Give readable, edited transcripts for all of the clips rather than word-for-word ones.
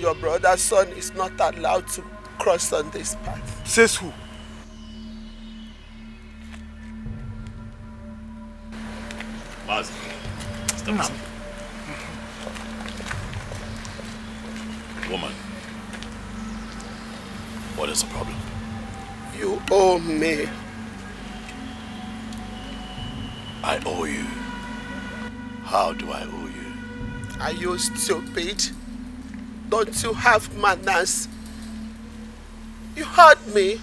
Your brother's son is not allowed to cross on this path. Says who? Mazi, step aside. Woman, what is the problem? You owe me. I owe you. How do I owe you? Are you stupid? Don't you have manners? You heard me.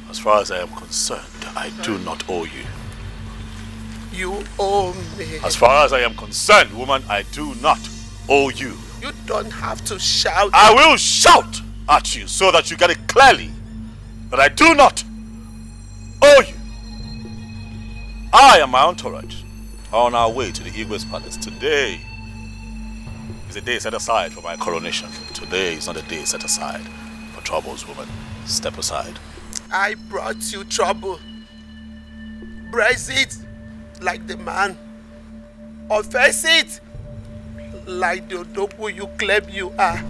As far as I am concerned, I do not owe you. You owe me. As far as I am concerned, woman, I do not owe you. You don't have to shout. I will shout at you so that you get it clearly that I do not owe you. I and my entourage are on our way to the Igwe's palace. Today is a day set aside for my coronation. Today is not a day set aside for troubles, woman. Step aside. I brought you trouble. Brace it like the man. Or face it like the dope you claim you are.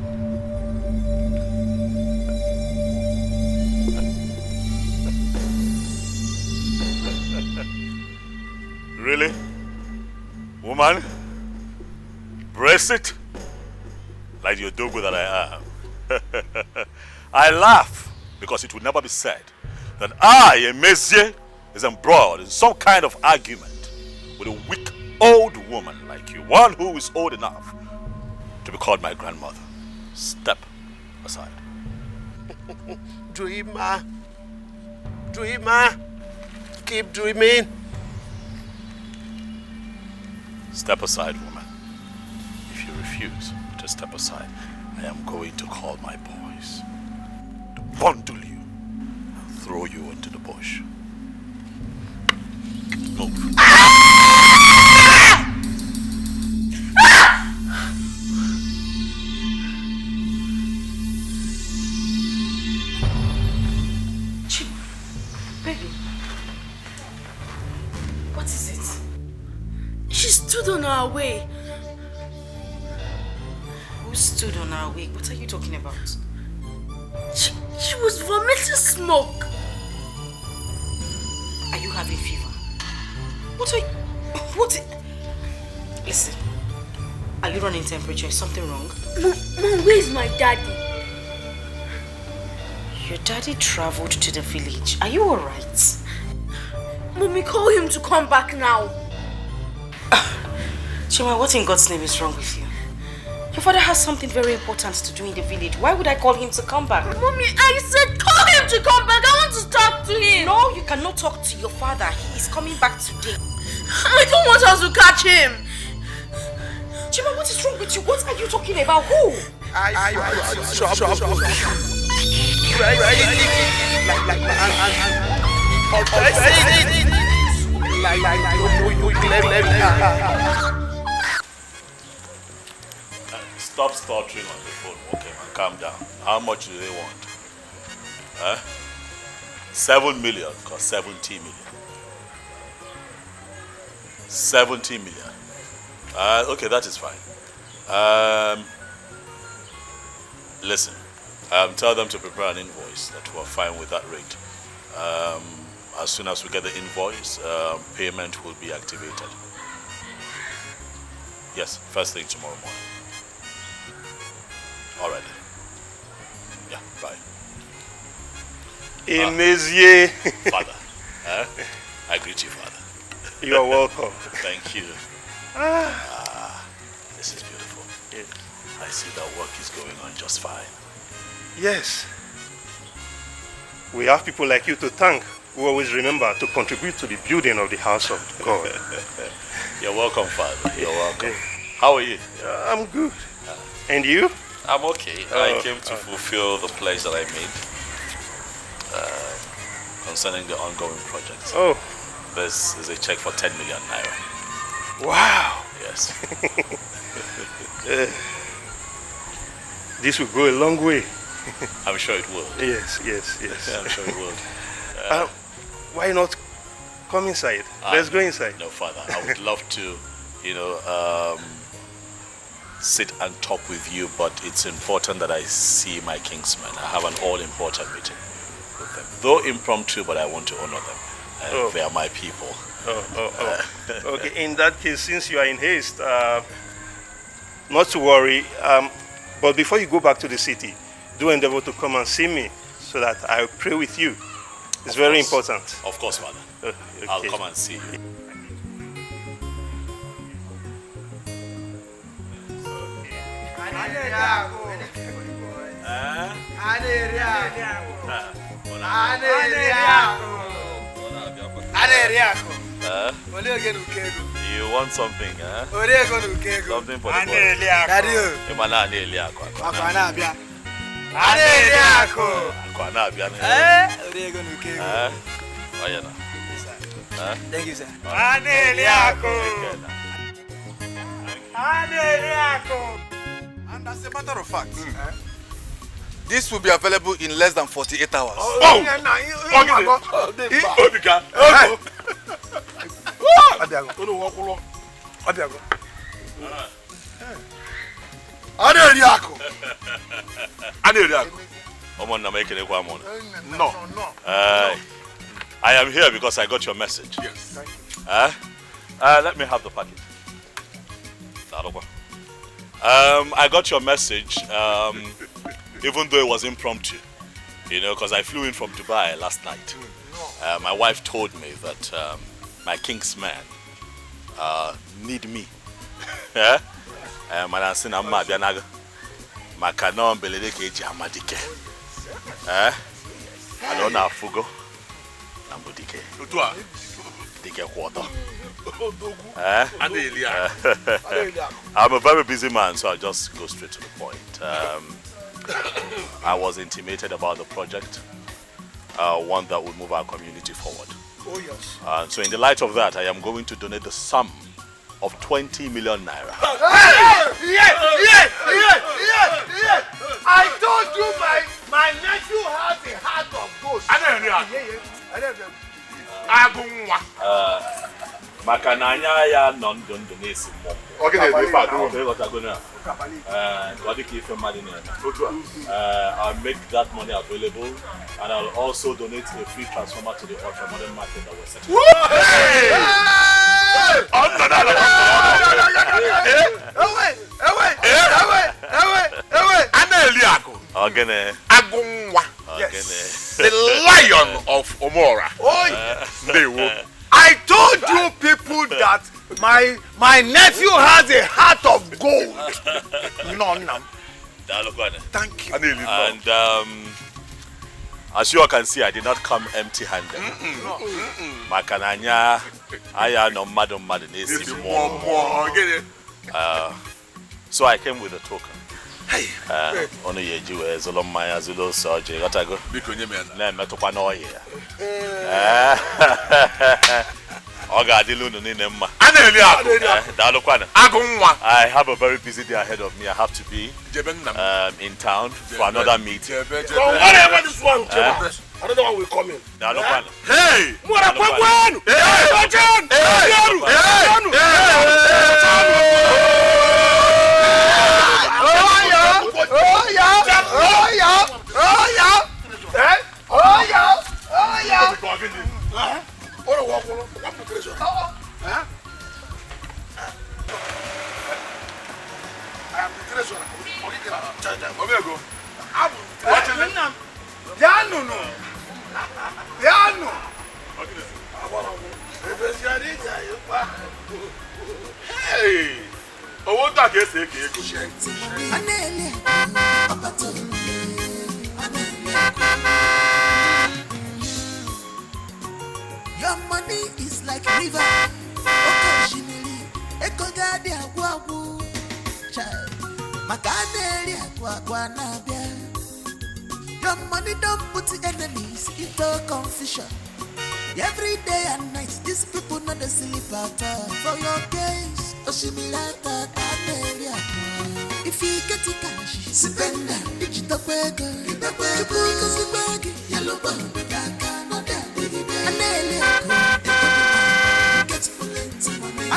Really? Woman? Brace it like the odogo that I am. I laugh because it would never be said that I, a Mezie, is embroiled in some kind of argument with a weak old woman like you, one who is old enough to be called my grandmother. Step aside. Dreamer. Dreamer. Keep dreaming. Step aside, woman. If you refuse to step aside, I am going to call my boys to bundle you and throw you into the bush. Move. Baby, what is it? She stood on our way. Who stood on our way? What are you talking about? She was vomiting smoke. Are you having fever? Listen, are you running temperature? Is something wrong? Mom, where's my daddy? Your daddy traveled to the village. Are you alright? Mommy, call him to come back now. Chima, what in God's name is wrong with you? Your father has something very important to do in the village. Why would I call him to come back? Mommy, I said call him to come back. I want to talk to him. No, you cannot talk to your father. He is coming back today. I don't want us to catch him. Chima, what is wrong with you? What are you talking about? Who? I brought trouble. Stop stuttering on the phone, okay, man. Calm down. How much do they want? Huh? 7 million cost 70 million. 70 million. Okay, that is fine. Listen, tell them to prepare an invoice that we're fine with that rate. As soon as we get the invoice, payment will be activated. Yes, first thing tomorrow morning. All right. Yeah, bye. Imezie. Father, I greet you, Father. You are welcome. Thank you. This is beautiful. Yes. I see that work is going on just fine. Yes. We have people like you to thank who always remember to contribute to the building of the house of God. You're welcome, Father. You're welcome. How are you? I'm good. And you? I'm okay. I came to fulfill the pledge that I made Concerning the ongoing project. Oh. This is a check for 10 million naira. Wow. Yes. This will go a long way. I'm sure it will. Yes. I'm sure it will. Why not come inside? Let's go inside. No, Father. I would love to, sit and talk with you, but it's important that I see my kinsmen. I have an all-important meeting with them. Though impromptu, but I want to honor them. They are my people. Okay, in that case, since you are in haste, not to worry, but before you go back to the city, do endeavor to come and see me so that I'll pray with you. It's very important. Of course, Father. Okay. I'll come and see you. You want something, huh? Something for the Thank you, sir. And as a matter of fact, this will be available in less than 48 hours. No. I am here because I got your message. Yes. Let me have the package. I got your message, even though it was impromptu, you know, because I flew in from Dubai last night. My wife told me that my kinsmen need me. And I said, I'm not going to I don't know Fugo. I'm Dikeh. Dikeh quarter. I'm a very busy man, so I'll just go straight to the point. I was intimated about the project, one that would move our community forward. Oh, yes. So in the light of that, I am going to donate the sum of 20 million naira. I told you my nephew has a heart of gold. Makananya ya non-don donate more. Okay, I'll make that money available, and I'll also donate a free transformer to the ultra-modern market that we're setting. Yes. The lion of Omora. I told you people that my nephew has a heart of gold. Thank you. And as you all can see, I did not come empty-handed. Makananya, I no madam. So I came with a token. Ono yeji we Zolomaya Zulu Soji Gotago. Na metokwa no ye. Oga Delusion ni nemma. I have a very busy day ahead of me. I have to be in town for another meeting. Whatever this one, another one will come in. Hey! Hey! Oh, that is a your money is like river. Your money don't put the enemies into confusion. Every day and night, these people not the sleep at all. For your case, Oshimilata, if you get the cash, spend them. Digital beggar, yellow bone, get plenty money.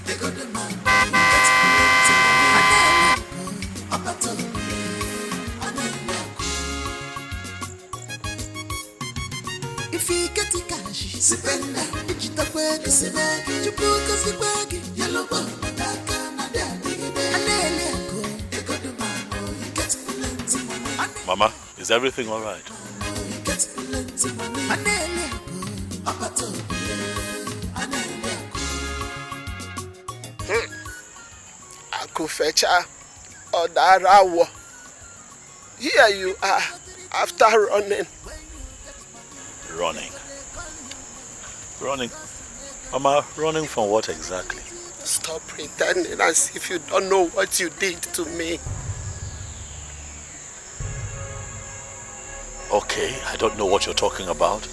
They got the man, get plenty money. If you get the cash, spend that. Digital work is a bag. You put us the bag. Yellow bug, that can I get. Mama, is everything all right? Akufecha Odarawo. Here you are, after running. Running? Running? Mama, running from what exactly? Stop pretending as if you don't know what you did to me. Okay, I don't know what you're talking about,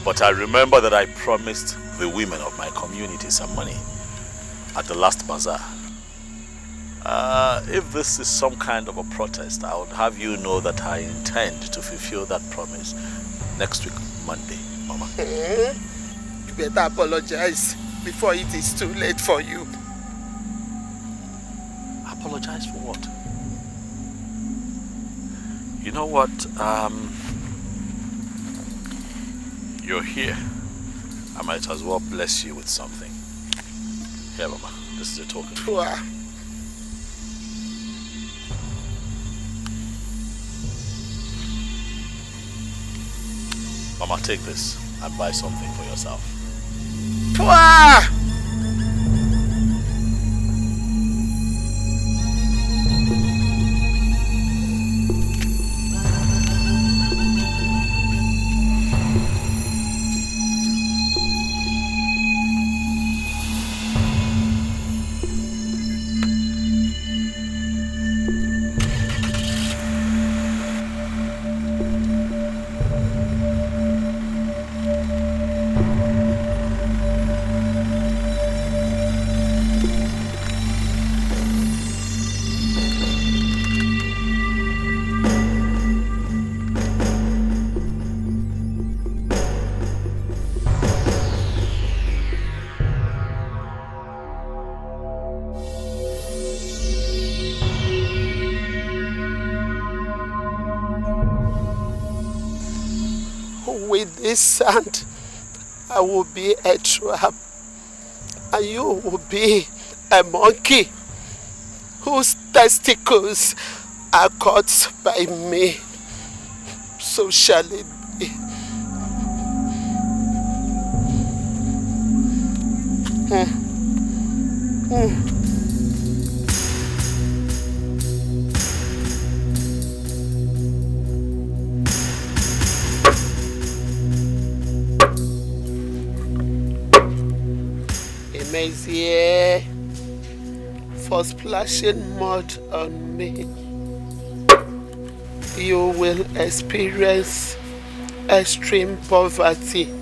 but I remember that I promised the women of my community some money at the last bazaar. If this is some kind of a protest, I would have you know that I intend to fulfill that promise next week, Monday, Mama. You better apologize before it is too late for you. Apologize for what? You know what? You're here. I might as well bless you with something. Here, Mama. This is a token. Poor. Mama, take this and buy something for yourself. Poor. With this sand, I will be a trap, and you will be a monkey whose testicles are caught by me. So shall it be. Here for splashing mud on me. You will experience extreme poverty,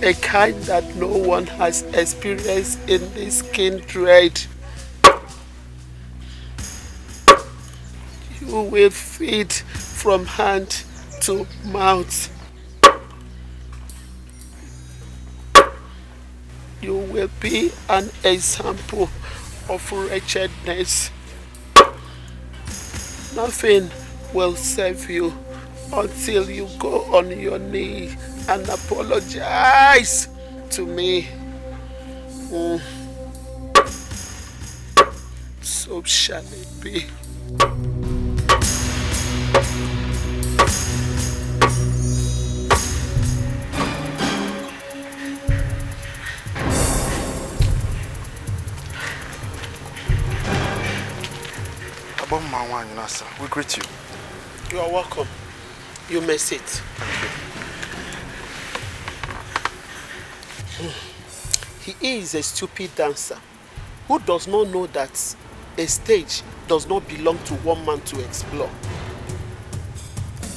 a kind that no one has experienced in this kindred. You will feed from hand to mouth. You will be an example of wretchedness. Nothing will save you until you go on your knee and apologize to me. So shall it be. We greet you. You are welcome. You may sit. He is a stupid dancer who does not know that a stage does not belong to one man to explore.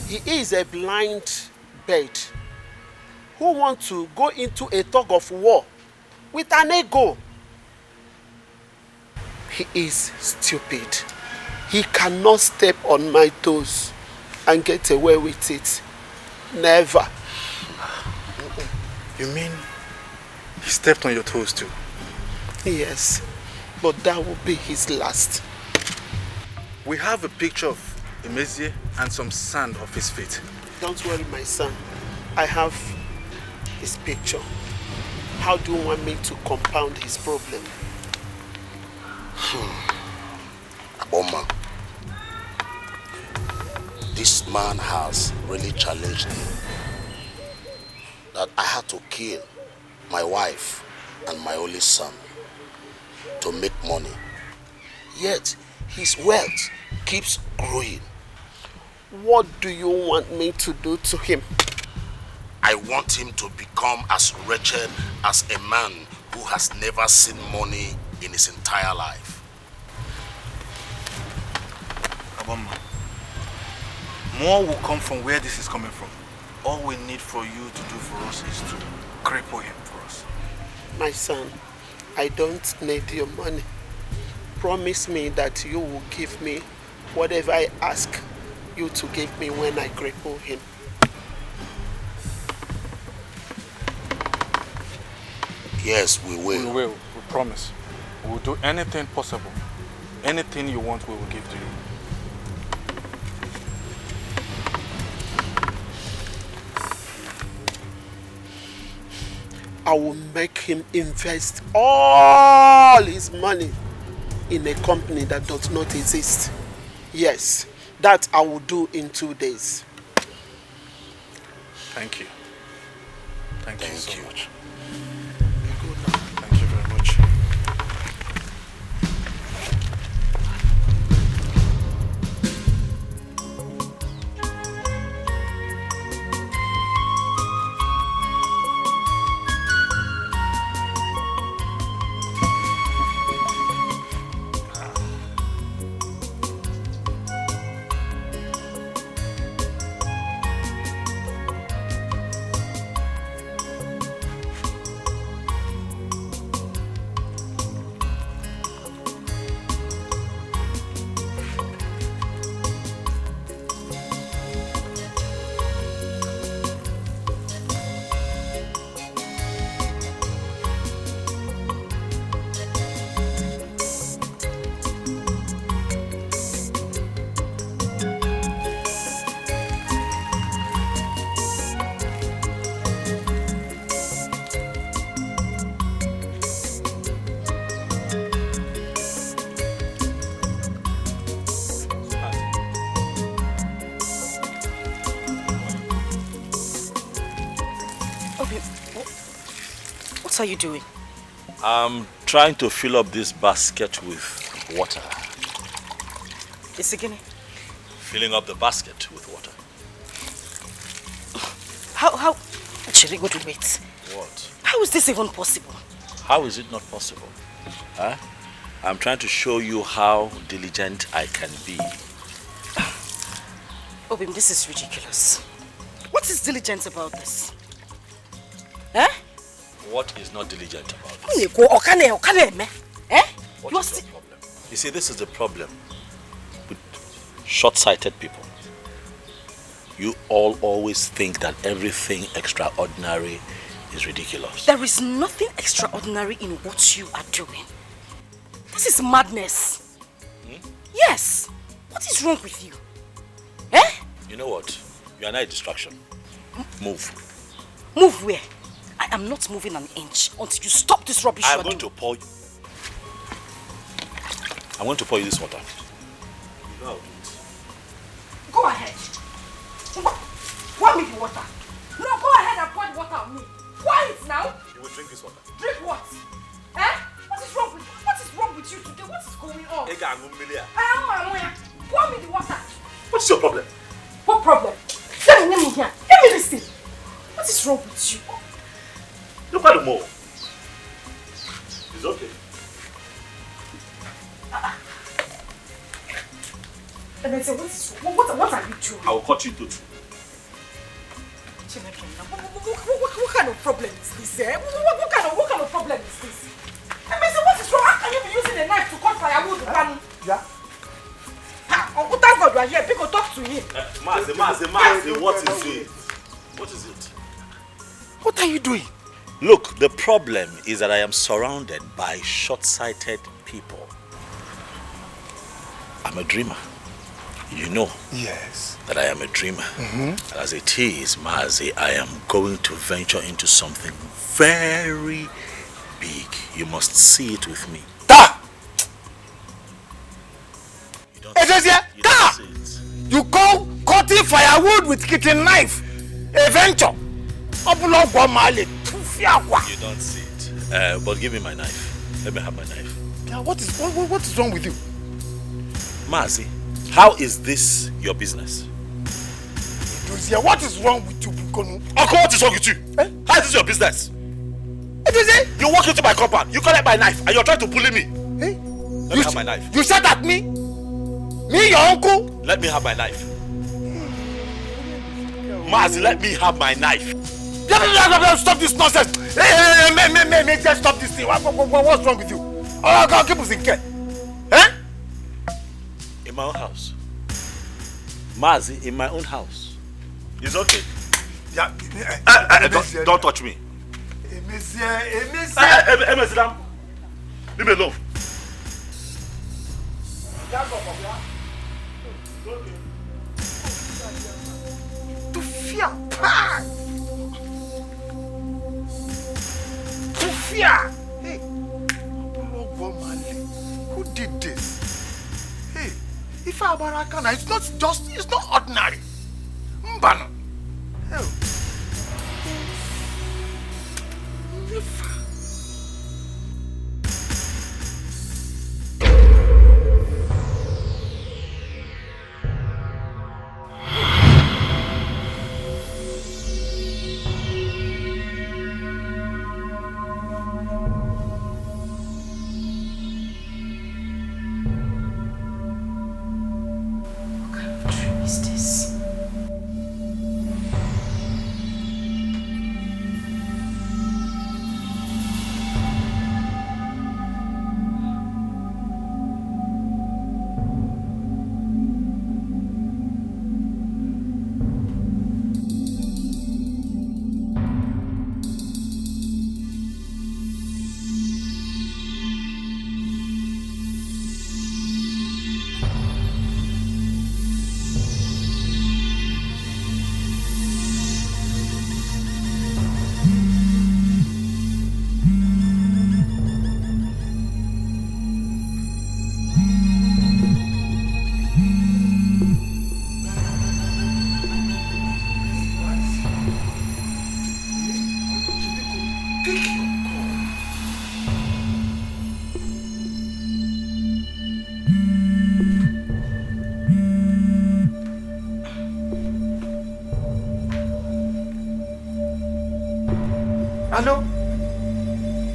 He is a blind bird who wants to go into a tug of war with an ego. He is stupid. He cannot step on my toes and get away with it. Never. You mean he stepped on your toes too? Yes, but that will be his last. We have a picture of Emezie and some sand off his feet. Don't worry, my son. I have his picture. How do you want me to compound his problem? Oma, this man has really challenged me. That I had to kill my wife and my only son to make money. Yet his wealth keeps growing. What do you want me to do to him? I want him to become as wretched as a man who has never seen money in his entire life. Aboma, more will come from where this is coming from. All we need for you to do for us is to cripple him for us. My son, I don't need your money. Promise me that you will give me whatever I ask you to give me when I cripple him. Yes, we will. We will. We promise. We will do anything possible. Anything you want, we will give to you. I will make him invest all his money in a company that does not exist. Yes, that I will do in 2 days. Thank you. Thank you so much. Good luck. Thank you very much. What are you doing? I'm trying to fill up this basket with water. It's again. Filling up the basket with water. How? Actually, wait. What? How is this even possible? How is it not possible? Huh? I'm trying to show you how diligent I can be. Obim, this is ridiculous. What is diligent about this? Eh? What is not diligent about this? Eh? What is the problem? You see, this is the problem with short-sighted people. You all always think that everything extraordinary is ridiculous. There is nothing extraordinary in what you are doing. This is madness. Yes. What is wrong with you? Eh? You know what? You are not a distraction. Move. Move where? I am not moving an inch until you stop this rubbish. I'm going to pour you this water. You know how to do it. Go ahead. Pour me the water. No, go ahead and pour the water on me. Quiet now. You will drink this water. Drink what? Eh? What is wrong with you today? What is going on? Pour me the water. What's your problem? What problem? Let me here. Let me listen. What is wrong with you? Look at the more. It's okay. And I say, what are you doing? I will cut you into two. What kind of problem is this? Eh? What kind of problem is this? And I say, what is wrong? How can you be using a knife to cut firewood? Yeah. Oh, thank God you are here. People talk to him. Mazi, what is it? What is it? What are you doing? Look, the problem is that I am surrounded by short-sighted people. I'm a dreamer. You know Yes. that I am a dreamer. And as it is, Mazi, I am going to venture into something very big. You must see it with me. Ta! You don't see it. You go cutting firewood with kitchen knife. A venture. You don't see it. But give me my knife. Let me have my knife. Yeah, what is wrong with you? Mazi, how is this your business? What is wrong with you, Bukonu? Uncle, what is wrong with you? How is this your business? You walk into my compound, you collect my knife, and you're trying to bully me. Hey? Let me have my knife. You said at me? Me, your uncle? Let me have my knife. Mazi, let me have my knife. Stop this nonsense. Hey, just stop this thing. What's wrong with you? Oh, God, keep us in care. Eh? In my own house. Mazi, in my own house. It's okay. Yeah. Don't touch me. Leave me alone. To fear. To fear. Hey. Who did this? Hey. If I were Akana, it's not ordinary. Mbano. Hell.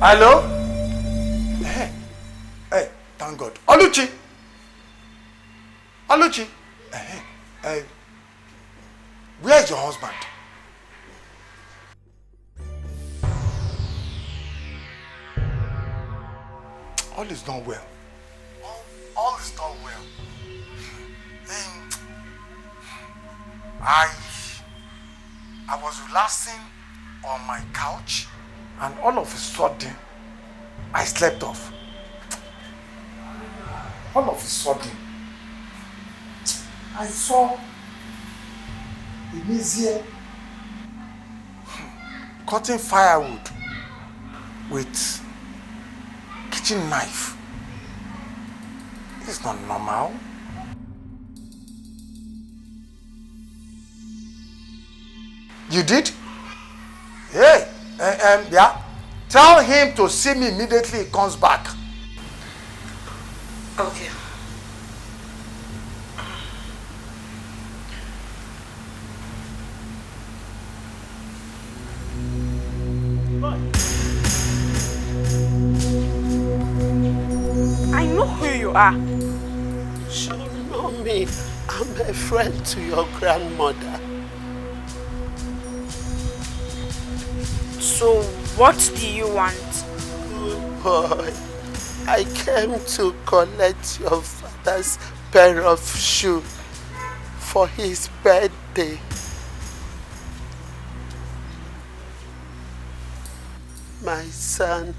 Hello? Hey, thank God. Oluchi! Where's your husband? All is not well. All is not well. I was relaxing on my couch, and all of a sudden, I slept off. All of a sudden, I saw Ini cutting firewood with kitchen knife. It's not normal. You did? Hey, yeah. Tell him to see me immediately he comes back. Okay. I know who you are. You know me. I'm a friend to your grandmother. So, what do you want? Good boy. I came to collect your father's pair of shoes for his birthday. My son,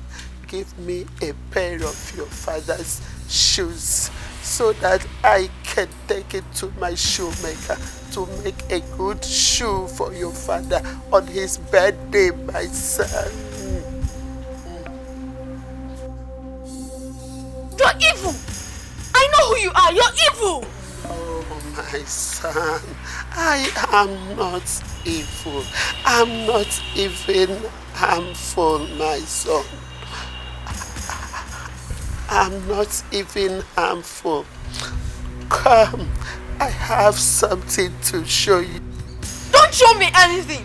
give me a pair of your father's shoes so that I can take it to my shoemaker to make a good shoe for your father on his birthday, my son. You're evil! I know who you are! You're evil! Oh, my son, I am not evil. I'm not even harmful, my son. I'm not even harmful. Come, I have something to show you. Don't show me anything!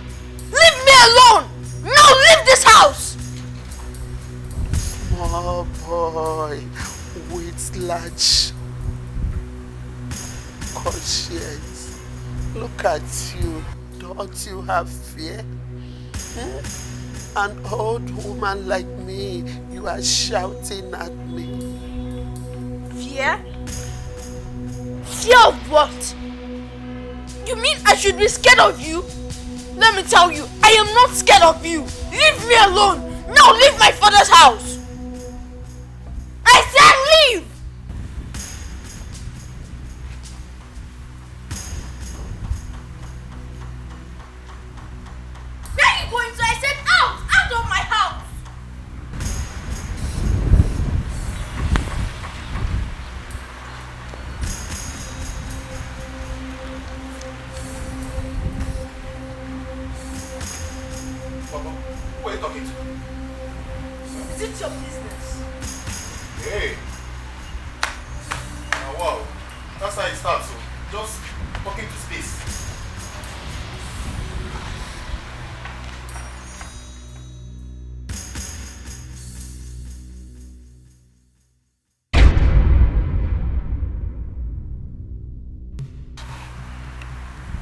Leave me alone! Now leave this house! Small boy with large conscience. Look at you. Don't you have fear? An old woman like me, you are shouting at me. Fear? Fear of what? You mean I should be scared of you? Let me tell you, I am not scared of you. Leave me alone. Now leave my father's house. I said leave. Where are you going to? I said out. Out of my house. Who are you talking to? Is it your business? Hey. Wow. That's how it starts. So just talking to space.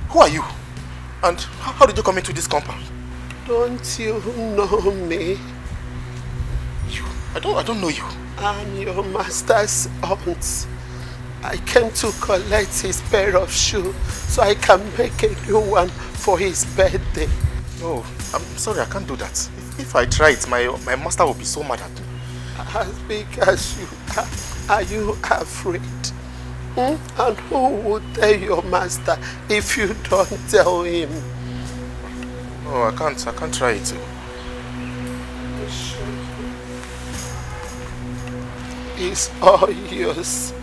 Who are you? And how did you come into this compound? Don't you know me? I don't know you. I'm your master's aunt. I came to collect his pair of shoes so I can make a new one for his birthday. No, I'm sorry, I can't do that. If I try it, my master will be so mad at me. As big as you are you afraid? And who would tell your master if you don't tell him? No, I can't try it. It's all yours.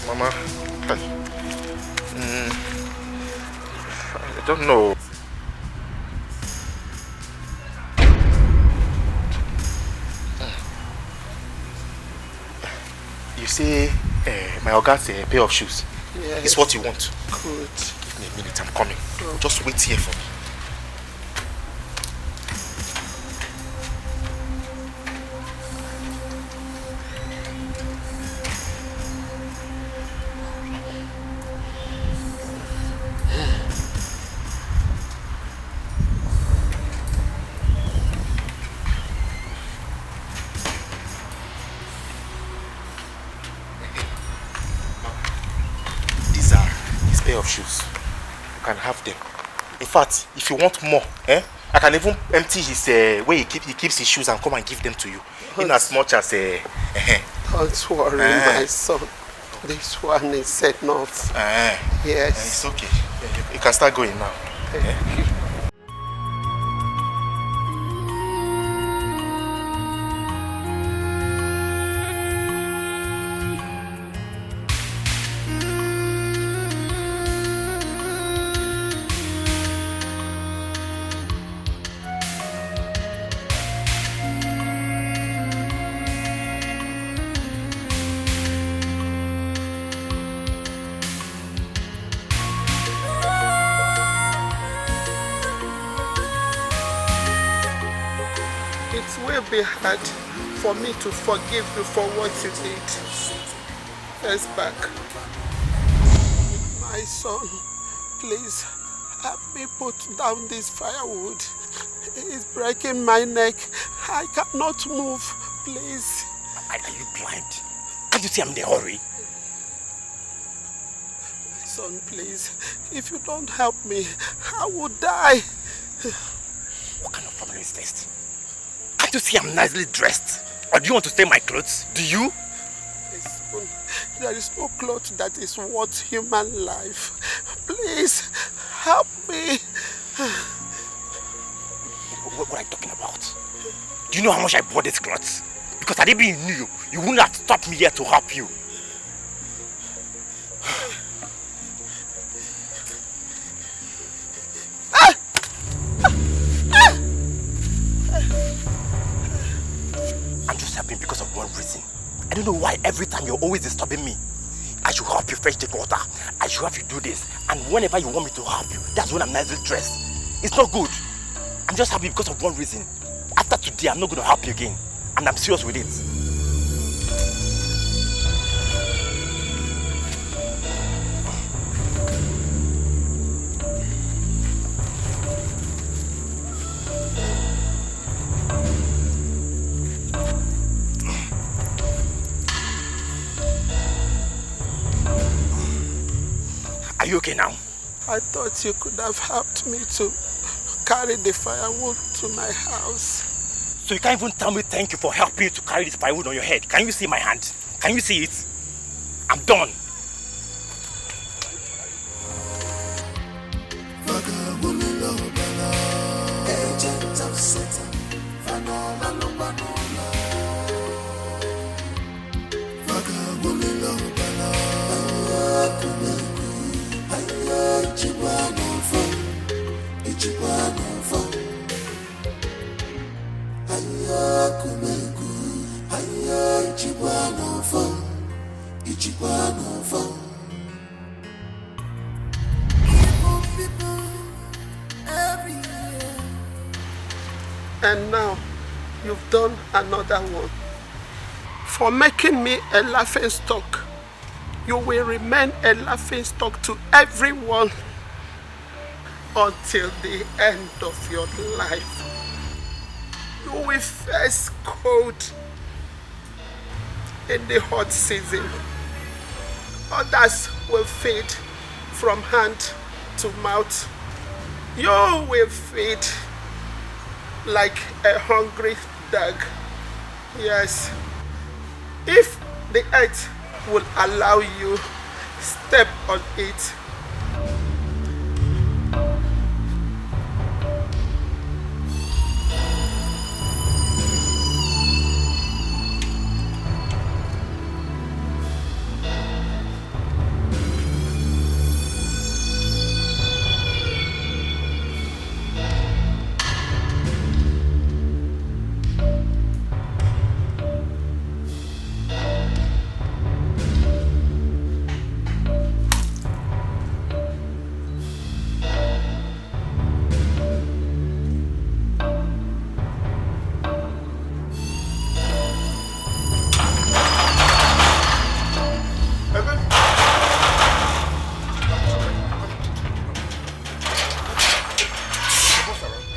Mama, I don't know. You say my Oga's pair of shoes. Yes. It's what you want. Good. Give me a minute, I'm coming. Just wait here for me. Of shoes. You can have them. In fact, if you want more, I can even empty his where he keeps his shoes and come and give them to you. In as much as Don't worry, my son. This one is enough. Yes. It's okay. You can start going now. Thank you. Be hard for me to forgive you for what you did. Let's back. My son, please help me put down this firewood. It's breaking my neck. I cannot move. Please. Are you blind? Can't you see I'm in a hurry? Son, please. If you don't help me, I will die. What kind of problem is this? Can't you see I'm nicely dressed? Or do you want to steal my clothes? Do you? There is no cloth that is worth human life. Please, help me. What are you talking about? Do you know how much I bought these clothes? Because had it been you, you wouldn't have stopped me here to help you. I'm just helping because of one reason. I don't know why every time you're always disturbing me. I should help you fetch the water. I should have you do this. And whenever you want me to help you, that's when I'm nicely dressed. It's not good. I'm just happy because of one reason. After today, I'm not going to help you again. And I'm serious with it. Are you okay now? I thought you could have helped me to carry the firewood to my house. So you can't even tell me thank you for helping you to carry this firewood on your head. Can you see my hand? Can you see it? I'm done. Agent of Satan, And now, you've done another one. For making me a laughing stock, you will remain a laughing stock to everyone until the end of your life. You will face cold in the hot season. Others will feed from hand to mouth. You will feed like a hungry dog. Yes. If the earth will allow you, step on it.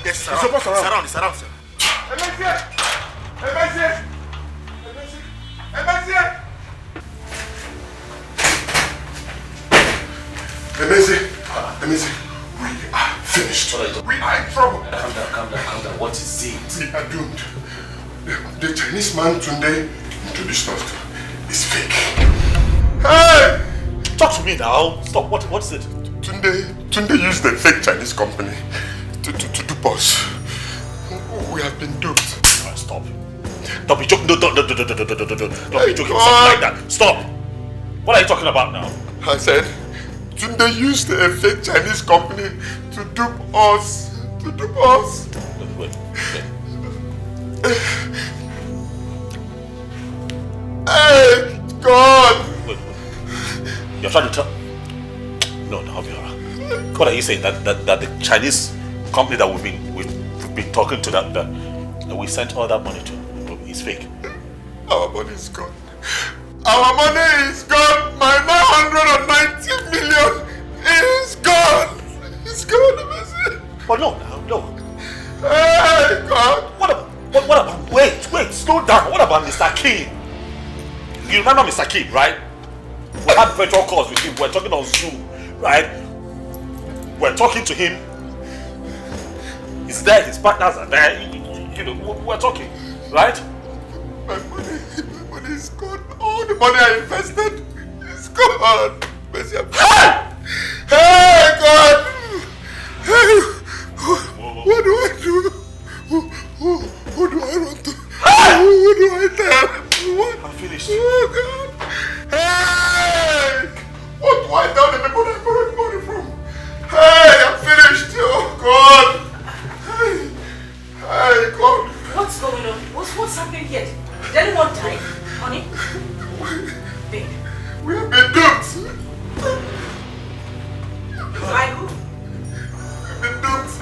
It's around, sir. Emezi, we are finished. We are in trouble. Calm down. What is it? We are doomed. The Chinese man Tunde introduced us to is fake. Hey! Talk to me now. Stop. What is it? Tunde used a fake Chinese company to dupe us. We have been duped. Stop. Don't be joking. Don't be joking. Something like that. Stop. What are you talking about now? I said, Tunde used a fake Chinese company to dupe us. Wait. Hey, God! Wait. You're trying to tell... No, I'll be alright. What are you saying? That the Chinese company that we've been talking to, that we sent all that money to, is fake? Our money is gone. Our money is gone. My 990 million is gone. It's gone. But no. Hey, God. What about... Wait, slow down. What about Mr. King? You remember Mr. King, right? We had virtual calls with him. We're talking on Zoom, right? We're talking to him. He's there. His partners are there. We're talking, right? My money is gone. All the money I invested is gone. Hey, God! Hey, what do I do? Who do I run to? Who do I tell? What? I'm finished. Oh, God! Hey! What do I tell the people that I borrowed money from? Hey, I'm finished. Oh, God! Hey, God! What's going on? What's happening here? Did anyone die? Honey? Babe. We have been duped. By who? We've been duped.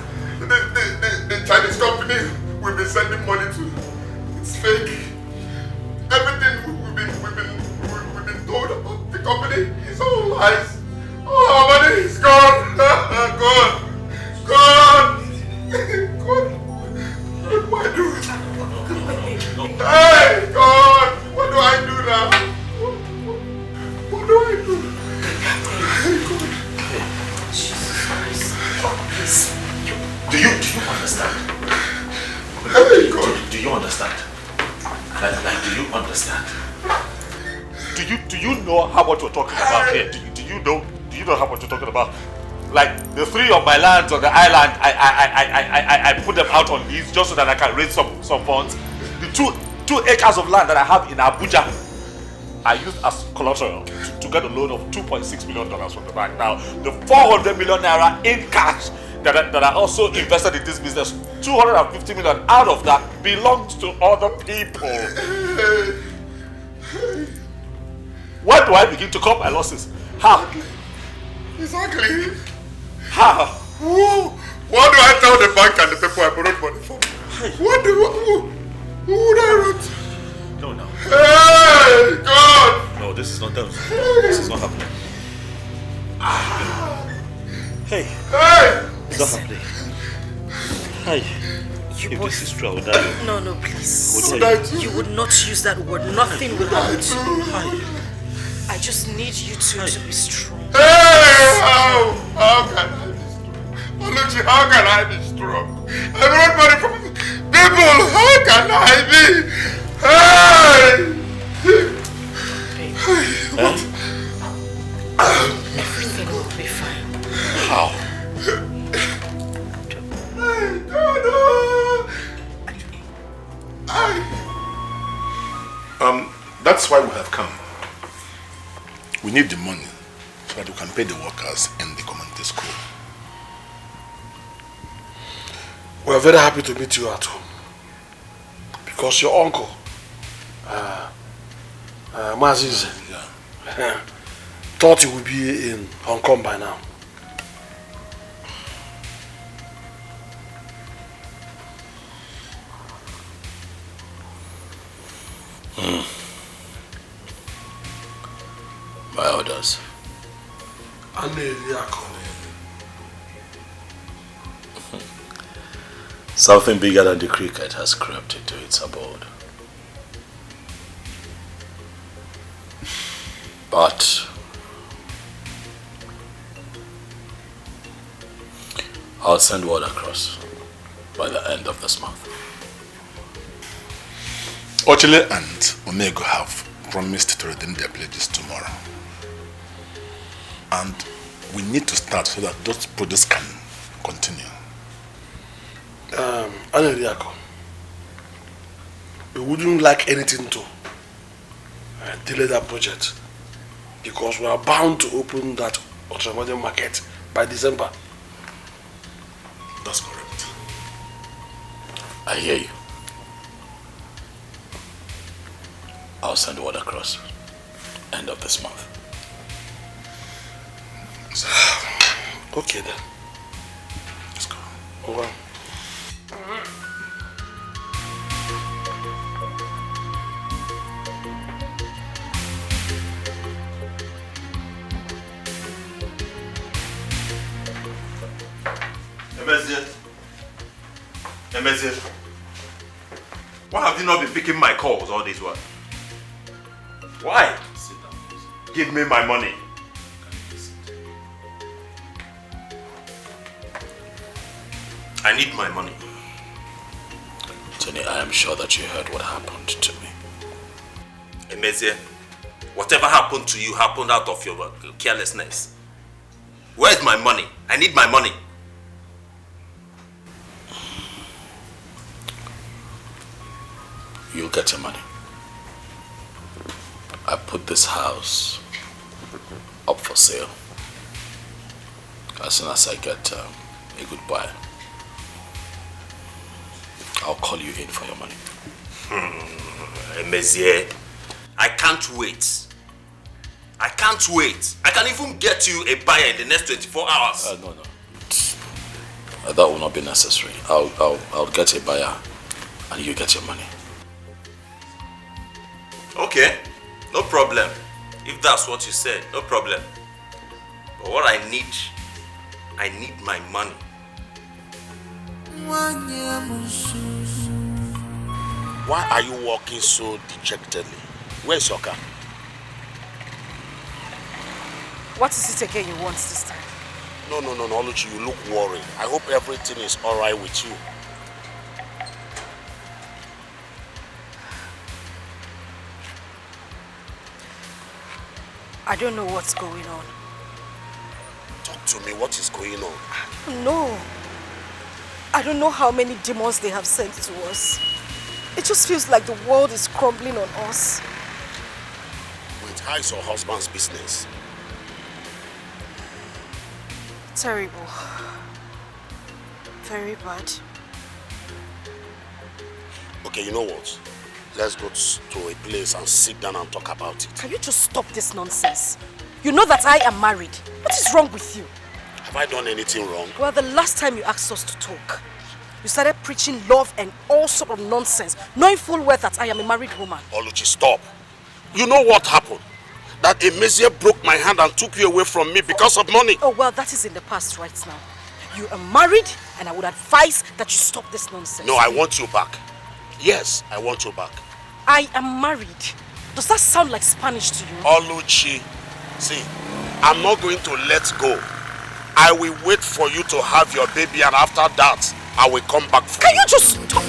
The Chinese company we've been sending money to, it's fake. Everything we've been told about the company is all lies. All our money is gone. Gone. What do I do? Hey, God! What do I do now? What do I do? Hey, God. Jesus Christ. Please. Do you understand? Hey, God. Do you understand? Like, do you understand? Do you know how much we're talking about here? Do you know how much we're talking about? Like the 3 of my lands on the island, I put them out on lease just so that I can raise some funds. The 2 acres of land that I have in Abuja, I used as collateral to get a loan of $2.6 million from the bank. Now, the 400 million naira in cash that I also invested in this business, 250 million out of that belongs to other people. Where do I begin to cut my losses? How? Exactly. How? What do I tell the bank and the people I borrowed money from? Who would I run to? No. Hey, God! No, this is not them. This is not happening. Hey! It's not happening. Hi. If this is true, I would die. No, please. You would not use that word. Nothing will happen to you. Hi. I just need you to be strong. Hey! How can I be strong? Oluchi, how can I be strong? I borrowed money from people. How can I be? Hey! What? Everything will be fine. How? That's why we have come. We need the money so that we can pay the workers in the community school. We are very happy to meet you at home because your uncle, Maziz, thought he would be in Hong Kong by now. My orders. Something bigger than the cricket has crept into its abode. But I'll send word across by the end of this month. Ochele and Omego have promised to redeem their pledges tomorrow. And we need to start so that those projects can continue. Aneliako, we wouldn't like anything to delay that project because we are bound to open that ultramodern market by December. That's correct. I hear you. I'll send word across. End of this month. Okay then. Let's go. Over. Emezir, why have you not been picking my calls all this while? Why? Sit down, please. Give me my money. I need my money. Tony, I am sure that you heard what happened to me. Emezie, whatever happened to you happened out of your carelessness. Where's my money? I need my money. You'll get your money. I put this house up for sale. As soon as I get a good buyer, I'll call you in for your money. Emezie, I can't wait. I can't wait. I can even get you a buyer in the next 24 hours. No. That will not be necessary. I'll get a buyer and you get your money. Okay, no problem. If that's what you said, no problem. But what I need my money. Why are you walking so dejectedly? Where's your car? What is it again you want this time? No, Oluchi, you look worried. I hope everything is alright with you. I don't know what's going on. Talk to me, what is going on? No. I don't know how many demons they have sent to us. It just feels like the world is crumbling on us. Wait, how is your husband's business? Terrible. Very bad. Okay, you know what? Let's go to a place and sit down and talk about it. Can you just stop this nonsense? You know that I am married. What is wrong with you? Have I done anything wrong? Well, the last time you asked us to talk, you started preaching love and all sort of nonsense, knowing full well that I am a married woman. Oluchi, stop. You know what happened? That Emezie broke my hand and took you away from me because of money. Oh, well, that is in the past right now. You are married and I would advise that you stop this nonsense. No, I want you back. Yes, I want you back. I am married. Does that sound like Spanish to you? Oluchi, see, I'm not going to let go. I will wait for you to have your baby and after that, I will come back for you. Can you just stop?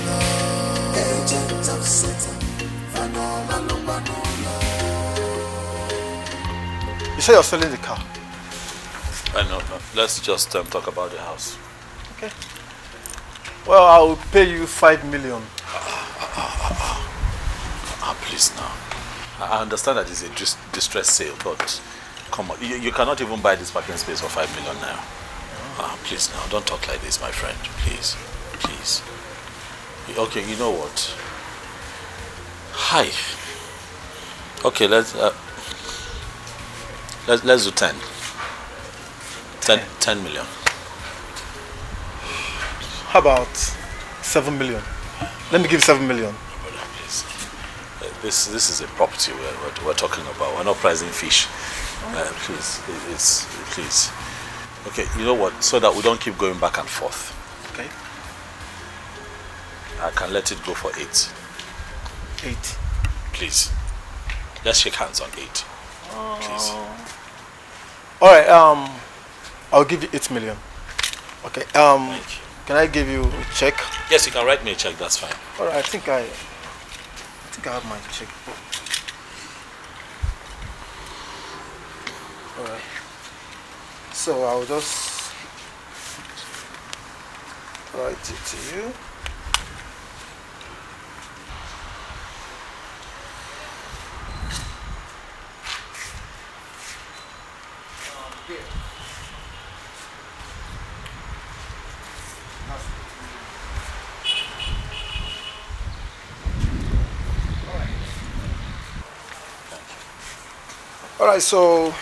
You say you're selling the car? No. Let's just talk about the house. Okay. Well, I will pay you 5 million. Please now. I understand that it's a distress sale, but come on, you cannot even buy this parking space for 5 million now. Please now, don't talk like this, my friend. Please. Okay, you know what? Hi. Okay, let's do 10. 10 million. How about 7 million? Let me give you 7 million. Brother, please. This is a property we're talking about. We're not pricing fish. Please. Okay, you know what? So that we don't keep going back and forth. Okay. I can let it go for 8. 8. Please. Let's shake hands on 8. Please. Alright, I'll give you 8 million. Okay, can I give you a check? Yes, you can write me a check, that's fine. Alright, I think I have my check. Alright. So I'll just write it to you. Alright, so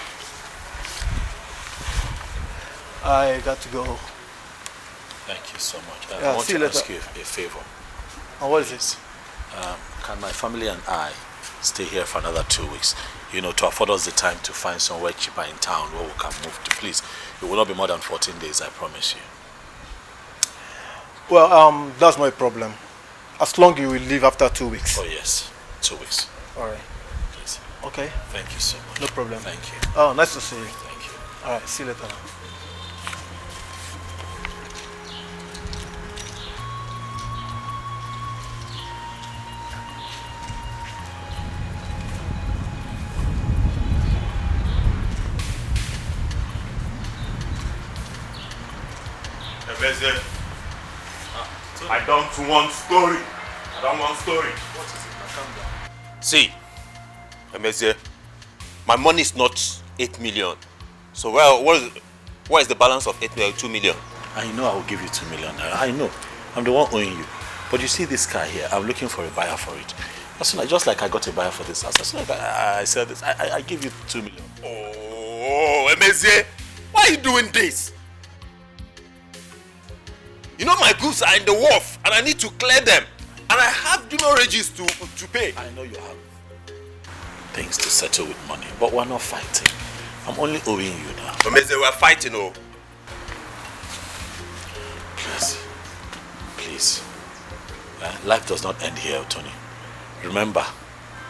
I got to go. Thank you so much. Yeah, I want see you to later. ask you a favor. And what is this? Can my family and I stay here for another 2 weeks? You know, to afford us the time to find somewhere cheaper in town where we can move to. Please, it will not be more than 14 days, I promise you. Well, that's not a problem. As long as you will leave after 2 weeks. Oh yes, 2 weeks. Alright. Please. Okay. Thank you so much. No problem. Thank you. Oh, nice to see you. Thank you. Alright, see you later now. Ebeze, I don't want story. I don't want story. What is it? Now calm down. See, Emeze, my money is not 8 million. So what is the balance of 8 million, 2 million? I know I will give you 2 million. I know. I'm the one owing you. But you see this car here, I'm looking for a buyer for it. As soon as, just like I got a buyer for this house, as soon as I sell this, I give you 2 million. Oh, Emeze, why are you doing this? You know my goods are in the wharf and I need to clear them. And I have demurrages to pay. I know you have things to settle with money, but we're not fighting. I'm only owing you now. Emeze, we're fighting, oh. Please. Life does not end here, Tony. Remember,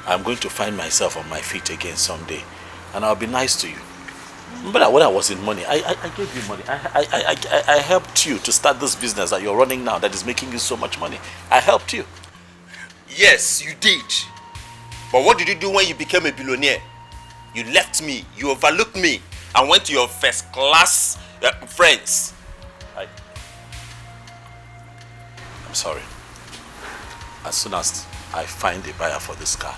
I'm going to find myself on my feet again someday, and I'll be nice to you. Remember that when I was in money, I gave you money. I helped you to start this business that you're running now that is making you so much money. I helped you. Yes, you did. But what did you do when you became a billionaire? You left me, you overlooked me, and went to your first class friends. I'm sorry. As soon as I find a buyer for this car,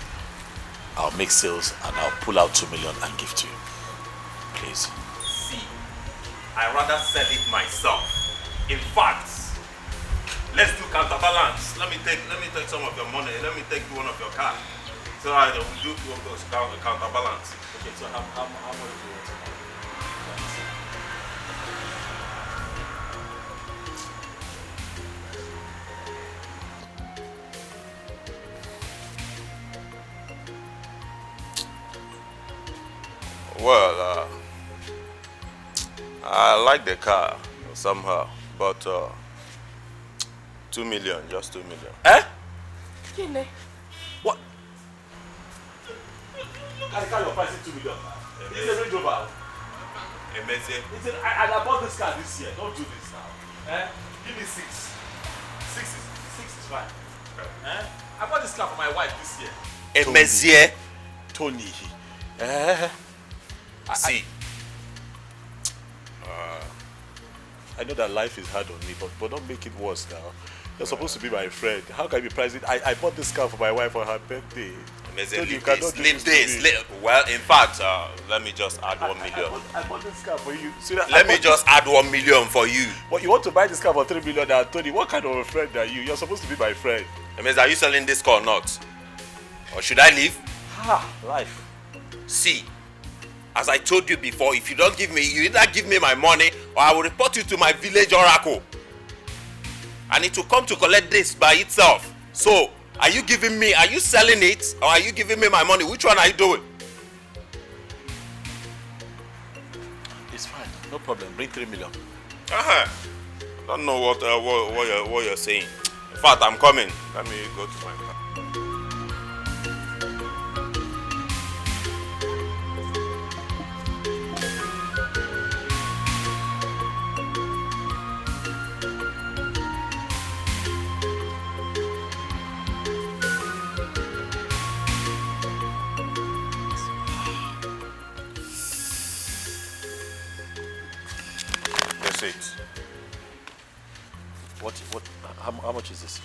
I'll make sales and I'll pull out 2 million and give to you. Please. See, I'd rather sell it myself. In fact, let's do counterbalance. Let me take some of your money. Let me take one of your cars. So I will do two of those counterbalance. Okay, so how much do you want to buy? Well, I like the car somehow, but 2 million, just 2 million. Eh? Kine. What? Look at the car you're pricing 2 million. It's a Range Rover. Emeze. I bought this car this year. Don't do this now. Eh? Give me 6. 6 is fine. Eh? I bought this car for my wife this year. Emeze. Tony. Eh? See. I know that life is hard on me, but don't make it worse now. You're supposed to be my friend. How can I be pricing? I bought this car for my wife for her birthday. Leave this. Well, in fact, let me just add 1 million. I bought this car for you. Let me just add 1 million for you. What, you want to buy this car for 3 million? Tony, what kind of a friend are you? You're supposed to be my friend. Emeze, are you selling this car or not? Or should I leave? Life. See, as I told you before, if you don't give me, you either give me my money or I will report you to my village oracle. And it will come to collect this by itself. So, are you selling it or are you giving me my money? Which one are you doing? It's fine, no problem. Bring 3 million. I don't know what you're saying. In fact, I'm coming. Let me go to my car. How much is this?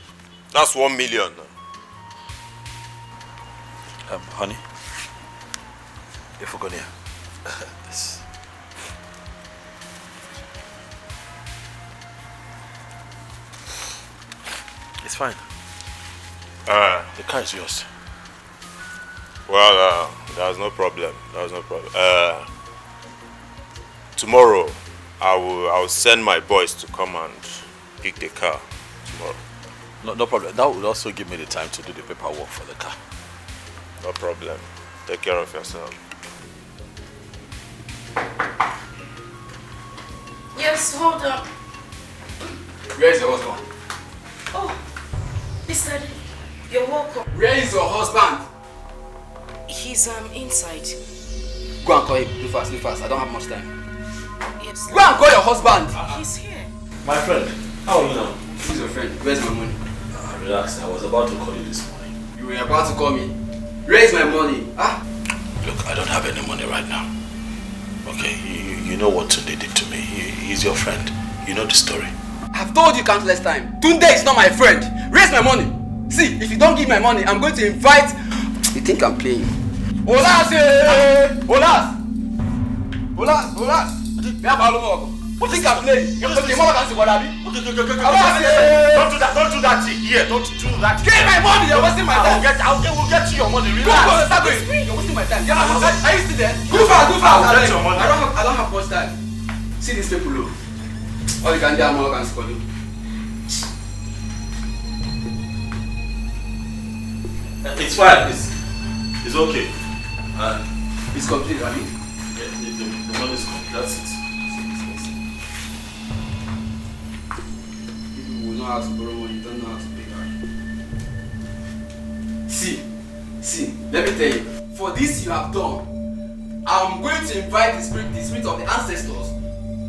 That's 1 million. Honey, if we're going here, this. It's fine. The car is yours. Well, there's no problem. Tomorrow, I will send my boys to come and pick the car tomorrow. No problem. That would also give me the time to do the paperwork for the car. No problem. Take care of yourself. Yes, hold on. Where is your husband? Oh, Mr. D, you're welcome. Where is your husband? He's inside. Go and call him. Do fast. I don't have much time. Yes. Go and call your husband. He's here. My friend, how are you now? Who's your friend? Where's my money? Relax. I was about to call you this morning. You were about to call me. Where is my money? Look, I don't have any money right now. Okay, you know what Tunde did to me. He's your friend. You know the story. I've told you countless times. Tunde is not my friend. Raise my money. See, if you don't give my money, I'm going to invite... You think I'm playing? Olas! Olas! Olas! Olas! You think I'm playing? Okay, mama can see what I mean. Don't do that, don't do that thing. Here, don't do that. Give my money, you're wasting my time. We'll get you your money. Go, Relax. start going. You're wasting my time. Are you still there? Go fast. I'll get your money. I don't have much time. See these people low. All you can do, I'm all can score you. It's fine. It's okay. It's complete, right? Yeah, the money is complete. That's it. People will know how to borrow money, don't know how to pay back. See, let me tell you. For this you have done, I'm going to invite the spirit of the ancestors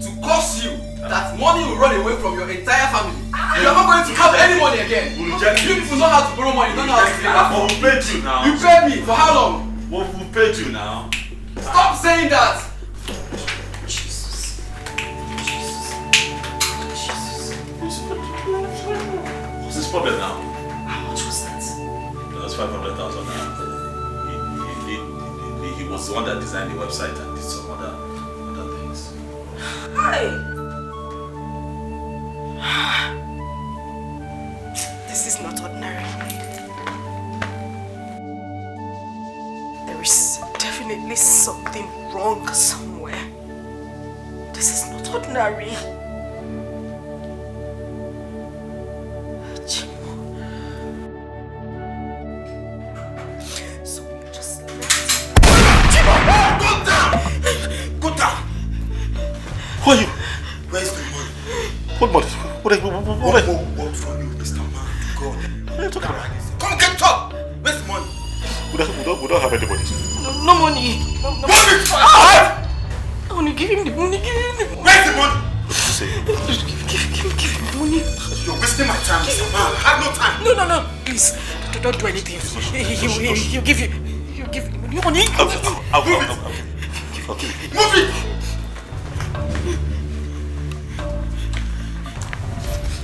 to curse you that money will run away from your entire family. You are not going to have any money again. You people know how to borrow money, don't know how to pay back. Who paid you now? You paid me for how long? Who paid you now? Stop saying that! What's this problem now? How much was that? That's 500,000 now. He was the one that designed the website and did some other things. Hi! This is not ordinary. There is definitely something wrong somewhere. This is not ordinary. Who are you? Where's the money? What money? What from you, Mr. Man? God. What are you talking about? Come get top! Where's the money? We don't have anybody. No money. No money! I want to give him the money. Where's the money? What did you say? Give him the money. You're wasting my time, Mr. Man. I have no time. No. Please, don't do anything. He'll give you. He'll give you the money. I'll give it. Move it!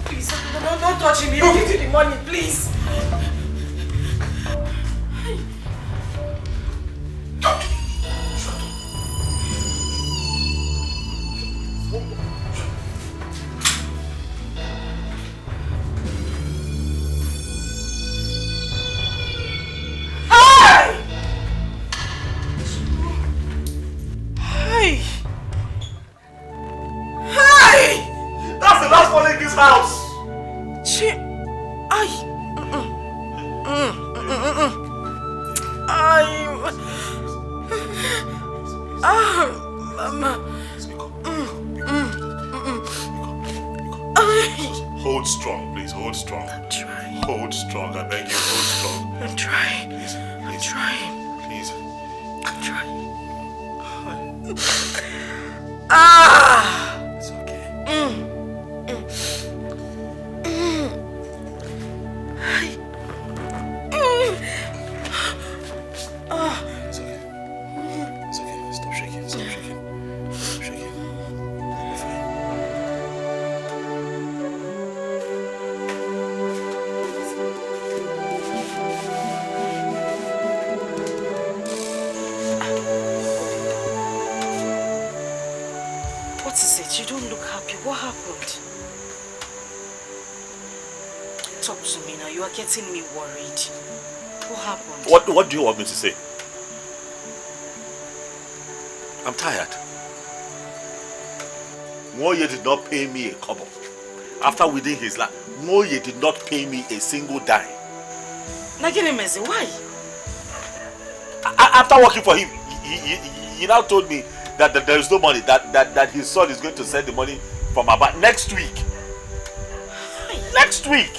Please, don't touch him. He'll give you the money, please. That's the last one in this house. Hold strong, please. Hold strong. I'm trying. Hold strong. I beg you, hold strong. I'm trying. Please. I'm trying. Please. I'm trying. It's okay. It's okay. It's okay. Stop shaking. Stop shaking. Stop shaking. You're fine. What is it? You don't look happy. What happened? Talk to me now. You are getting me worried. What happened? What do you want me to say? I'm tired. Moye did not pay me a kobo. After within his life, Moye did not pay me a single dime. Naginemeze, why? After working for him, he now told me that there is no money, that his son is going to send the money from about next week. Next week!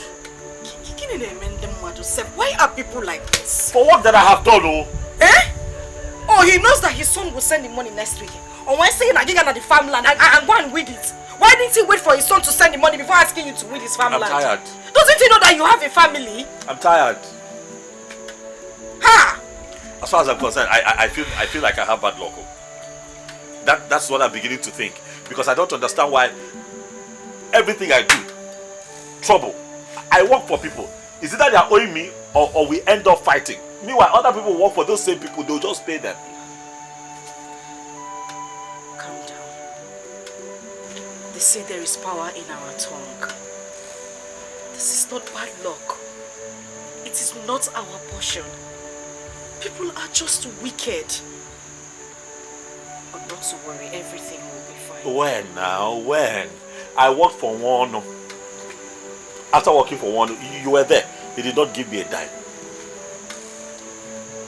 Why are people like this? For what that I have done, oh. Eh? Oh, he knows that his son will send the money next week. Or when saying Nagiga na the farmland and go and weed it. Why didn't he wait for his son to send the money before asking you to weed his farmland? I'm tired. Doesn't he know that you have a family? I'm tired. Ha! As far as I'm concerned, I feel like I have bad luck. That's what I'm beginning to think. Because I don't understand why everything I do trouble. I work for people. Is it that they are owing me or we end up fighting? Meanwhile, other people work for those same people. They'll just pay them. Calm down. They say there is power in our tongue. This is not bad luck. It is not our portion. People are just wicked. But not to worry, everything will be fine. When now? When? I worked for one. After working for one, you were there. He did not give me a dime.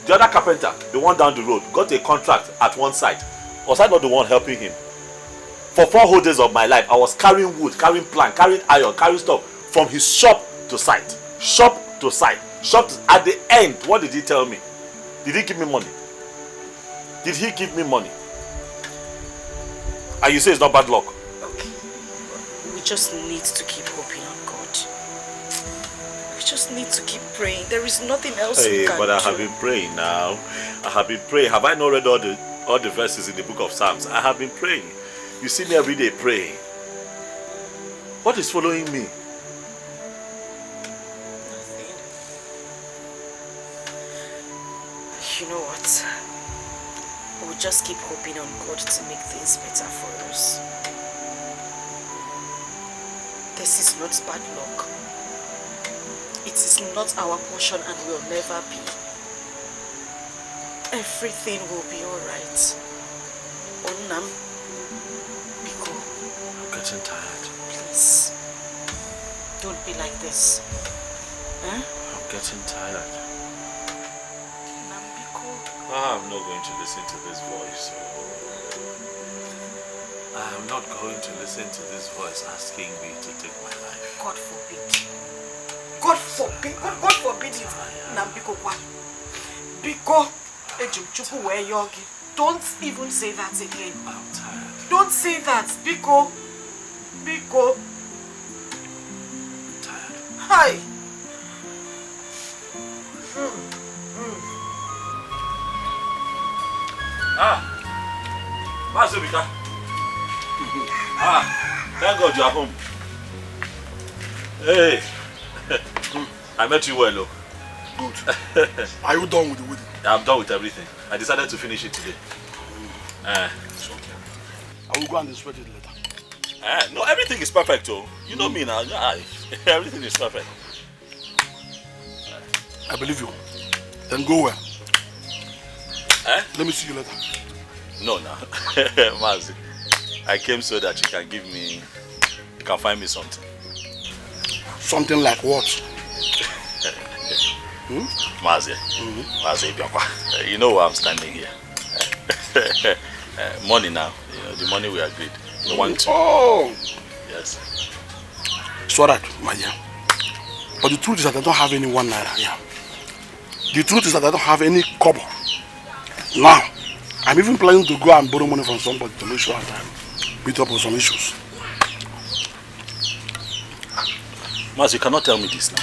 The other carpenter, the one down the road, got a contract at one site. Was I not the one helping him? For 4 whole days of my life, I was carrying wood, carrying plank, carrying iron, carrying stuff from his shop to site. Shop to site. Shop to... At the end, what did he tell me? Did he give me money? Did he give me money? And you say it's not bad luck? Okay. We just need to keep hoping on God. We just need to keep praying. There is nothing else we can But I do. have been praying now. I have been praying. Have I not read all the verses in the book of Psalms? I have been praying. You see me every day praying. What is following me? You know what? We'll just keep hoping on God to make things better for us. This is not bad luck. It is not our portion and will never be. Everything will be alright. Onam, Biko. I'm getting tired. Please. Don't be like this. Huh? I'm getting tired. I'm not going to listen to this voice. I'm not going to listen to this voice asking me to take my life. God forbid. God forbid. God forbid it. Nambiko kwa. Biko. Ejumchuku we yogi. Don't even say that again. I'm tired. Don't say that. Biko. Biko. I'm tired. Hi. Masubika. Thank God you are home. Hey. I met you well, Good. Are you done with the wedding? I'm done with everything. I decided to finish it today. It's okay. I will go and inspect it later. No, everything is perfect, oh. You know me now. Everything is perfect. I believe you. Then go where? Let me see you later. No. Mazi, I came so that you can find me something. Something like what? Mazi, you know why I'm standing here. Money now, the money we agreed. The 1 2. Oh! Yes. It's alright, my dear. But the truth is that I don't have any 1 naira here. The truth is that I don't have any kobo. Now, I'm even planning to go and borrow money from somebody to make sure that I meet up with some issues. Maz, you cannot tell me this now.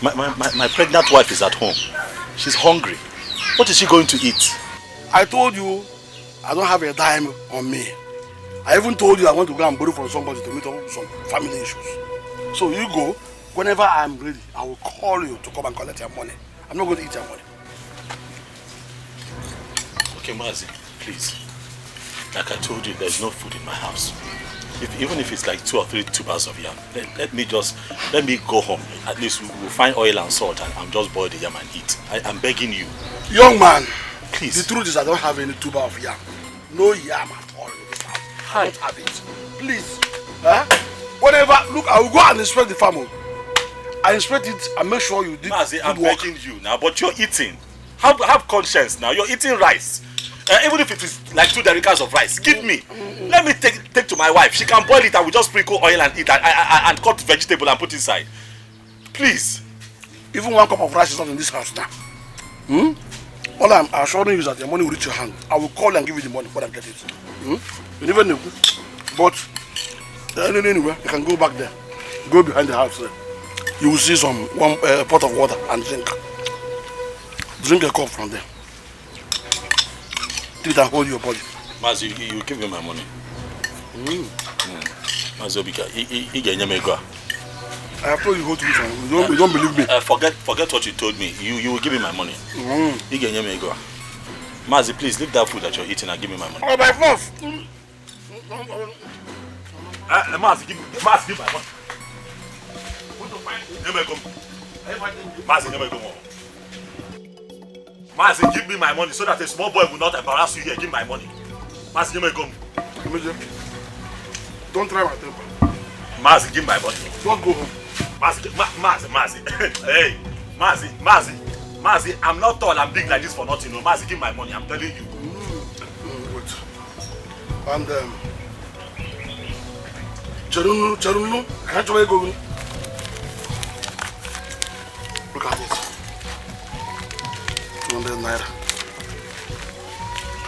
My pregnant wife is at home. She's hungry. What is she going to eat? I told you I don't have a dime on me. I even told you I want to go and borrow from somebody to meet up with some family issues. So you go. Whenever I'm ready, I will call you to come and collect your money. I'm not going to eat your money. Okay, Mazi, please. Like I told you, there's no food in my house. Even if it's like 2 or 3 tubers of yam, let me go home. At least we'll find oil and salt and just boil the yam and eat. I'm begging you. Young man, please. The truth is I don't have any tuber of yam. No yam at all in this house. I don't have it. Please. Whenever, look, I will go and inspect the farm. I inspect it and make sure you did Mazi, I'm work. begging you now, but you're eating. Have conscience now. You're eating rice. Even if it is like 2 derricks of rice, give me. Let me take to my wife. She can boil it and we just sprinkle oil and eat and cut vegetable and put inside. Please. Even 1 cup of rice is not in this house now. All I'm assuring you is that the money will reach your hand. I will call and give you the money when I get it. You never know. But anyway, you can go back there. Go behind the house there. You will see some pot of water and drink. Drink a cup from there. Take it and hold your body. Maz, you give me my money. Mazobika, go. I have told you go to this one. You don't believe me. Forget what you told me. You will give me my money. Go. Mazi, please leave that food that you're eating and give me my money. Oh, by force. Mazi, give my money. Mazi, give me my money so that a small boy will not embarrass you here. Give me my money. Mazi, give me gum. Don't try my temper. Mazi, give my money. Don't go home. Mazi. Hey, Mazi, I'm not tall, I'm big like this for nothing. No, Mazi, give my money, I'm telling you. Wait. And Charunu, can't you go? Look at this. 200 naira.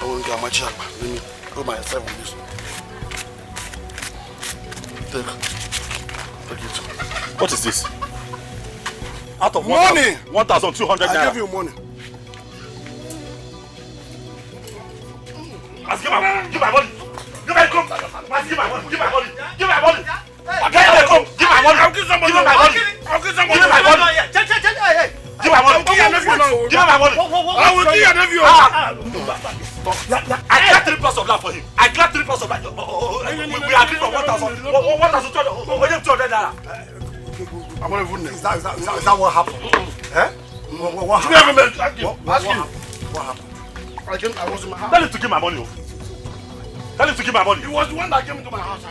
I won't get my check. Let me put myself on this. Take it. What is this? Out of money! 1,200 naira. I give you money. Give my money. Give my money. Give my money. Give my money. Give my money. Give my money. Give my money. I'll give somebody. Give my money. I'll give somebody. Give my money. Give my money. Give my money. I will give your nephew. I got 3 plots of land for him. I got 3 plots of land. We agreed for 1,200 naira. I'm not even. Is that what happened? What happened? I was in my house. Tell him to give my money. Tell him to give my money. He was the one that came into my house.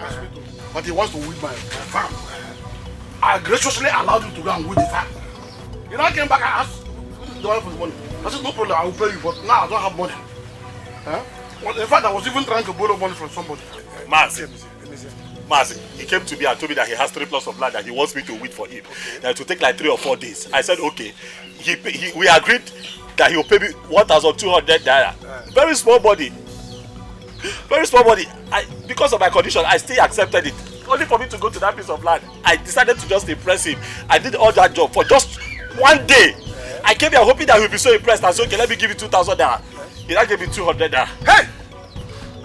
But he wants to weed my farm. I graciously allowed him to go and weed the farm. He now came back and asked the one for the money. I said, no problem, I will pay you, but now I don't have money. Well, in fact, I was even trying to borrow money from somebody. Mazi, he came to me and told me that he has 3 plots of land that he wants me to weed for him. That it will take like 3 or 4 days. I said, okay. We agreed that he will pay me 1,200 naira. Very small body. Very small body. Because of my condition, I still accepted it. Only for me to go to that piece of land. I decided to just impress him. I did all that job for just 1 day. I came here hoping that he would be so impressed. I said, okay, let me give you 2,000 naira. He now gave me 200 naira. Hey!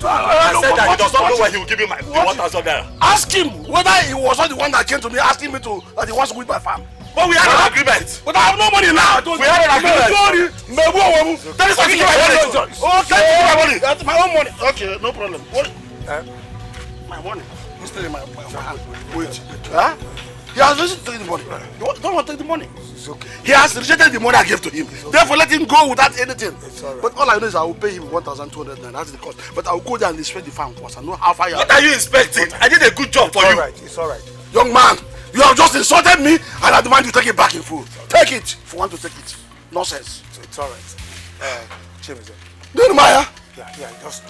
I said that he does not know where he will give me my 1,000 naira. Ask him whether he was not the one that came to me asking me to that he wants to weed my farm. But we had an agreement. But I have no money now. We had an agreement. That is what you give my money. Okay, my money. That's my own money. Okay, no problem. What? My money. He's still in my hand. Wait. He has refused to take the money. You don't want to take the money. It's okay. He has rejected the money I gave to him. Therefore, let him go without anything. Right. But all I know is I will pay him 1,200 naira. That's the cost. But I will go there and inspect the farm first. I know how far you are. What are you inspecting? I did a good job for you. It's all right. Young man, you have just insulted me and I demand you take it back in full. Take it if you want to take it. Nonsense. It's all right. James. Maya? Yeah, just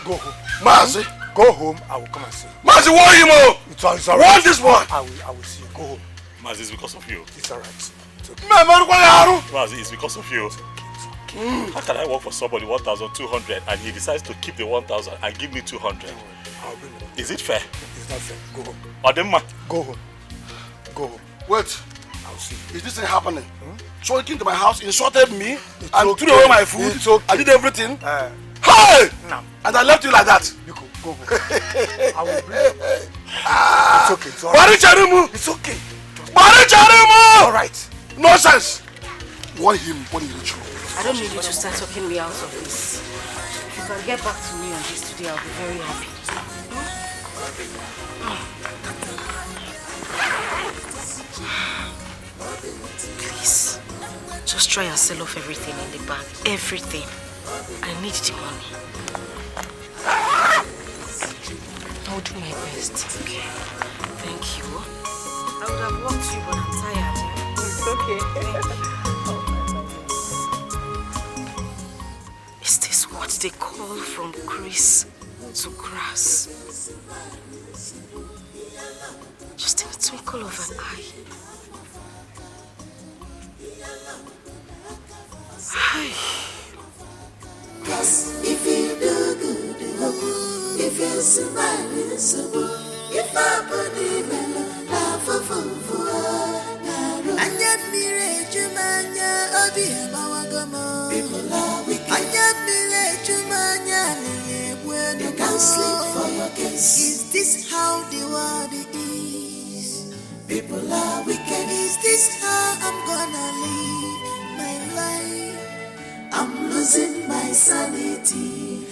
go home. Mazi? Go home, I will come and see you. Mazi, warn him all. It's all right. Warn this one. I will see you. Go home. Mazi, it's because of you. It's all right. It's okay. Mazi, it's because of you. How can I work for somebody 1,200 and he decides to keep the 1,000 and give me 200? I'll bring it. Is it fair? It's not fair. Go home. Odemma. Go home. Go home. Wait. I'll see you. Is this thing happening? So he came to my house, insulted me, and threw away my food. It's okay. I did everything. Hey! No. And I left you like that. You go home. I will bring it. It's okay. It's all right. It's okay. All right. Nonsense. Want him when he reach you. I don't need you to start talking me out of this. If you can get back to me on this today, I'll be very happy. Please, just try and sell off everything in the bag. Everything. I need the money. I'll do my best. Okay. Thank you. I would have walked you, but I'm tired. It's okay. Is this what they call from grease to grass? Just in the twinkle of an eye. Hi. If you do good, if you smile, it's so good. If I put it in love for Anya mire jumanya obi mawagamo. People are wicked. Anya mire jumanya you can't sleep for your case. Is this this how the world is? People are wicked. Is this how I'm gonna live my life? I'm losing my sanity.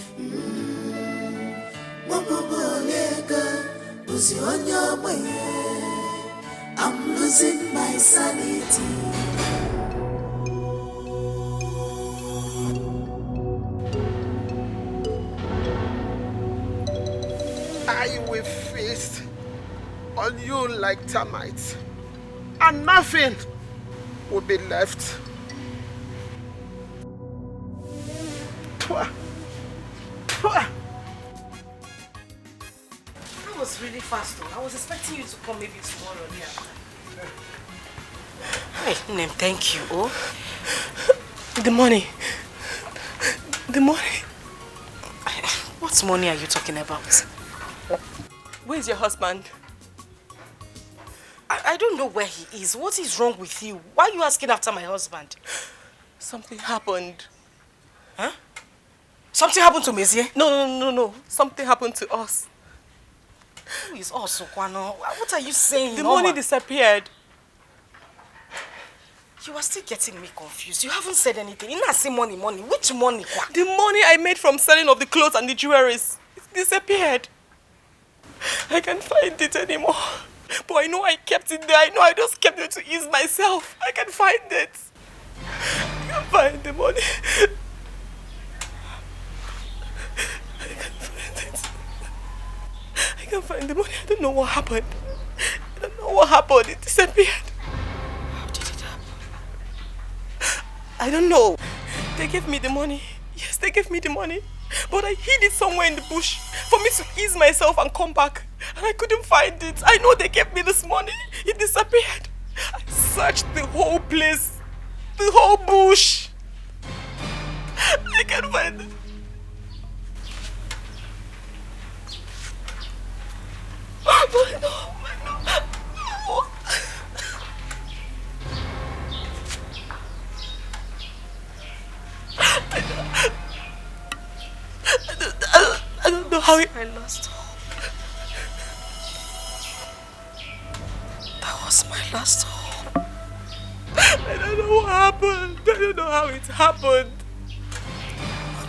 I'm losing my sanity. I will feast on you like termites, and nothing will be left. Pwah. Pwah. That was really fast though. I was expecting you to come maybe tomorrow or the after. Hey, Nem, thank you. Oh, The money. The money. what money are you talking about? Where's your husband? I don't know where he is. What is wrong with you? Why are you asking after my husband? Something happened. Huh? Something happened to Mezie? No. Something happened to us. Who is us, Okwano? What are you saying? The money disappeared. You are still getting me confused. You haven't said anything. You not say money. Which money? The money I made from selling of the clothes and the jewelries, it disappeared. I can't find it anymore. But I know I kept it there. I know I just kept it to ease myself. I can find it. I can find the money. I can't find it. I can't find the money. I don't know what happened. I don't know what happened. It disappeared. How did it happen? I don't know. They gave me the money. Yes, they gave me the money. But I hid it somewhere in the bush for me to ease myself and come back. And I couldn't find it. I know they gave me this money. It disappeared. I searched the whole place. The whole bush. I can't find it. I know. I don't know how I lost hope. That was my last hope. I don't know what happened. I don't know how it happened.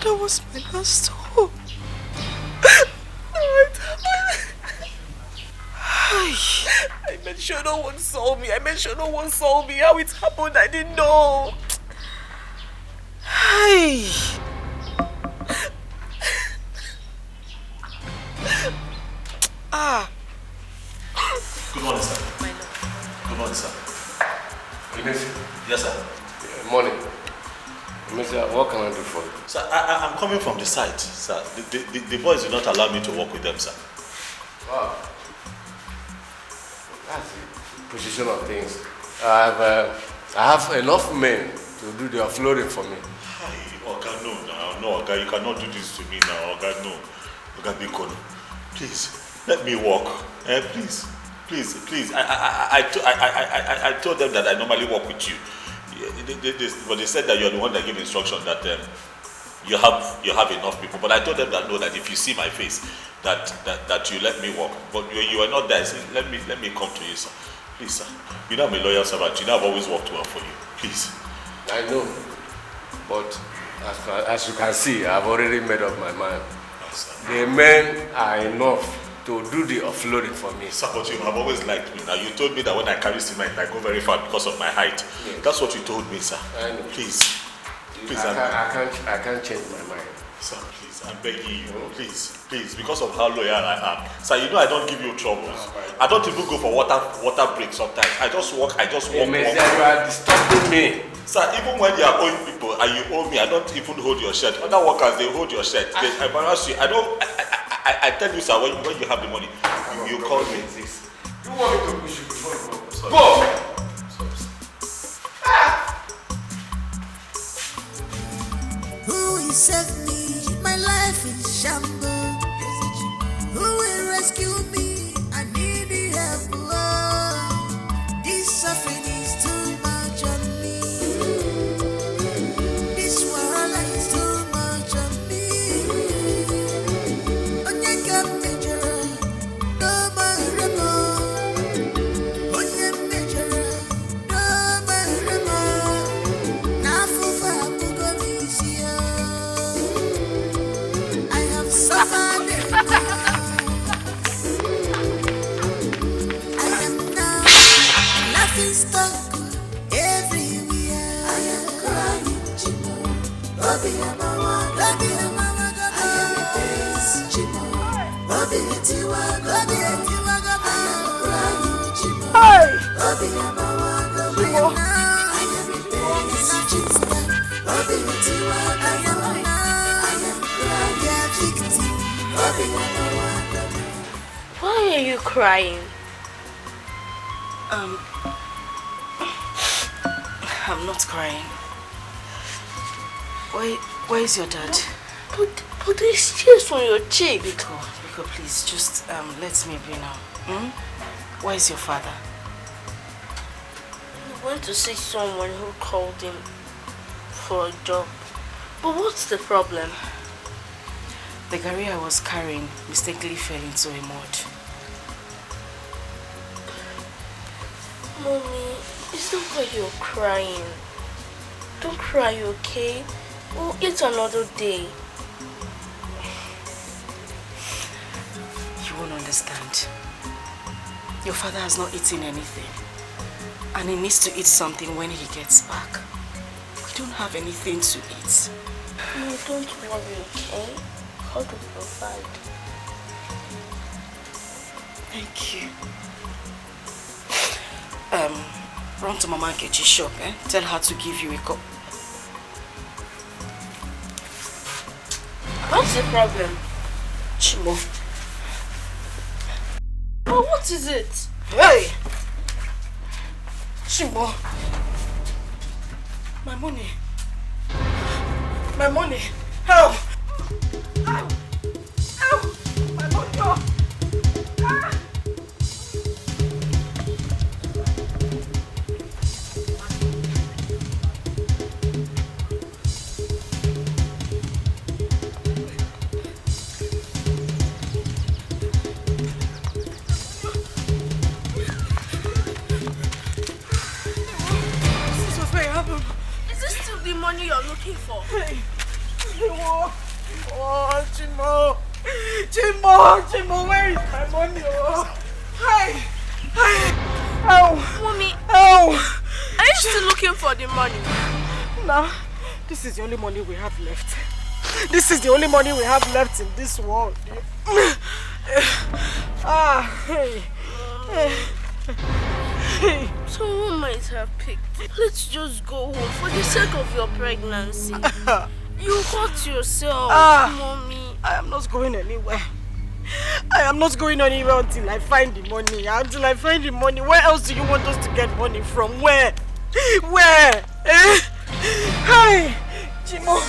That was my last hope. How it happened. I made sure no one saw me. How it happened, I didn't know. Hey. Good morning, sir. Good morning, sir. Yes, sir. Morning. What can I do for you? Sir, I'm coming from the site, sir. The boys do not allow me to work with them, sir. Wow. That's the position of things. I have enough men to do the offloading for me. Hi, Oga, no, Oga, you cannot do this to me now, Oga, no. Oga Bikono, please, let me walk. Please. I told them that I normally work with you. But they said that you're the one that gave instruction that you have enough people. But I told them that no, that if you see my face, that you let me walk. But you are not there. So let me come to you, sir. Please, sir. You know I'm a loyal servant. You know I've always worked well for you. Please. I know, but as you can see, I've already made up my mind. The men are enough to do the offloading for me. Sir, but you have always liked me. Now you told me that when I carry cement, I go very far because of my height. Yes. That's what you told me, sir. I know. Please. I can't change my mind. Sir, please, I'm begging you. Please, because of how loyal I am. Sir, you know I don't give you troubles. I don't even go for water break sometimes. I just walk. You are disturbing me. Sir, even when you are owing people and you owe me, I don't even hold your shirt. Other workers, they hold your shirt. They embarrass you. I tell you, sir, when you have the money, you call me. You want me to push you before you go? Go! Who will save me? My life is shambles. Who will rescue me? I need the help. Oh, this suffering is too much on me. This world is too much on me. Why are you crying? I'm not crying. Where is your dad? But there's tears on your cheek. Biko, please, just let me be now. Where is your father? He went to see someone who called him for a job. But what's the problem? The gari I was carrying mistakenly fell into a mud. Mommy, it's not why you're crying. Don't cry, okay? We'll eat another day. You won't understand. Your father has not eaten anything. And he needs to eat something when he gets back. We don't have anything to eat. No, don't worry, okay? God will provide. Thank you. Run to Mama Nkechi's shop, eh? Tell her to give you a cup. What's the problem? Chimo. Oh, what is it? Hey! Chimo. My money. My money. Help! Ow! Ow! My money! Oh. Ah. Is this still the money you're looking for? Hey! Chimo! Oh, Chimo! Chimo, where is my money? Oh. Hey! Hey! Ow! Mommy! Ow! Are you still looking for the money? Nah, this is the only money we have left. This is the only money we have left in this world. Hey. Hey. Someone might have picked it. Let's just go home for the sake of your pregnancy. You hurt yourself, Mommy. I am not going anywhere. I am not going anywhere until I find the money. Until I find the money. Where else do you want us to get money from? Where? Where? Hey! Chimo!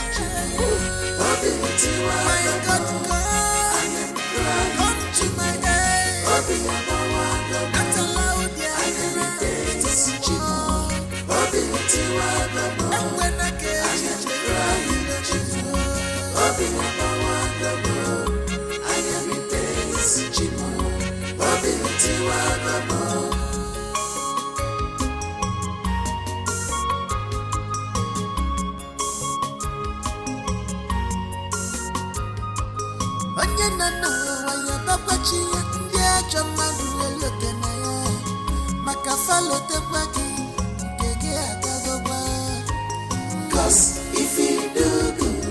Cause if you do good,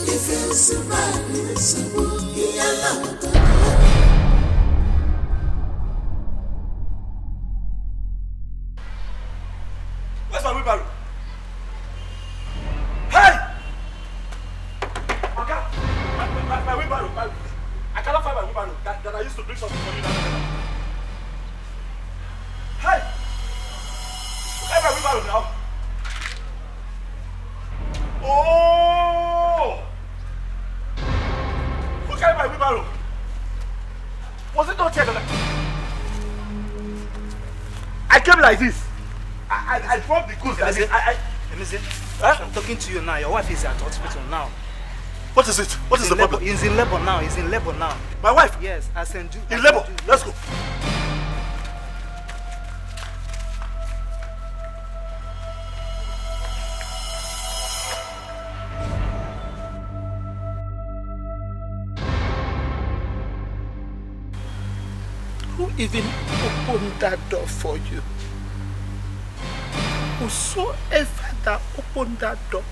if you survive, so where's my wheelbarrow? Hey! My wheelbarrow. I cannot find my wheelbarrow that I used to bring something for you. Hey! Where's my wheelbarrow now? Oh! Who carried my wheelbarrow? Was it not here? I came like this. I dropped the goods like this. I'm talking to you now. Your wife is at hospital now. What is it? What is the problem? He's in labor now. He's in labor now. My wife? Yes, I send you. In labor. Let's go. Who even opened that door for you? Whosoever that opened that door,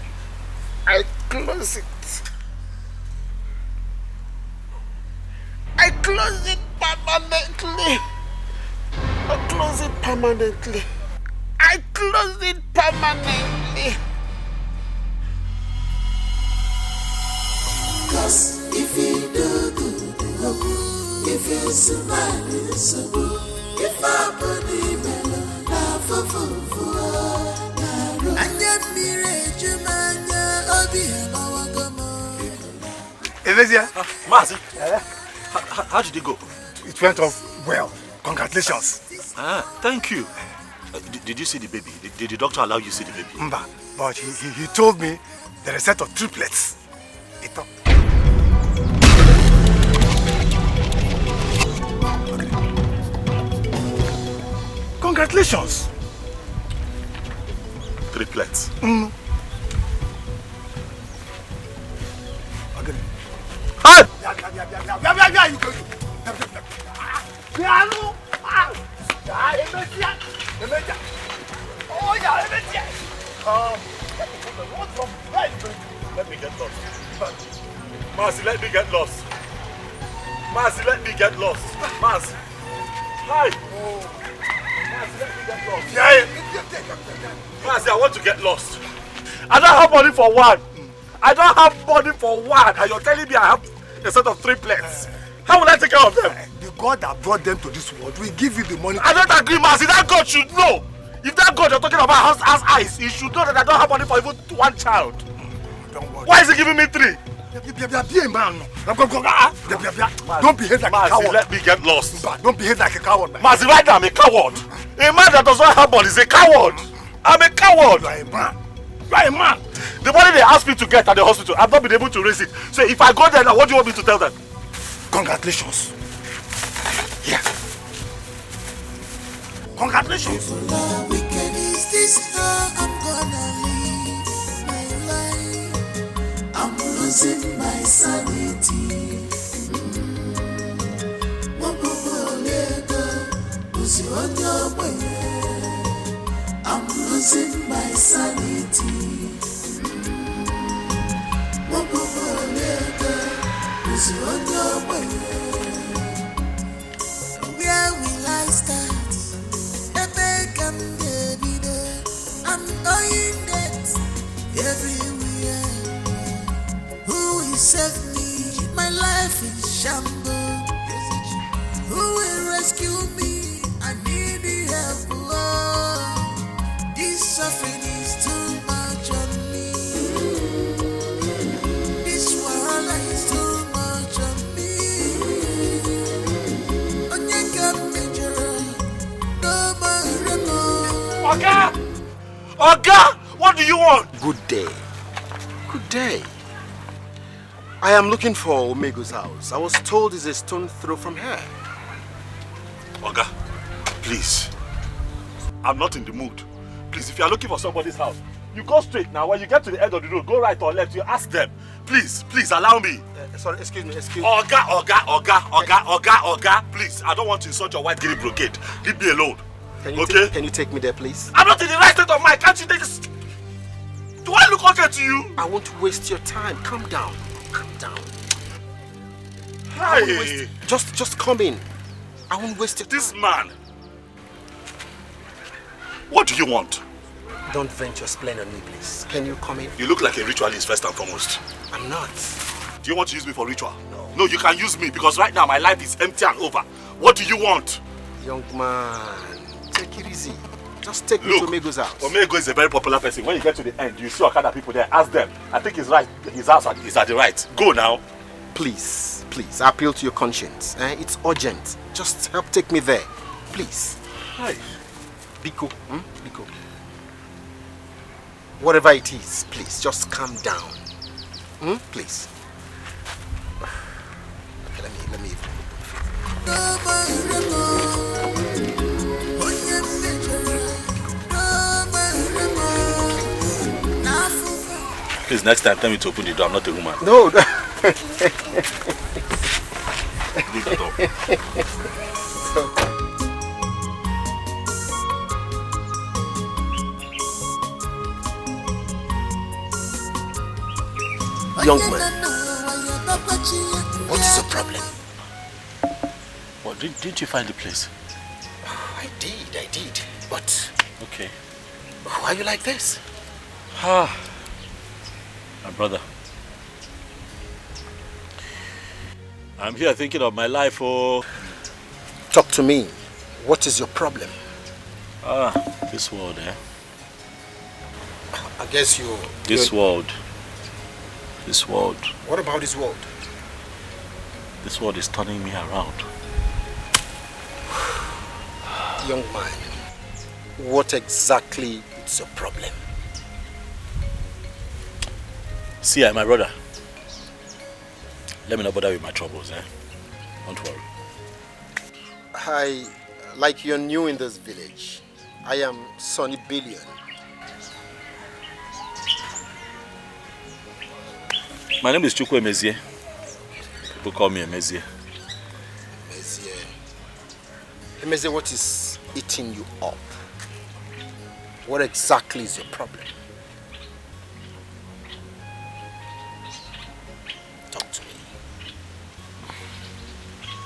I close it. I close it permanently. I close it permanently. I close it permanently. Cause if you do good, if you smile, it's so good. If I believe in love, Mazi, how did it go? It went off well. Congratulations. Thank you. Did you see the baby? Did the doctor allow you to see the baby? Mba, but he told me there are a set of triplets. Ito. Congratulations. Triplets. Let me get lost. Marcy, let me get lost. Marcy, let me get lost. Marcy. Hi. Marcy, let me get lost. Marcy, I want to get lost. I don't have money for one. I don't have money for one. And you're telling me I have a set of triplets. How will I take care of them? The God that brought them to this world will give you the money. I don't agree, Marcy. That God should know. If that God you're talking about has eyes, he should know that I don't have money for even one child. Don't worry. Why is he giving me 3? Don't behave like a coward. Let me get lost. Don't behave like a coward. Mazi, right now I'm a coward. A man that does not have money is a coward. I'm a coward. You are a man. You are a man. The money they asked me to get at the hospital, I've not been able to raise it. So if I go there now, what do you want me to tell them? Congratulations. Yeah. Congratulations. Is this how I'm gonna live my life? I'm losing my sanity. I'm losing my sanity. Where will I start? I'm knowing that everywhere. Who will save me? My life is shambles. Who will rescue me? I need the help. Oh, this suffering is too much on me. This world is too much on me. Oga! Oga! What do you want? Good day. Good day. I am looking for Omego's house. I was told it's a stone throw from here. Oga, please. I'm not in the mood. Please, if you are looking for somebody's house, you go straight now. When you get to the end of the road, go right or left, you ask them. Please, please, allow me. Sorry, excuse me. Oga, please. I don't want to insult your white guinea brocade. Leave me alone. Can you take me there, please? I'm not in the right state of mind. Can't you take this? Do I look okay to you? I won't waste your time. Calm down. Calm down. Hey. Just come in. I won't waste your time. This man. What do you want? Don't vent your spleen on me, please. Can you come in? You look like a ritualist first and foremost. I'm not. Do you want to use me for ritual? No, you can use me because right now my life is empty and over. What do you want? Young man, take it easy. Just take me to Omego's house. Omego is a very popular person. When you get to the end, you see Okada people there. Ask them. I think he's right. His house is at the right. Go now. Please, I appeal to your conscience. It's urgent. Just help take me there. Please. Hi. Biko. Biko. Whatever it is, please, just calm down. Please. Okay, let me. Please, next time, tell me to open the door. I'm not a woman. No. Leave the door. Young man, what is your problem? What, didn't you find the place? I did. But okay. Why are you like this? My brother. I'm here thinking of my life, oh. Talk to me. What is your problem? This world, eh? I guess you... This world. What about this world? This world is turning me around. Young man, what exactly is your problem? See, my brother. Let me not bother with my troubles, eh? Don't worry. Like you're new in this village. I am Sonny Billion. My name is Chukwu Emezie. People call me Emezie. Emezie, what is eating you up? What exactly is your problem? Talk to me.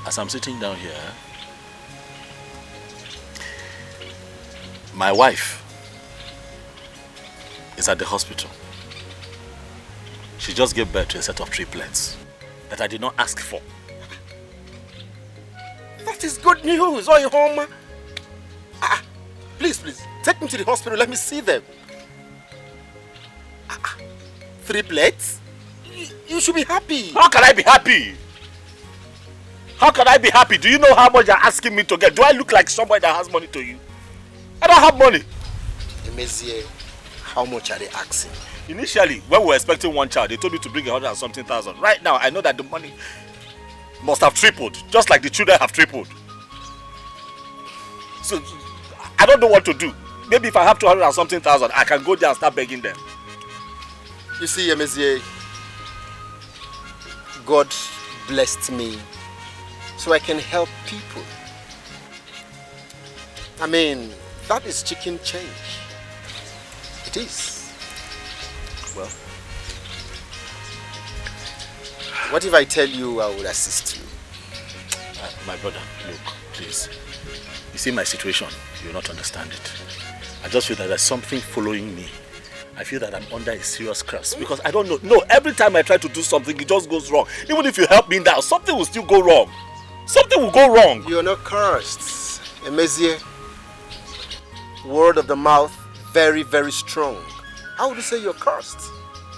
As I'm sitting down here, my wife is at the hospital. She just gave birth to a set of triplets that I did not ask for. That is good news. Oh, home. Please, take me to the hospital. Let me see them. 3 plates? You should be happy. How can I be happy? How can I be happy? Do you know how much you're asking me to get? Do I look like somebody that has money to you? I don't have money. Emezie, how much are they asking? Initially, when we were expecting one child, they told me to bring 100-something thousand. Right now, I know that the money must have tripled, just like the children have tripled. So, I don't know what to do. Maybe if I have 200-something thousand, I can go there and start begging them. You see, Emezie, God blessed me so I can help people. I mean, that is chicken change. It is. Well, what if I tell you I would assist you? My brother, look, please. You see my situation, you'll not understand it. I just feel that there's something following me. I feel that I'm under a serious curse because I don't know. No, every time I try to do something, it just goes wrong. Even if you help me now, something will still go wrong. Something will go wrong. You're not cursed. Emezie, word of the mouth, very, very strong. How would you say you're cursed?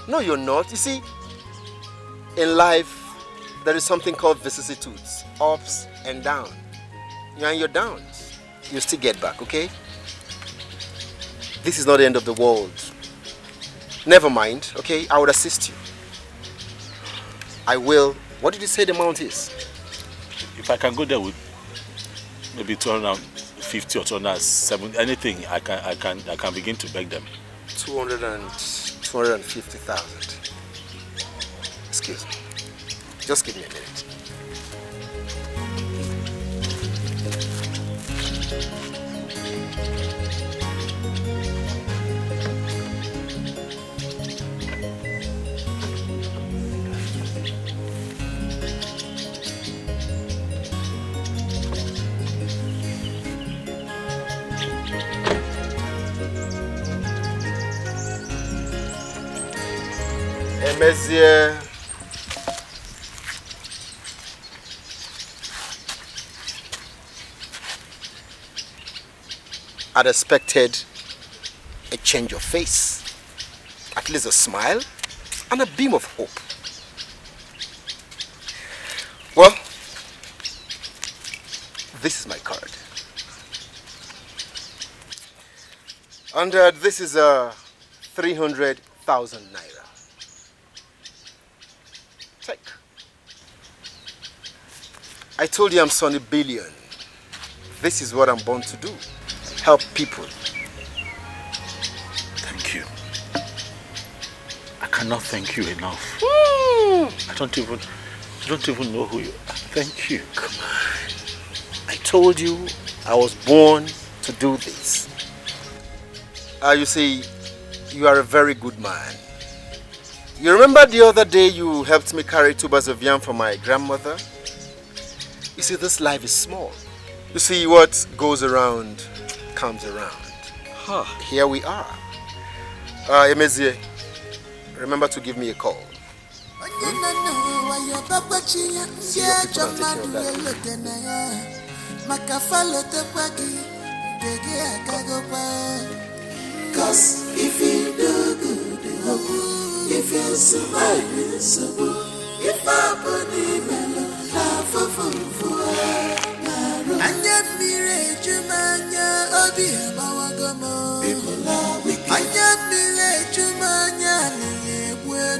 No, you're not. You see, in life, there is something called vicissitudes, ups and downs. You're on your downs. You still get back, okay? This is not the end of the world. Never mind, okay? I would assist you. I will. What did you say the amount is? If I can go there with maybe 250 or 270, anything, I can begin to beg them. 250,000. Excuse me. Just give me a minute. Emezie, I'd expected a change of face, at least a smile and a beam of hope. Well, this is my card. And this is 300,000 naira. Take. I told you I'm Sonny Billion. This is what I'm born to do. Help people. Thank you. I cannot thank you enough. I don't even know who you are. Thank you. Come on. I told you I was born to do this. You see, you are a very good man. You remember the other day you helped me carry tubers of yam for my grandmother? You see, this life is small. You see, what goes around comes around. Huh. Here we are. Emezie, remember to give me a call. Cause if you do good, if you survive, if I put him alone, Anya mire jumanya obio bawagamo. People are wicked. Anya mire jumanya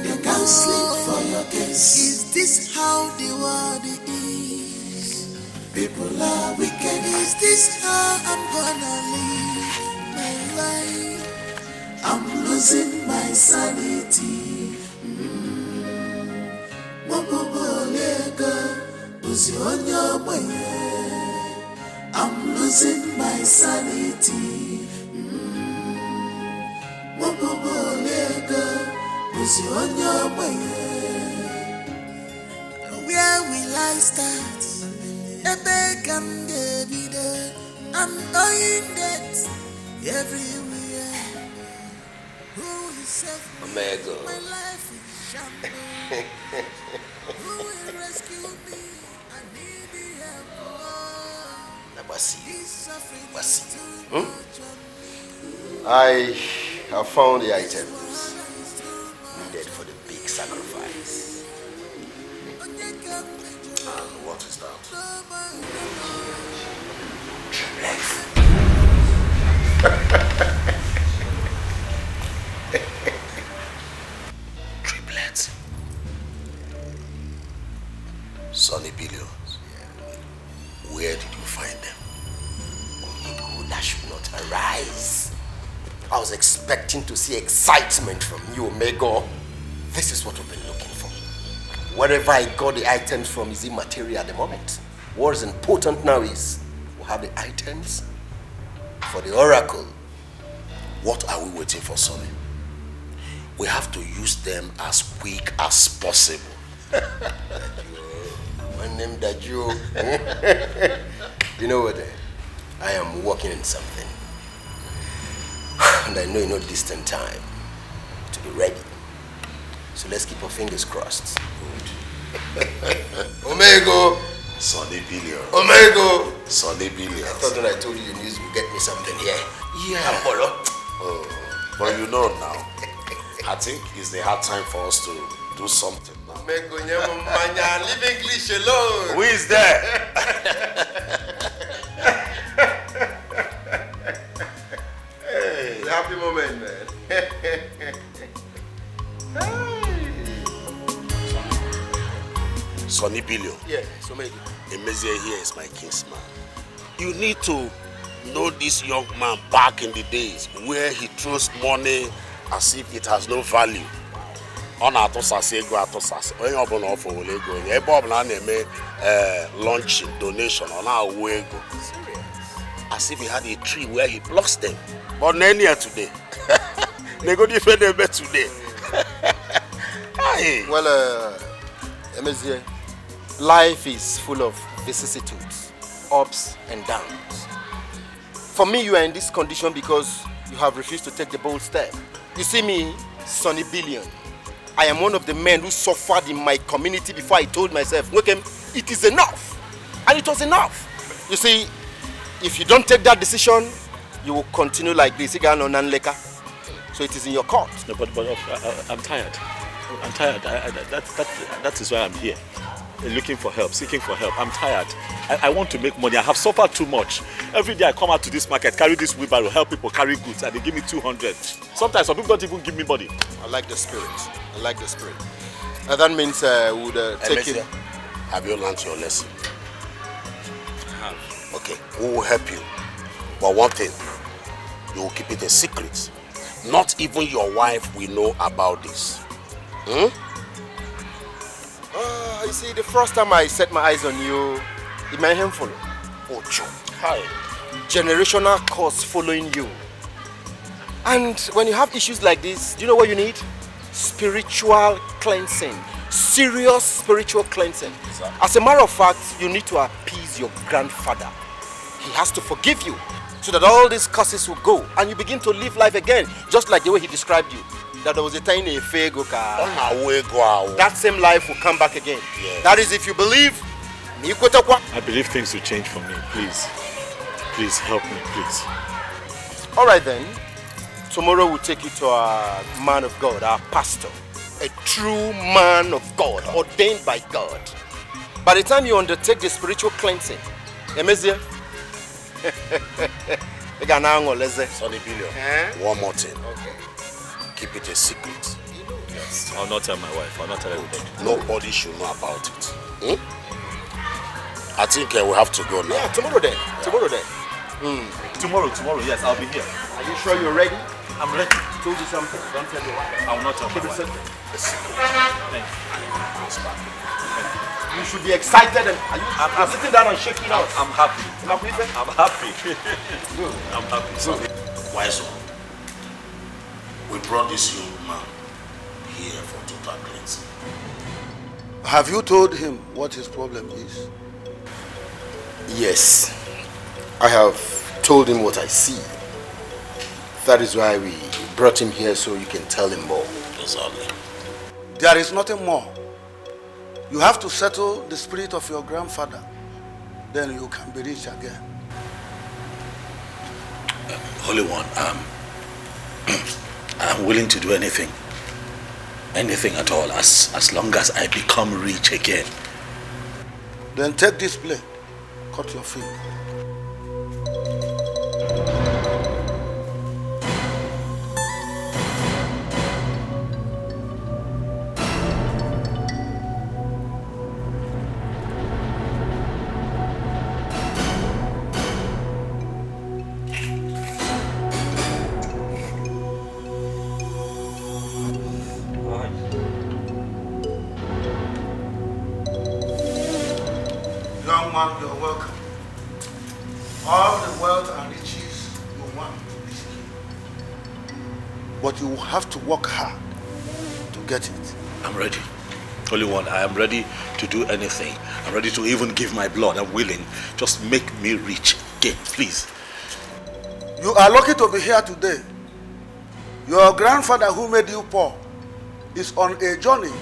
you can't sleep for your case. Is this how the world is? People are wicked. Is this how I'm gonna live my life? I'm losing my sanity. I'm losing my sanity. Where will I start? I'm dying dead everywhere. Who is saving my life is shambles? Who will rescue me? I need the help. Wasi. I have found the items needed for the big sacrifice. And what is that? Triplets. Sonny Billions. Where did you find them? Oh, that should not arise. I was expecting to see excitement from you, Omega. This is what we've been looking for. Wherever I got the items from is immaterial at the moment. What is important now is we have the items for the oracle. What are we waiting for, Sonny? We have to use them as quick as possible. My name Dajo. You know what? I am working on something. And I know in no distant time to be ready. So let's keep our fingers crossed. Good. Omega! Sonny Billion. Omega! Sonny Billion. I thought when I told you the news, you get me something here. Yeah. Oh, but you know now, I think it's the hard time for us to do something now. Leave English alone. Who is there? Hey, happy moment, man. Sonny Billion. Yeah, so maybe. Emezie here is my kinsman. You need to know this young man back in the days where he throws money as if it has no value. On atosase ego atosase. Onye obuna ofo wole ego. Ebe obuna na-eme launch donation on our ego. As if he had a tree where he blocks them. But here today. They go different today. Well, Emezie, life is full of vicissitudes, ups and downs. For me, you are in this condition because you have refused to take the bold step. You see me, Sonny Billion. I am one of the men who suffered in my community before I told myself, look, it is enough. And it was enough. You see, if you don't take that decision, you will continue like this. So it is in your court. No, but I'm tired. I'm tired. That is why I'm here. Looking for help, seeking for help. I'm tired. I want to make money. I have suffered too much. Every day I come out to this market, carry this wheelbarrow, help people carry goods, and they give me 200. Sometimes some people don't even give me money. I like the spirit. I like the spirit. And that means we would take it. Have you learned your lesson? I have. Okay, we will help you. But one thing, you will keep it a secret. Not even your wife will know about this. You see, the first time I set my eyes on you, it made him follow. Ocho. Hi. Generational curse following you. And when you have issues like this, do you know what you need? spiritual cleansing. Serious spiritual cleansing. As a matter of fact, you need to appease your grandfather. He has to forgive you so that all these curses will go and you begin to live life again, just like the way he described you. That there was a tiny fego. That same life will come back again. Yes. That is if you believe. I believe things will change for me. Please. Please help me, please. Alright then. Tomorrow we'll take you to our man of God, our pastor. A true man of God, ordained by God. By the time you undertake the spiritual cleansing, Emezie, Sonny Billion, one more thing. Okay. Keep it a secret. Yes. I'll not tell my wife. I'll not tell everybody. Nobody should know about it. I think we'll have to go now. Yeah, tomorrow then. Yeah. Tomorrow then. Tomorrow, yes, I'll be here. Are you sure you're ready? I'm ready. Told you something. Don't tell your wife. I will not tell my wife. A secret. Thank you. You should be excited and I'm sitting down and shaking out. I'm happy. I'm happy. Good. I'm happy. So, wise one. We brought this young man here for total cleansing. Have you told him what his problem is? Yes. I have told him what I see. That is why we brought him here, so you can tell him more. Exactly. There is nothing more. You have to settle the spirit of your grandfather. Then you can be rich again. Holy One, I'm willing to do anything. Anything at all, as long as I become rich again. Then take this blade. Cut your finger. You're welcome. All the wealth and riches you want is here. But you have to work hard to get it. I'm ready. Holy One, I am ready to do anything. I'm ready to even give my blood. I'm willing. Just make me rich again, please. You are lucky to be here today. Your grandfather who made you poor is on a journey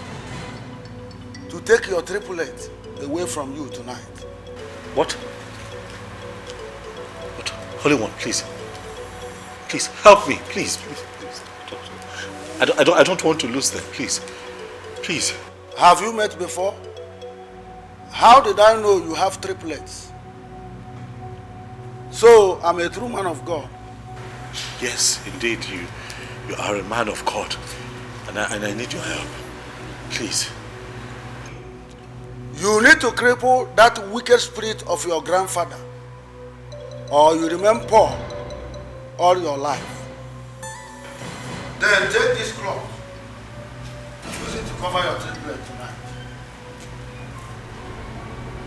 to take your triplet away from you tonight. What? Holy One, please. Please, help me. Please. Talk to me. I don't want to lose them. Please. Please. Have you met before? How did I know you have triplets? So, I'm a true man of God. Yes, indeed, you are a man of God. And I need your help. Please. You need to cripple that wicked spirit of your grandfather, or you remain poor all your life. Then take this cloth. Use it to cover your triplet tonight.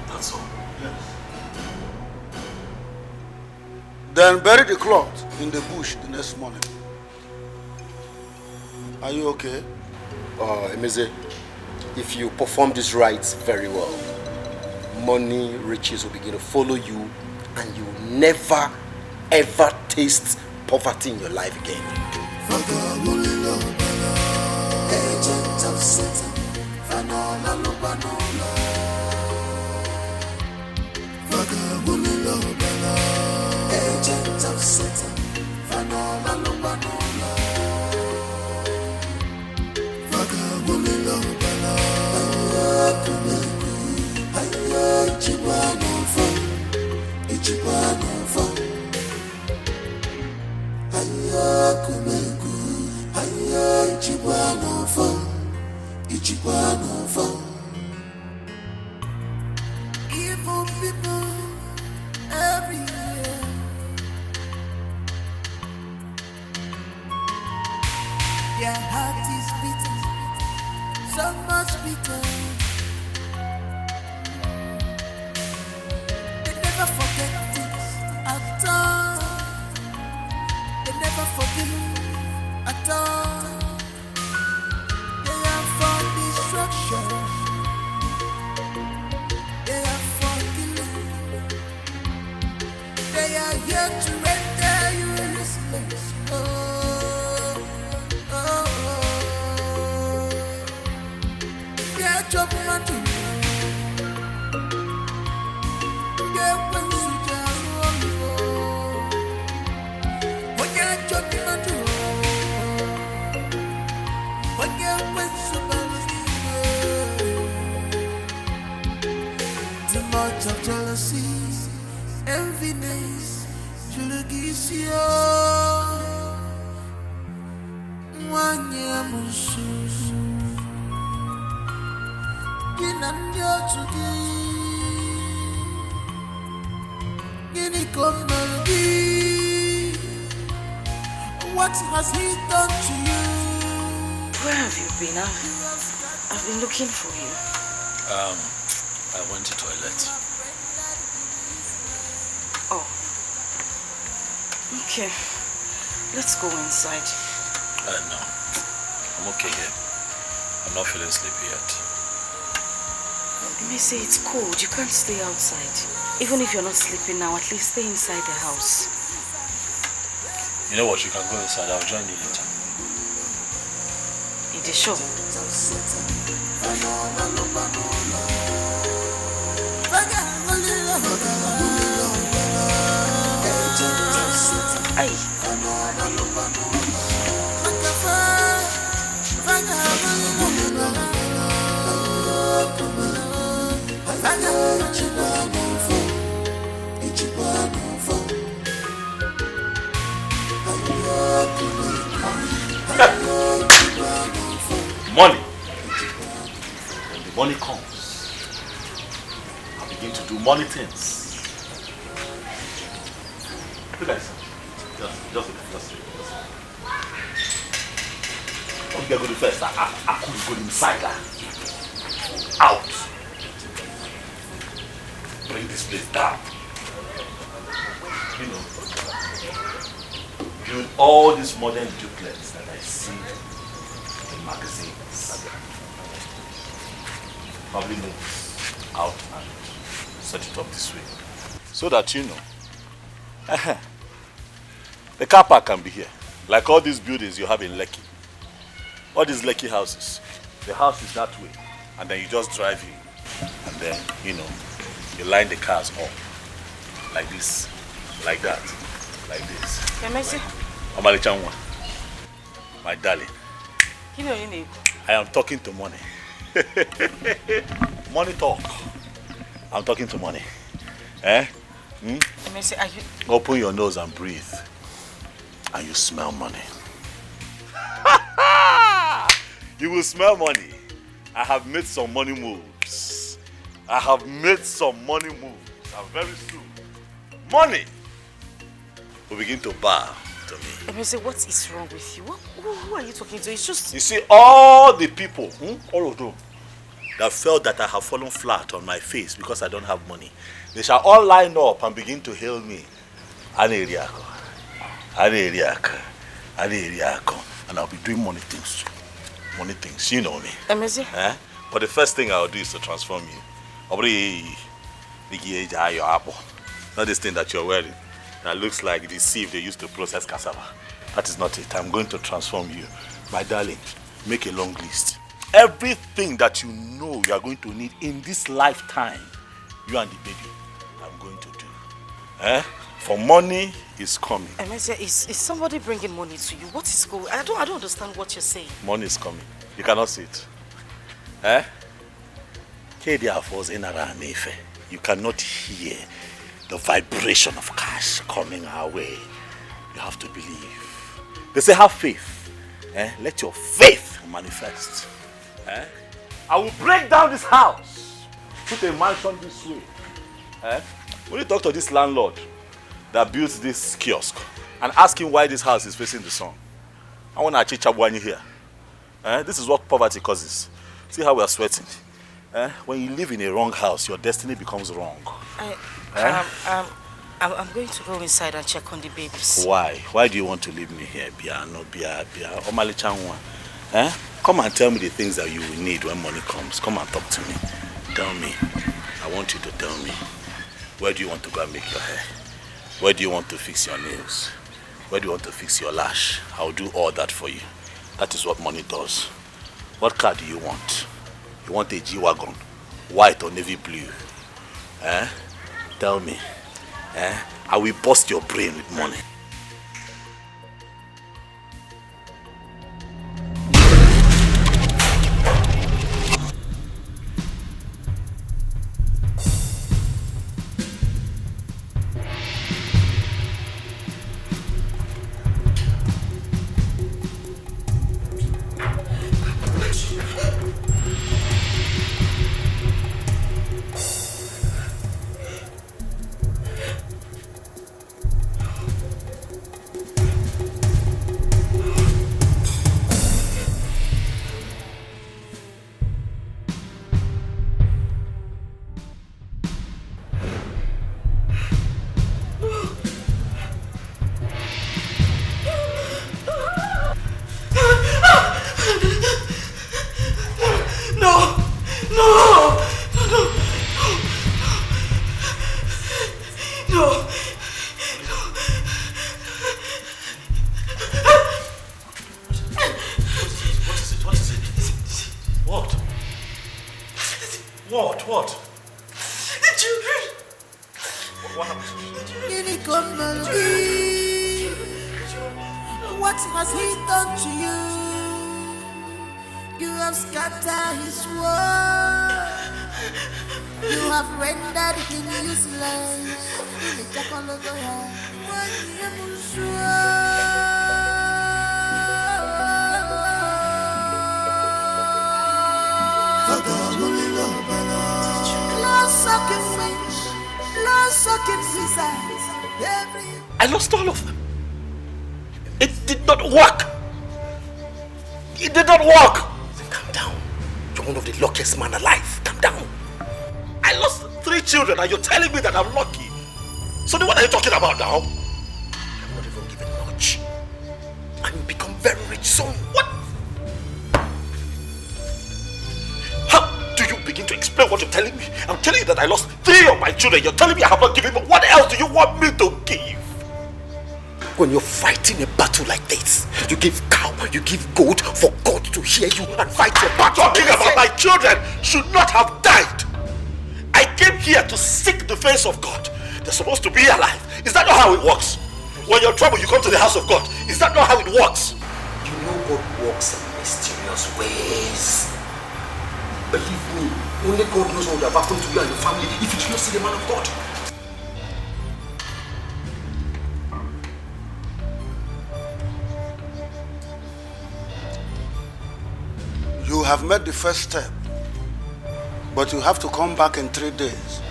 That's all? Yes. Then bury the cloth in the bush the next morning. Are you okay? Emeze, if you perform these rites very well, money, riches will begin to follow you and you will never ever taste poverty in your life again. Agent of Satan, agent of Satan, evil people everywhere. Their heart is beating, so much bitter. They never forget things at all. They never forgive at all. Too much of jealousy, enviness, juligisio. Wanyamusu, Ginanyo Tugi, Ginikombi. What has he done to you? Where have you been? I've been looking for you. I went to toilet. Oh. Okay. Let's go inside. No. I'm okay here. I'm not feeling sleepy yet. You may say it's cold. You can't stay outside. Even if you're not sleeping now, at least stay inside the house. You know what? You can go inside. I'll join you later. In the show. Ay. Money. When the money comes, I begin to do money things. Look at this. Just. What you go to first? I could go inside that. Out. Bring this place down. You know, build all these modern duplets that I see in magazines. Probably moves out and set it up this way. So that you know, the car park can be here. Like all these buildings you have in Lekki. All these Lekki houses. The house is that way. And then you just drive in. And then, you know, you line the cars up. Like this. Like that. Like this. Kemesi? Omali Chanwa. My darling. You know your name. I am talking to money. Money talk. I'm talking to money. Eh? Hmm? Kemesi, are you... Open your nose and breathe. And you smell money. You will smell money. I have made some money moves. I have made some money moves. And very soon, money will begin to bow to me. Kemesi, what is wrong with you? Who are you talking to? It's just... You see, all the people, all of them, that felt that I have fallen flat on my face because I don't have money, they shall all line up and begin to hail me. And I'll be doing money things too. Money things, you know me. Kemesi? Eh? But the first thing I'll do is to transform you. Not this thing that you're wearing that looks like the sieve they used to process cassava. That is not it. I'm going to transform you. My darling, make a long list. Everything that you know you are going to need in this lifetime, you and the baby, I'm going to do. Eh? For money is coming. Kemesi, is somebody bringing money to you? What is going on? I don't understand what you're saying. Money is coming. You cannot see it. Eh? You cannot hear the vibration of cash coming our way. You have to believe. They say have faith. Eh? Let your faith manifest. Eh? I will break down this house. Put a mansion this way. Eh? When you talk to this landlord that built this kiosk and ask him why this house is facing the sun, I want to chichabuani here. Eh? This is what poverty causes. See how we are sweating. Eh? When you live in a wrong house, your destiny becomes wrong. I'm going to go inside and check on the babies. Why? Why do you want to leave me here? Bia. Omali Chanwa. Eh? Come and tell me the things that you will need when money comes. Come and talk to me. Tell me. I want you to tell me. Where do you want to go and make your hair? Where do you want to fix your nails? Where do you want to fix your lash? I'll do all that for you. That is what money does. What car do you want? You want a G-Wagon, white or navy blue? Eh? Tell me. Eh? I will bust your brain with money. I lost all of them. It did not work. It did not work. Calm down. You're one of the luckiest man alive. Calm down. I lost 3 children and you're telling me that I'm lucky. So then what are you talking about now? I'm not even given much. And you become very rich soon. What? How do you begin to explain what you're telling me? I'm telling you that I lost 3 of my children. You're telling me I have not given them. What else do you want me to give? When you're fighting a battle like this, you give cow, you give goat for God to hear you and fight your battle. Talking about my children should not have died. I came here to seek the face of God. They're supposed to be alive. Is that not how it works? When you're in trouble, you come to the house of God. Is that not how it works? You know God works in mysterious ways. Believe me, only God knows what would have happened to you and your family if you did not see the man of God. You have made the first step, but you have to come back in 3 days.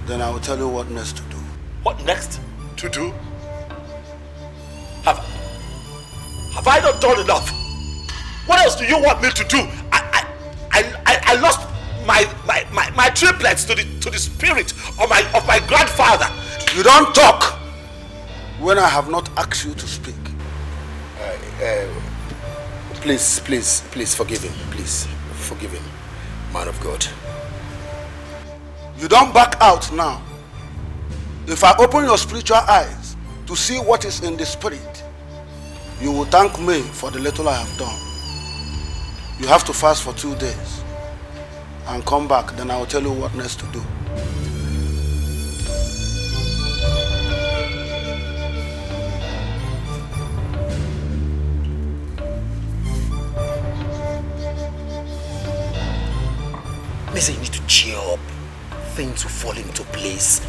Then I will tell you what next to do. What next to do? Have I not done enough? What else do you want me to do? I lost my triplets to the spirit of my grandfather. You don't talk when I have not asked you to speak. Please forgive him. Please forgive him, man of God. You don't back out now. If I open your spiritual eyes to see what is in the spirit, you will thank me for the little I have done. You have to fast for 2 days and come back, then I will tell you what next to do. Listen, you need to cheer up. Things will fall into place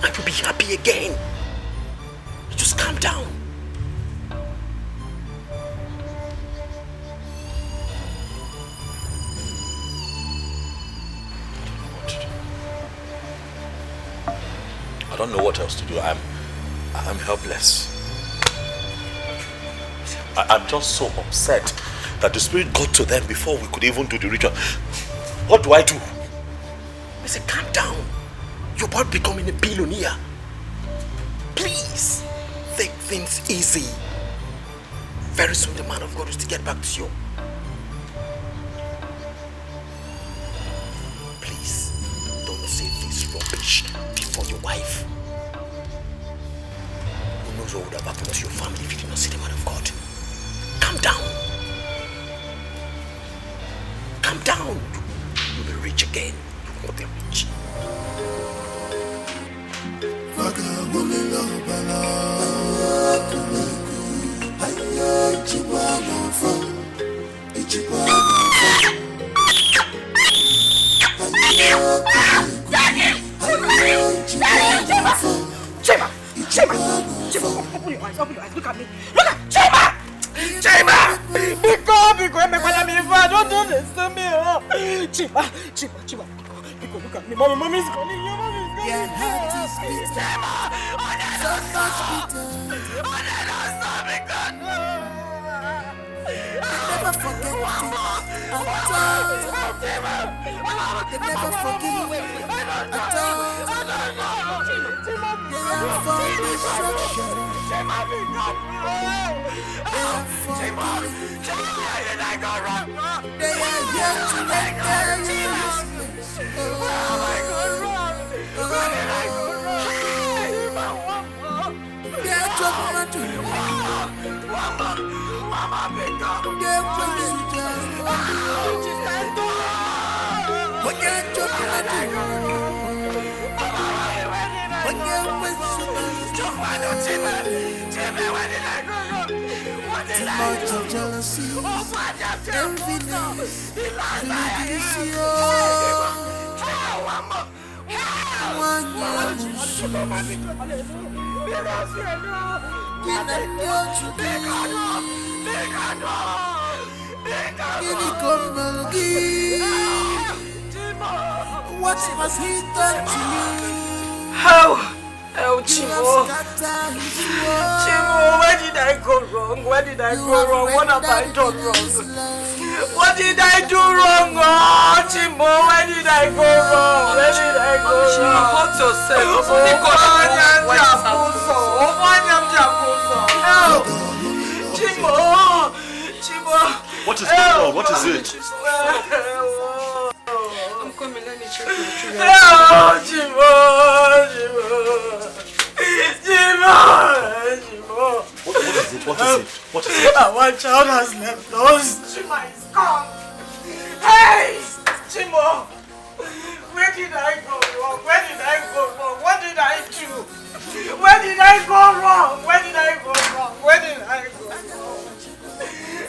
and you'll be happy again. Just calm down. I don't know what else to do. I'm helpless. I'm just so upset that the spirit got to them before we could even do the ritual. What do I do? Listen, calm down. You're about becoming a billionaire. Please, take things easy. Very soon the man of God will still get back to you. Please, don't say this rubbish before your wife. Who knows what would have happened to your family if you did not see the man of God? Calm down. Calm down. You'll be rich again. You'll be rich. Open your eyes, look at me. Look at Chima! Don't do this to me. Chima. Look at me. Mommy's calling you. Your heart is bitter. So much bitter. Never forget it at all. They never forgive you at all. They are for destruction. They are for killing. They are here to render you useless. They are judgment to you. They will be just. When you're judgment to you. When you're too much of jealousy, enviness, what has he done to you? How? Oh, Chimo, where did I go wrong? What have I done wrong? What did I do wrong? Oh, Chimo, where did I go wrong? Hurt yourself. Chimo. What is going on? What is it? I'm coming, let me check my children. Oh, Chimo. What is it? Our child has left us. Chima is gone. Hey, Chimo. Where did I go wrong? What did I do? Where did I go wrong?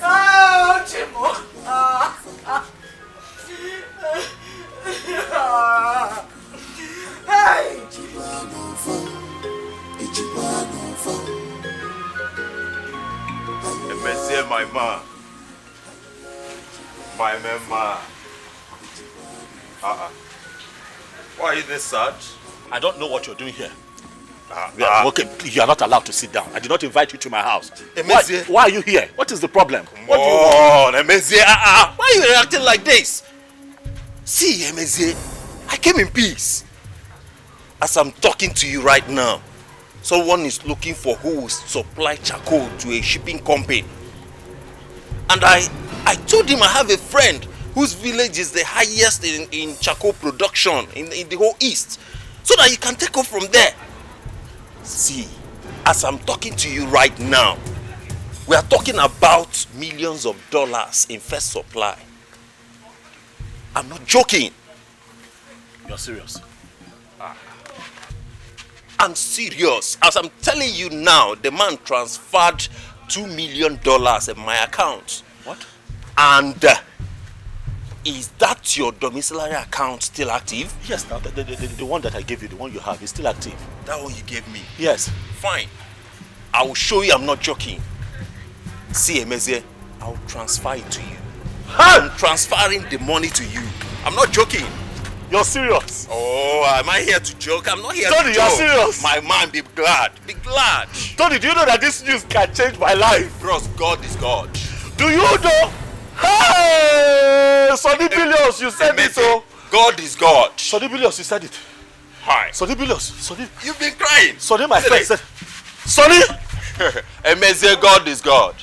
Oh, Chimo. Hey. Monsieur, my man. My man. Why are you this sad? I don't know what you're doing here. Okay, you are not allowed to sit down. I did not invite you to my house. Why are you here? What is the problem? Come on, Emezie. Why are you reacting like this? See, Emezie, I came in peace. As I'm talking to you right now, someone is looking for who will supply charcoal to a shipping company. And I told him I have a friend whose village is the highest in charcoal production in the whole East, so that you can take off from there. See, as I'm talking to you right now, we are talking about millions of dollars in first supply. I'm not joking. You're serious? I'm serious. As I'm telling you now, the man transferred $2 million in my account. What? And is that your domiciliary account still active? Yes, the one that I gave you, the one you have, is still active. That one you gave me? Yes. Fine. I will show you I'm not joking. See, Emezie, I'll transfer it to you. I'm transferring the money to you. I'm not joking. You're serious? Oh, am I here to joke? I'm not here Tony, to joke. You're serious? My man, be glad. Be glad. Tony, do you know that this news can change my life? Bros, God is God. Do you know? Hey! Sonny Billions, you said it, so. God is God. Sonny Billions, you said it. Hi. Sonny Billions, Sonny. You've been crying. Sonny, my friend said. Sonny! Emezie, God is God.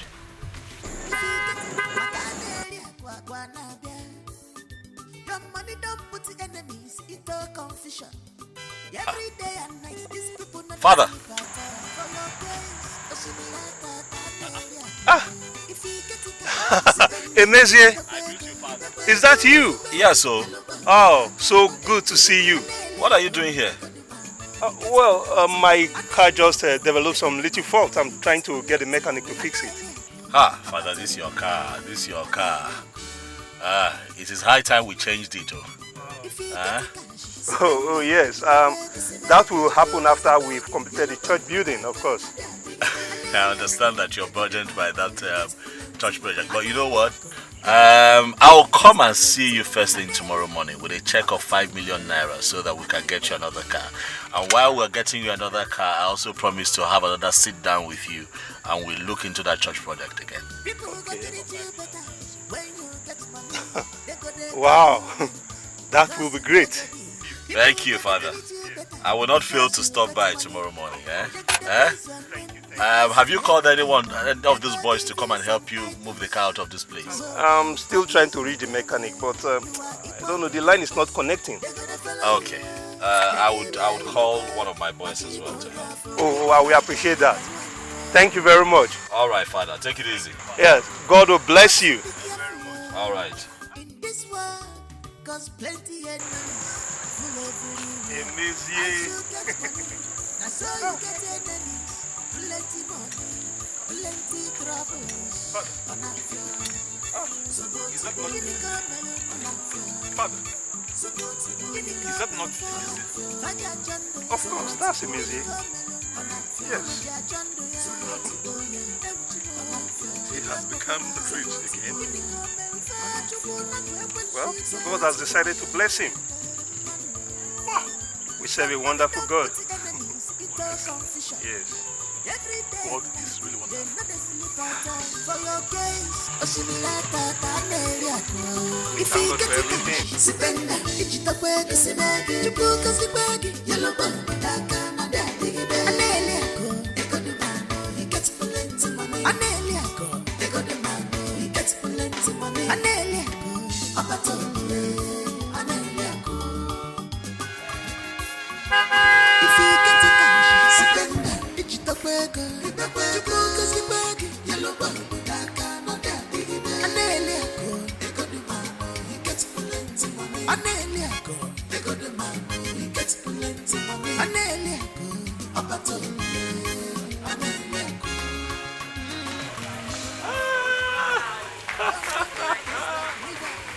Father. Emezie. Is that you? Yeah, so. Oh, so good to see you. What are you doing here? My car just developed some little fault. I'm trying to get a mechanic to fix it. Ah, Father, this is your car. This is your car. It is high time we changed it. Oh, yes. That will happen after we've completed the church building, of course. I understand that you're burdened by that church project. But you know what? I'll come and see you first thing tomorrow morning with a check of 5 million naira so that we can get you another car. And while we're getting you another car, I also promise to have another sit down with you and we'll look into that church project again. Okay. Wow, that will be great. Thank you, Father. I will not fail to stop by tomorrow morning. Have you called any of these boys to come and help you move the car out of this place? I'm still trying to reach the mechanic, but I don't know, the line is not connecting. Okay. I would call one of my boys as well to help. Oh, we appreciate that. Thank you very much. All right, Father. Take it easy. Yes, God will bless you. All right. Is that not easy? Of course, that's easy. Yes. He has become rich again. Well, God has decided to bless him. We serve a wonderful God. Yes. God is really wonderful. We thank God for everything.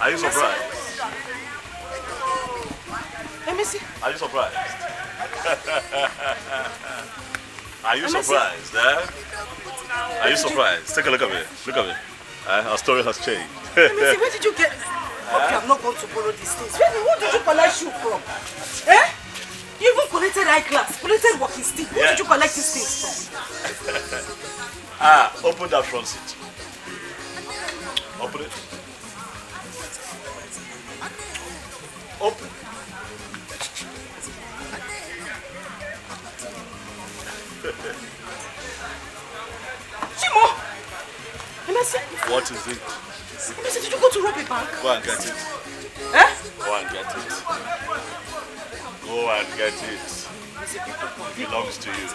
Are you surprised? Let me see. Are you surprised? Are you surprised? Are you surprised? Take a look at me. Look at me. Our story has changed. Let me see. Where did you get? Okay, I'm not going to borrow these things. Where did you collect shoe from? You even collected eyeglass, collected walking stick. Where did you collect these things from? Open that front seat. Open it. Open. Chimo! What is it? Did you go to rob a bank? Go and get it. Go and get it. Go and get it. It belongs to you.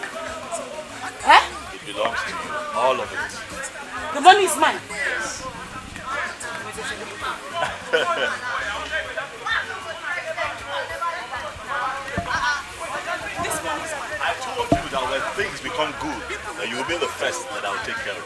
It belongs to you. All of it. The money is mine. Yes. I told you that when things become good, that you will be the first that I will take care of.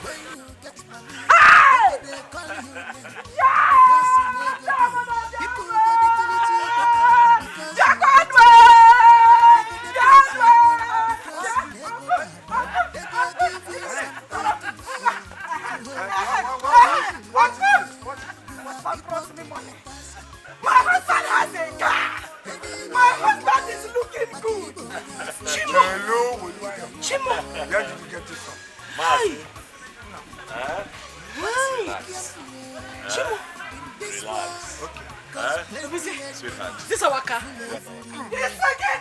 My husband has a car. My husband is looking good. Chimo. Chimo. Where did you get this from? Hi. Relax. Chimo. Relax. Okay. Let me see. Sweetheart. Is this our car? Yes, again.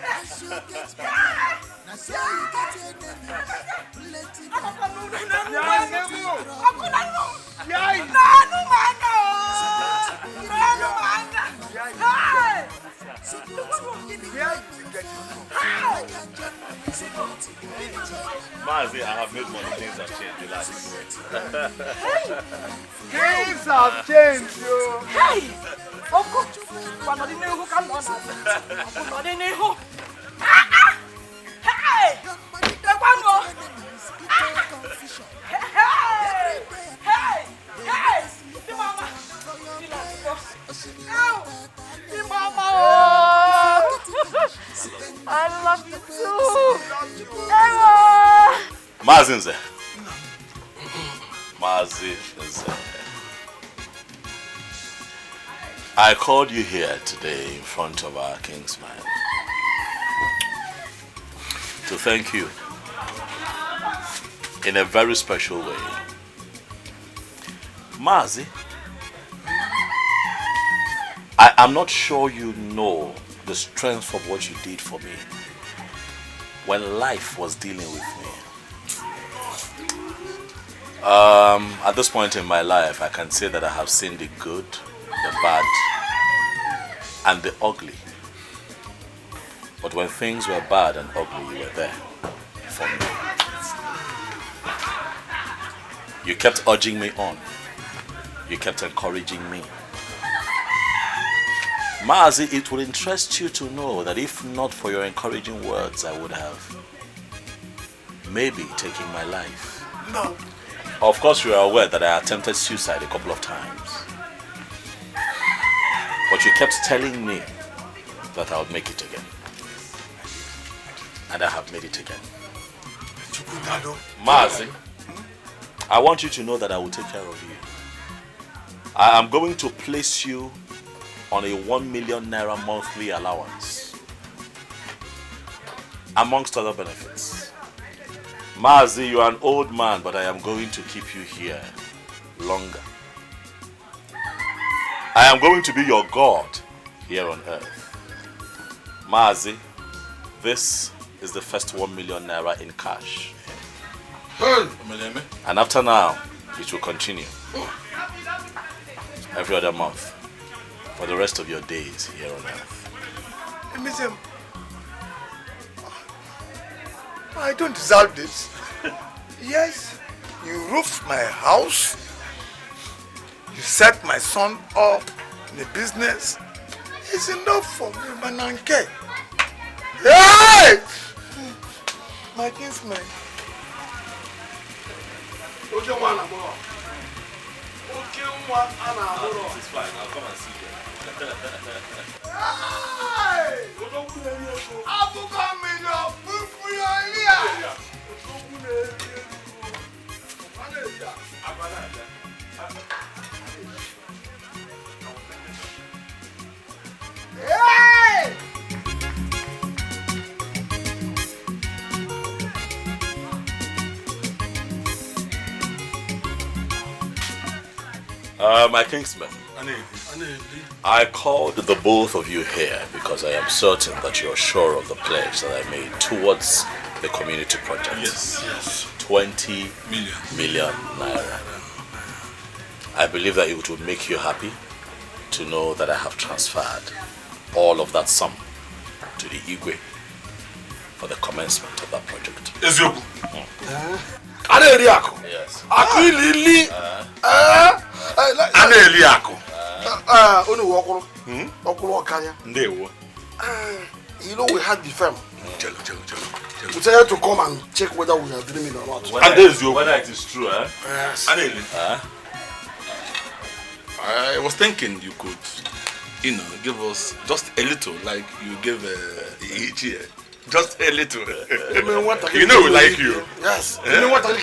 Mazi, I have made money. Things have changed. Relax. Things have changed, yo. Hey! I love you too. Mazinze. Mazinze. I called you here today in front of our kinsmen to thank you in a very special way. Mazi, I am not sure you know the strength of what you did for me when life was dealing with me. At this point in my life, I can say that I have seen the good, the bad, and the ugly. But when things were bad and ugly, you were there for me. You kept urging me on. You kept encouraging me. Mazi, it will interest you to know that if not for your encouraging words, I would have maybe taken my life. No. Of course, you are aware that I attempted suicide a couple of times. But you kept telling me that I would make it again. And I have made it again. Mazi, I want you to know that I will take care of you. I am going to place you on a 1 million naira monthly allowance, amongst other benefits. Mazi, you are an old man, but I am going to keep you here longer. I am going to be your God here on earth. Mazi, this is the first 1 million naira in cash. And after now, it will continue every other month for the rest of your days here on earth. I don't deserve this. Yes, you roofed my house. You set my son up in a business. It's enough for me, Mananke. Hey! My kinsman. Okay, it's fine. I'll come and see you. My kinsmen, I called the both of you here because I am certain that you are sure of the pledge that I made towards the community project. Yes. 20 million naira. I believe that it would make you happy to know that I have transferred all of that sum to the Igwe for the commencement of that project. Yes. You know we had the firm. We tell you to come and check whether we are dreaming or not. Whether it is true, eh? Yes. I was thinking you could, give us just a little, like you gave each year. Just a little. You know we like you. Yes. You know what I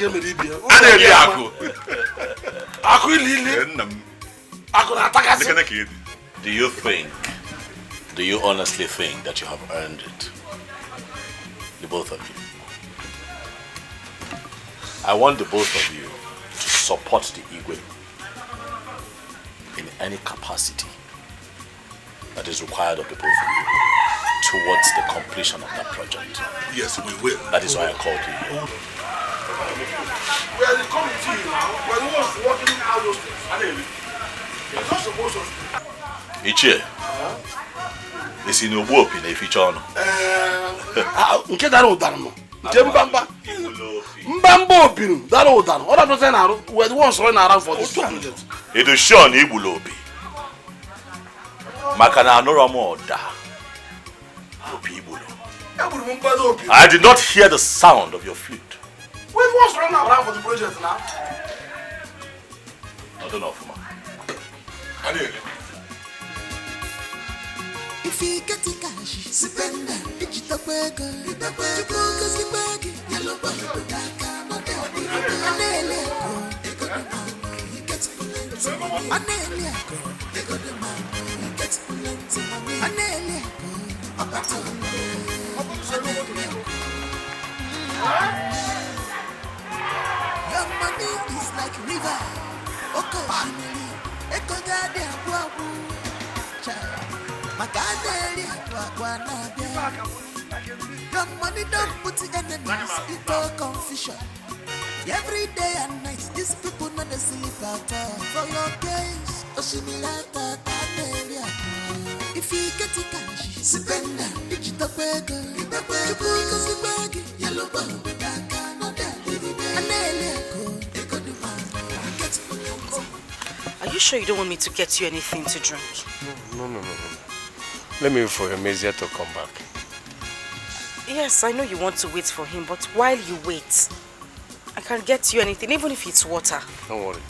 Do you honestly think that you have earned it? The both of you. I want the both of you to support the Igwe in any capacity that is required of the both of you towards the completion of that project. Yes, we will. That is why I called you. We are the committee now. We are the ones working out those things. We are not supposed to. Ichie, is in your work in a feature. Nke dara ụdara nọ. Nke mbamba. Mbamba opinu dara ụdara. Ọ na person arụ. We are the ones running around for this project. It is sure na igbulo obi. Makana Noramo da. I did not hear the sound of your flute. Wait, what's wrong around for the project now? I don't know, Fuma. If you get the cash, spend it. Digital burger, yellow burger, your money is like river. Occasionally, your money don't put the enemies into confusion. Every day and night, these people not the sleep at all. For your case, if you get the cash, spend it. Digital burger, yellow burger, Are you sure you don't want me to get you anything to drink? No. Let me wait for Emezia to come back. Yes, I know you want to wait for him, but while you wait, I can get you anything, even if it's water. Don't worry.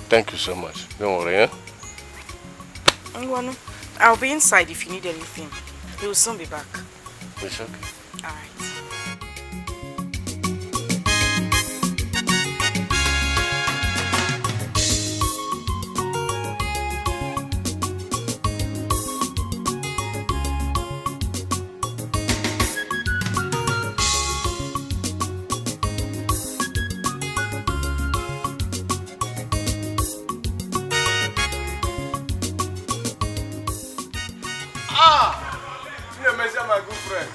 Thank you so much. Don't worry, eh? I'll be inside if you need anything. He will soon be back. It's okay. Alright. My good friend.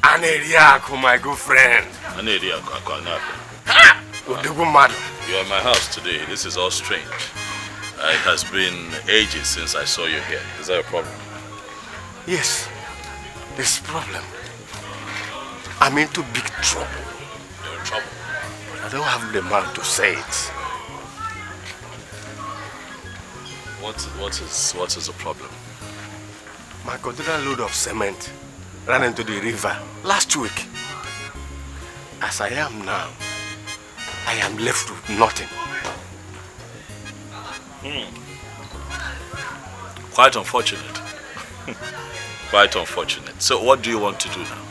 Aneriako, my good friend. Aneriako, You are in my house today. This is all strange. It has been ages since I saw you here. Is there a problem? Yes, there's a problem. I'm into big trouble. You're in trouble? I don't have the mouth to say it. What is the problem? My container load of cement ran into the river last week. As I am now, I am left with nothing. Quite unfortunate. Quite unfortunate. So what do you want to do now?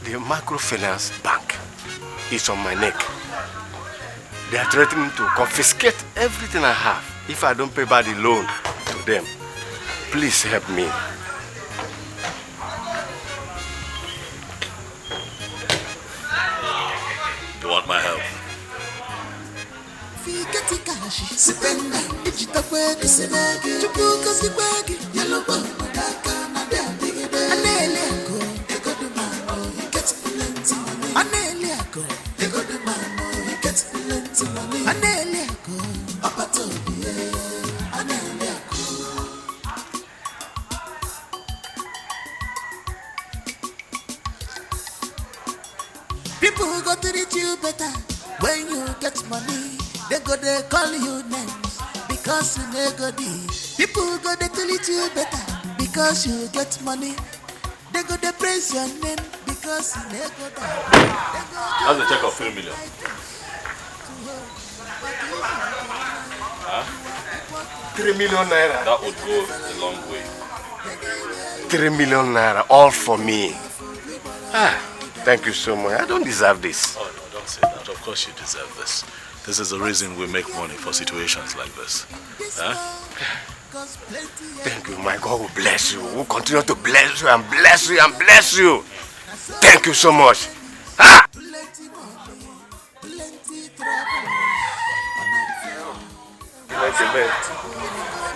The microfinance bank is on my neck. They are threatening to confiscate everything I have if I don't pay back the loan to them. Please help me. You want my help? People go to treat you better when you get money. They call you names because you never did. People go to treat you better because you get money. They praise your name because you never die. That's a check of 3 million. Huh? 3 million naira. That would go a long way. 3 million naira, all for me. Thank you so much. I don't deserve this. Oh no, don't say that. Of course you deserve this. This is the reason we make money for situations like this. Huh? Thank you. My God will bless you. We'll continue to bless you and bless you and bless you. Thank you so much.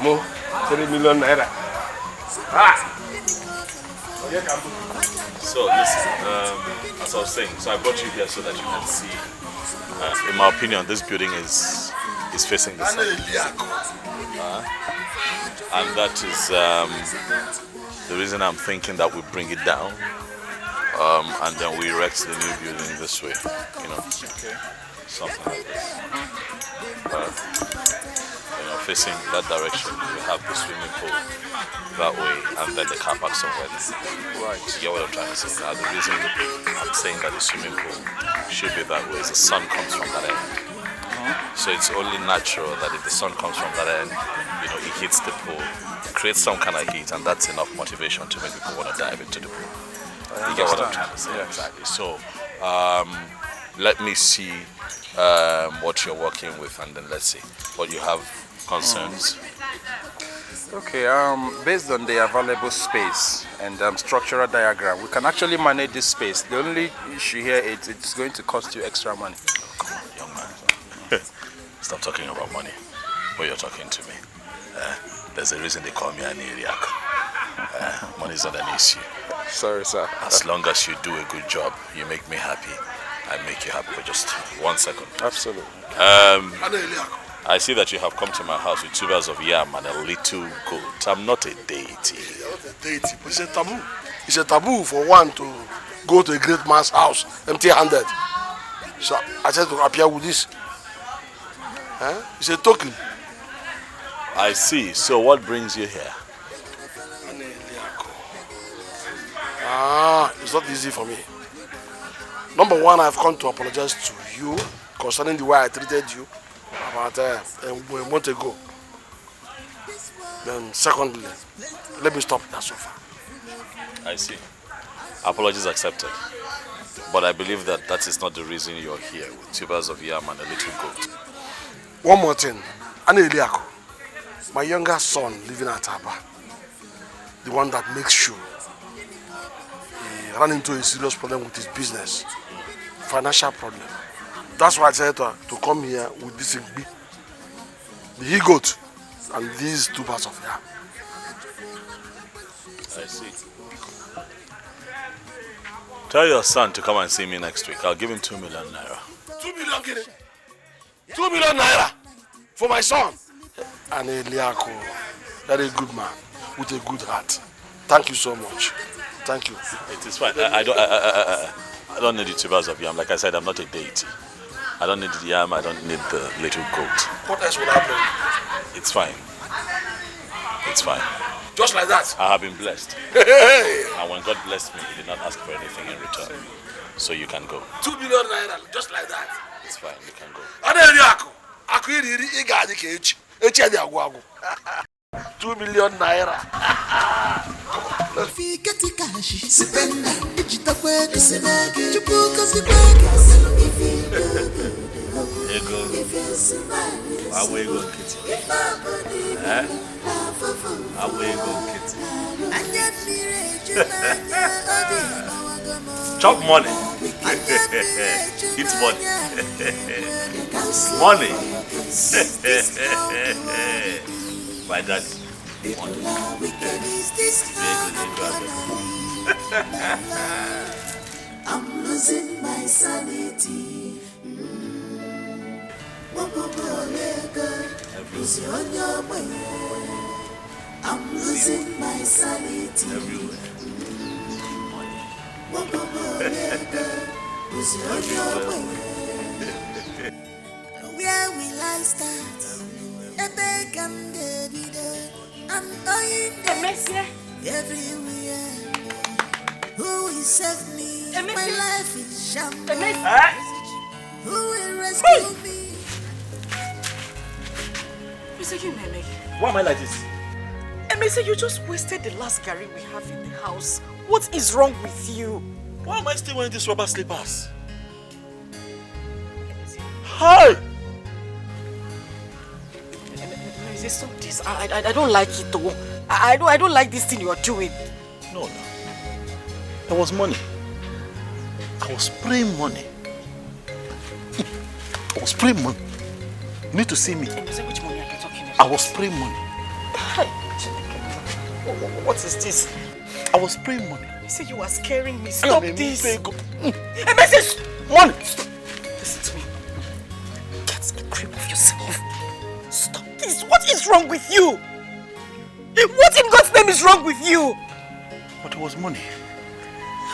Mo, 3 million naira. So listen, as I was saying, so I brought you here so that you can see. In my opinion, this building is facing the sun. And that is the reason I'm thinking that we bring it down and then we erect the new building this way, you know, something like this. You know, facing that direction, we have the swimming pool that way, and then the car park somewhere. Right. You get what I'm trying to say? Now, the reason I'm saying that the swimming pool should be that way is the sun comes from that end. So it's only natural that if the sun comes from that end, you know, it hits the pool, it creates some kind of heat, and that's enough motivation to make people want to dive into the pool. You get what I'm trying to say? Yeah. Exactly. So let me see what you're working with, and then let's see what you have concerns. Okay, based on the available space and structural diagram, we can actually manage this space. The only issue here is it's going to cost you extra money. Come on, young man. Stop talking about money when you're talking to me. There's a reason they call me Ini Edo. Money is not an issue. Sorry, sir. As long as you do a good job, you make me happy. I make you happy for just 1 second. Absolutely. I see that you have come to my house with 2 bars of yam and a little goat. I'm not a deity. You're not a deity, but it's a taboo. It's a taboo for one to go to a great man's house empty-handed. So I said to appear with this. It's a token. I see. So what brings you here? It's not easy for me. Number one, I've come to apologize to you concerning the way I treated you about a month ago. Then secondly, let me stop that so far. I see. Apologies accepted. But I believe that that is not the reason you're here with 2 bars of yam and a little goat. One more thing. Ini Edo, my younger son living at Aba, the one that makes sure he ran into a serious problem with his business, financial problem. That's why I decided to come here with this big, the he-goat and these 2 bars of yam. I see. Tell your son to come and see me next week. I'll give him 2 million naira. 2 million, kid? 2 million naira for my son. Ini Edo, very good man with a good heart. Thank you so much. Thank you. It is fine. I don't need the 2 bars of yam. Like I said, I'm not a deity. I don't need the yam. I don't need the little goat. What else will happen? It's fine. It's fine. Just like that? I have been blessed. And when God blessed me, He did not ask for anything in return. So you can go. 2 million naira, just like that. It's fine. You can go. Ini Edo, 2 million naira. Chop money. It's money. Money. My dad. I'm losing my sanity. I'm losing my sanity. Where will I start? I'm going everywhere. Who will save me? My life is shambles. Who will rescue me? Why am I like this? Emese, you just wasted the last garri we have in the house. What is wrong with you? Why am I still wearing these rubber slippers? Hi! Emese, stop this. I don't like it though. I don't like this thing you are doing. No. There was money. I was spraying money. I was spraying money. You need to see me. Emese, which money are you talking about? I was spraying money. What is this? I was spraying money. You said you were scaring me. Stop this. Emese, money. Stop. Listen to me. Get a grip of yourself. Stop this. What is wrong with you? What in God's name is wrong with you? But it was money.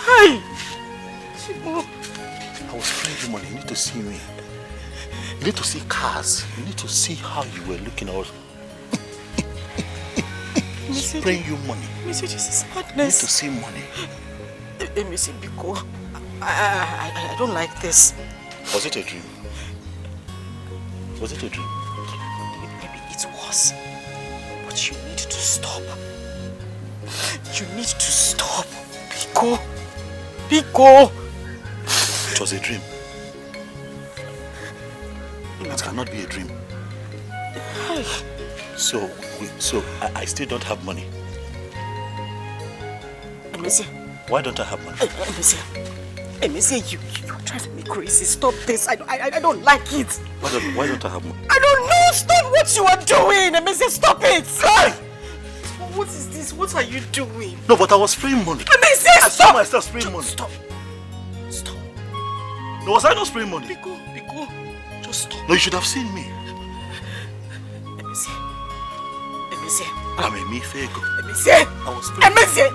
Hey! spraying you money. You need to see me. You need to see cars. You need to see how you were looking. I was spraying you money. Monsieur, this is You need madness. to see money. Monsieur Biko, I don't like this. Was it a dream? Was it a dream? Maybe it was. But you need to stop. You need to stop. Biko. Biko. It was a dream. It cannot be a dream. So I still don't have money. Monsieur. Why don't I have money? Monsieur, you're driving me crazy. Stop this. I don't like it. Why don't I have money? I don't know. Stop what you are doing. Monsieur, stop it. Hey! What is this? What are you doing? No, but I was spraying money. Monsieur, I saw myself spraying money. Stop. Stop. No, was I not spraying money? Biko, just stop. No, you should have seen me. Monsieur. I'm a me fego. Monsieur. I was spraying. Monsieur.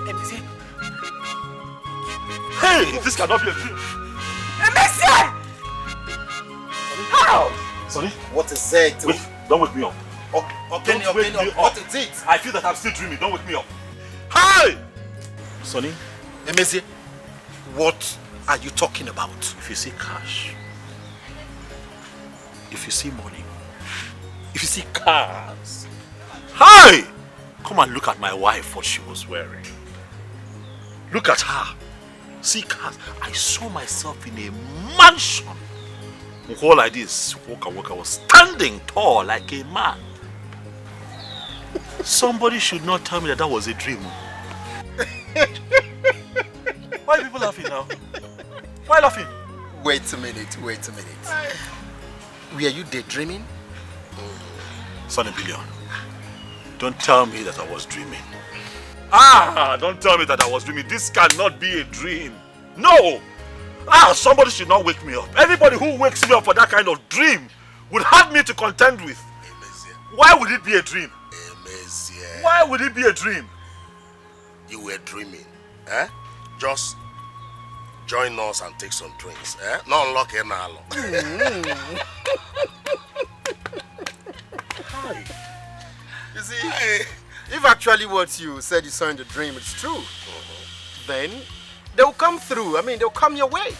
Hey, this cannot be a dream. Monsieur! How? Sonny? What is it? Wait, don't wake me up. Don't wake me up. What is it? I feel that I'm still dreaming. Don't wake me up. Hey! Sonny? Emezi, what are you talking about? If you see cash, if you see money, if you see cars, hey! Come and look at my wife, what she was wearing. Look at her. See cars. I saw myself in a mansion. All like this, walk. I was standing tall like a man. Somebody should not tell me that was a dream. Why are people laughing now? Why laughing? Wait a minute. Were you daydreaming? Sonny Billion, don't tell me that I was dreaming. Don't tell me that I was dreaming. This cannot be a dream. No! Somebody should not wake me up. Anybody who wakes me up for that kind of dream would have me to contend with. Why would it be a dream? Why would it be a dream? You were dreaming. Just join us and take some drinks. Not unlock it now. You see, if actually what you said you saw in the dream is true, then they'll come through. I mean, they'll come your way.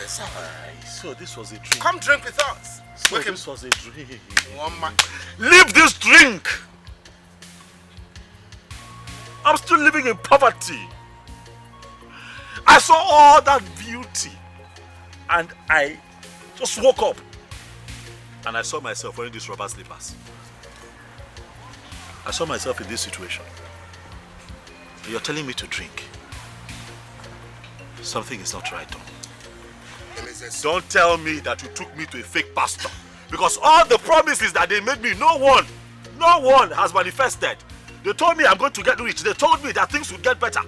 So this was a dream. Come drink with us. So this was a dream. One Leave this drink! I'm still living in poverty. I saw all that beauty and I just woke up and I saw myself wearing these rubber slippers. I saw myself in this situation. You're telling me to drink. Something is not right, Tom. Don't tell me that you took me to a fake pastor. Because all the promises that they made me, no one has manifested. They told me I'm going to get rich. They told me that things would get better.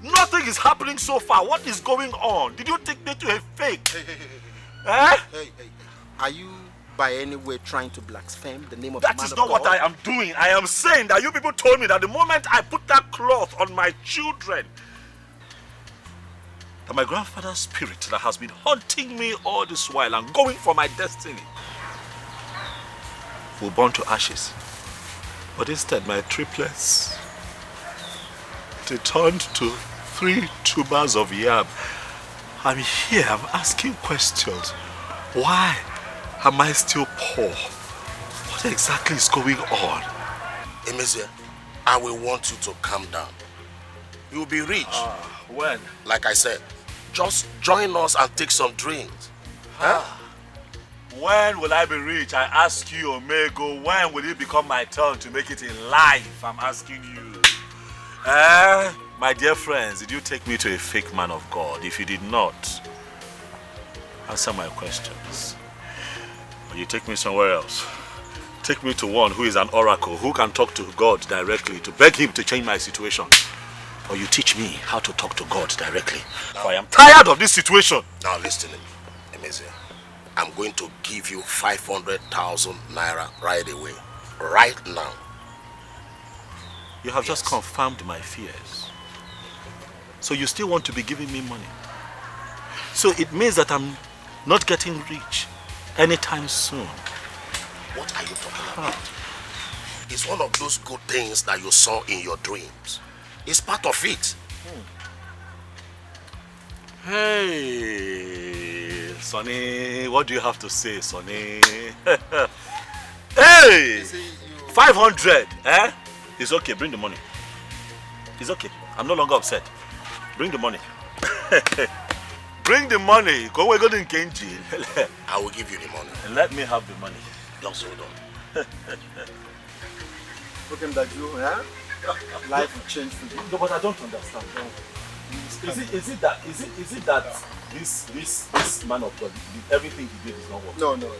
Nothing is happening so far. What is going on? Did you take me to a fake? Hey. Are you by any way trying to blaspheme the name of the man of God? That is not what I am doing. I am saying that you people told me that the moment I put that cloth on my children, that my grandfather's spirit that has been haunting me all this while and going for my destiny will burn to ashes. But instead, my triplets, they turned to 3 tubers of yam. I'm here, I'm asking questions. Why am I still poor? What exactly is going on? Emezi, I will want you to calm down. You will be rich. When? Like I said, just join us and take some drinks. When will I be rich? I ask you, Omego. When will it become my turn to make it in life? I'm asking you. My dear friends, did you take me to a fake man of God? If you did not, answer my questions. Or you take me somewhere else. Take me to one who is an oracle, who can talk to God directly, to beg him to change my situation. Or you teach me how to talk to God directly. For I am tired of this situation. Now listen to me, Emezi. I'm going to give you 500,000 naira right away. Right now. You have just confirmed my fears. So you still want to be giving me money. So it means that I'm not getting rich anytime soon. What are you talking about? It's one of those good things that you saw in your dreams. It's part of it. Hey, Sonny, what do you have to say, Sonny? Hey, 500, eh? It's okay, bring the money. It's okay, I'm no longer upset. Bring the money. Bring the money. Go away, go to Kenji. I will give you the money. Let me have the money. Just hold on. Look at that, yeah? Life will change for you. No, but I don't understand. Is it that this man of God, everything he did is not working? No.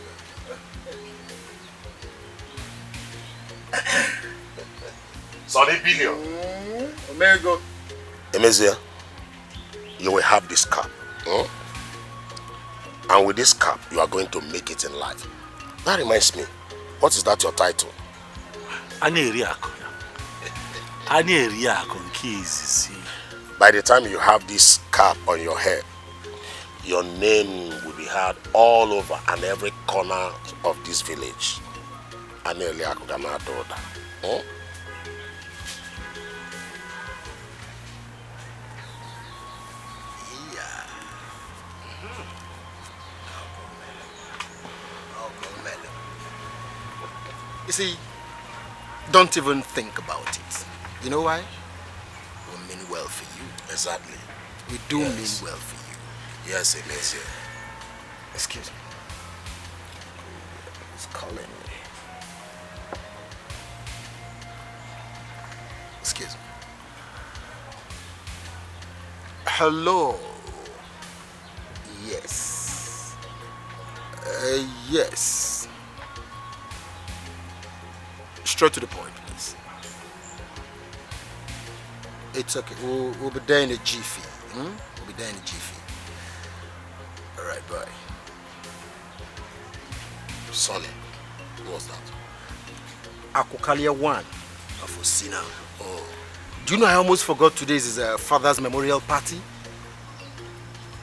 Sonny Billion. Omega. Emezia, you will have this cap. And with this cap, you are going to make it in life. That reminds me, what is that your title? By the time you have this cap on your head, your name will be heard all over and every corner of this village. You see, don't even think about it. You know why? We mean well for you. Exactly. We do mean well for you. Yes, it is. Excuse me. Who's calling me? Excuse me. Hello. Yes. Yes. Straight to the point, please. It's okay. We'll be there in a jiffy. We'll be there in a jiffy. All right, bye. Sonny, what was that? Akokalia 1 of Osina. Oh. Do you know I almost forgot today's is a father's memorial party?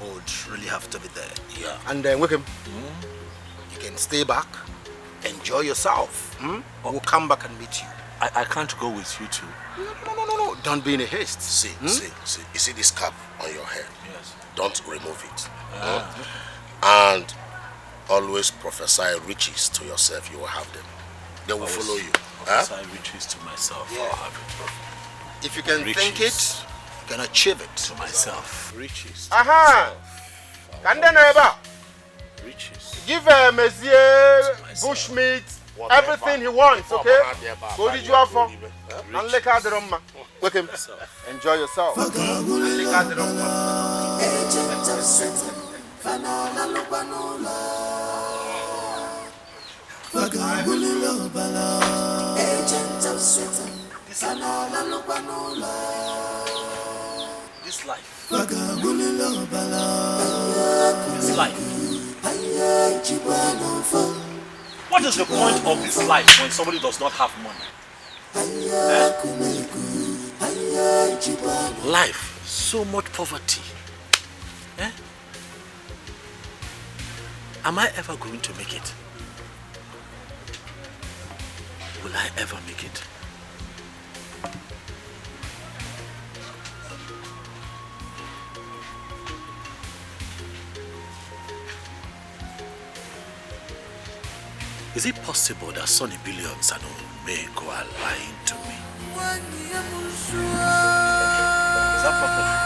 Oh, would really have to be there. Yeah. And then with him, you can stay back, enjoy yourself. We'll come back and meet you. I can't go with you too. No. Don't be in a haste. See. You see this cap on your head? Yes. Don't remove it. And always prophesy riches to yourself. You will have them. They will follow you. Prophesy riches to myself. Yeah. I'll have it. If you can think it, you can achieve it. To myself. Riches. Aha! Kandeneba. Riches. Give Monsieur Bushmeat everything he wants, okay? Go did you have for? And look at the room. Wake him. Enjoy yourself. And look at the room. This life. What is the point of this life when somebody does not have money? Life, so much poverty. Am I ever going to make it? Will I ever make it? Is it possible that Sonny Billions and Omego are lying to me? Is that perfect?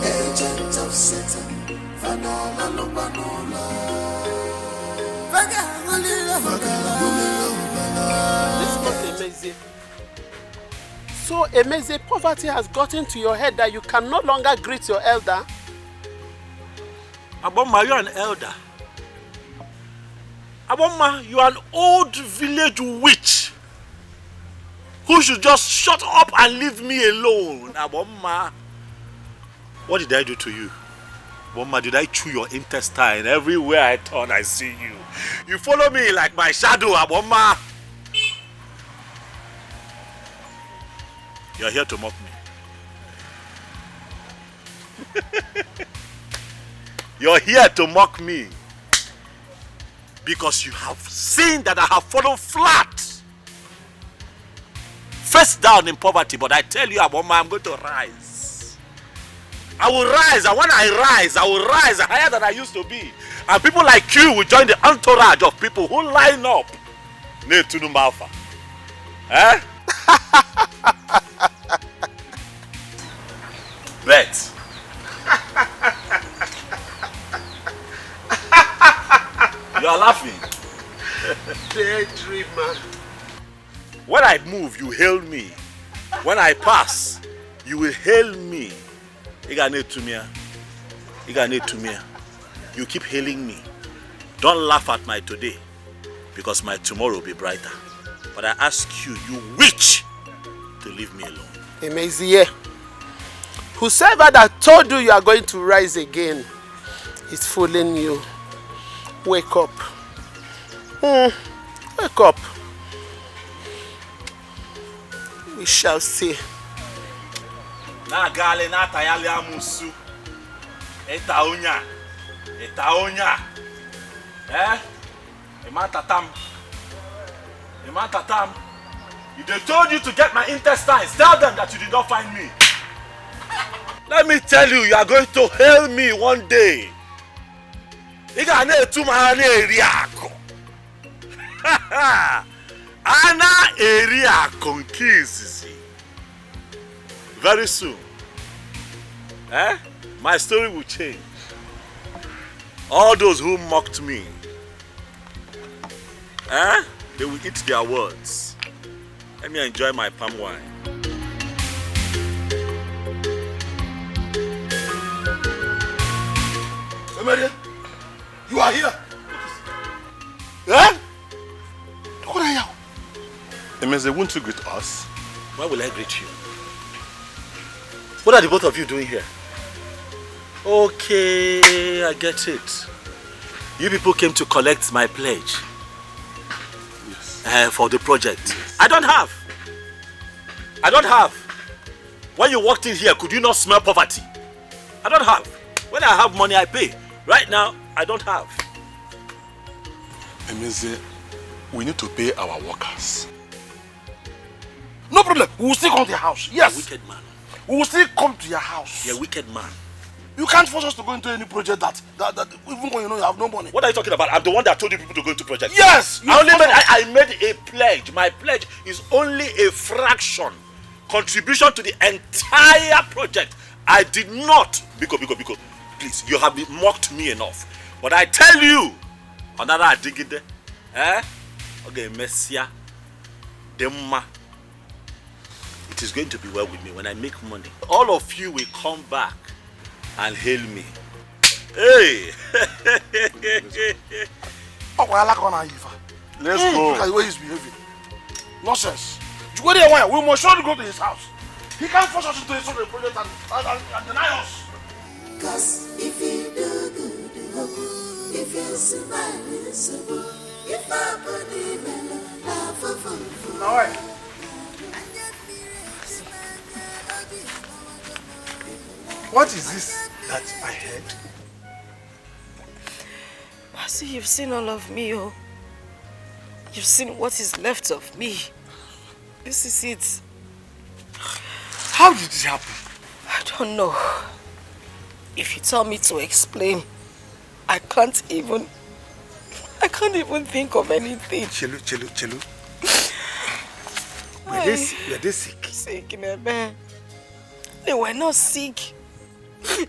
Agent of Satan, This is amazing. So amazing, poverty has gotten to your head that you can no longer greet your elder. Aboma, you're an elder. Aboma, you are an old village witch who should just shut up and leave me alone. Aboma, what did I do to you? Mama, did I chew your intestine? Everywhere I turn, I see you. You follow me like my shadow, Mama. You're here to mock me. You're here to mock me. Because you have seen that I have fallen flat. Face down in poverty, but I tell you, Mama, I'm going to rise. I will rise, and when I will rise higher than I used to be. And people like you will join the entourage of people who line up. Eh? Bet. You are laughing. Daydreamer. When I move, you hail me. When I pass, you will hail me. You keep hailing me. Don't laugh at my today, because my tomorrow will be brighter. But I ask you, you witch, to leave me alone. Emezie, whosoever that told you are going to rise again is fooling you. Wake up. Wake up. We shall see. Na gale na tayali amusu. Eta onya. Eh? Ematatam. If they told you to get my intestines, tell them that you did not find me. Let me tell you, you are going to hail me one day. Ana area conquistsi. Very soon, my story will change. All those who mocked me, they will eat their words. Let me enjoy my palm wine. Emilia, you are here. What are you? Emeze, won't you greet us? Why will I greet you? What are the both of you doing here? Okay, I get it. You people came to collect my pledge. Yes. For the project. Yes. I don't have. When you walked in here, could you not smell poverty? I don't have. When I have money, I pay. Right now, I don't have. Emeze, we need to pay our workers. No problem. We will still come to your house. Yes. You're a wicked man. We will still come to your house. You're a wicked man. You can't force us to go into any project that even when you know you have no money. What are you talking about? I'm the one that told you people to go into projects. Yes! I made a pledge. My pledge is only a fraction contribution to the entire project. I did not. Biko. Please, you have mocked me enough. But I tell you, another digide, okay, Messia, Demma. It is going to be well with me when I make money. All of you will come back and hail me. Hey! Let's go. Look at the way he's behaving. Nonsense. You go there, we must surely go to his house. He can't force us into his own project and deny us. Cause if you do good, if you smile, if I believe in love, all right. What is this that I heard? Mercy, you've seen all of me, oh. You've seen what is left of me. This is it. How did this happen? I don't know. If you tell me to explain, I can't even think of anything. Chelu. Were they sick? Sick, man. They were not sick.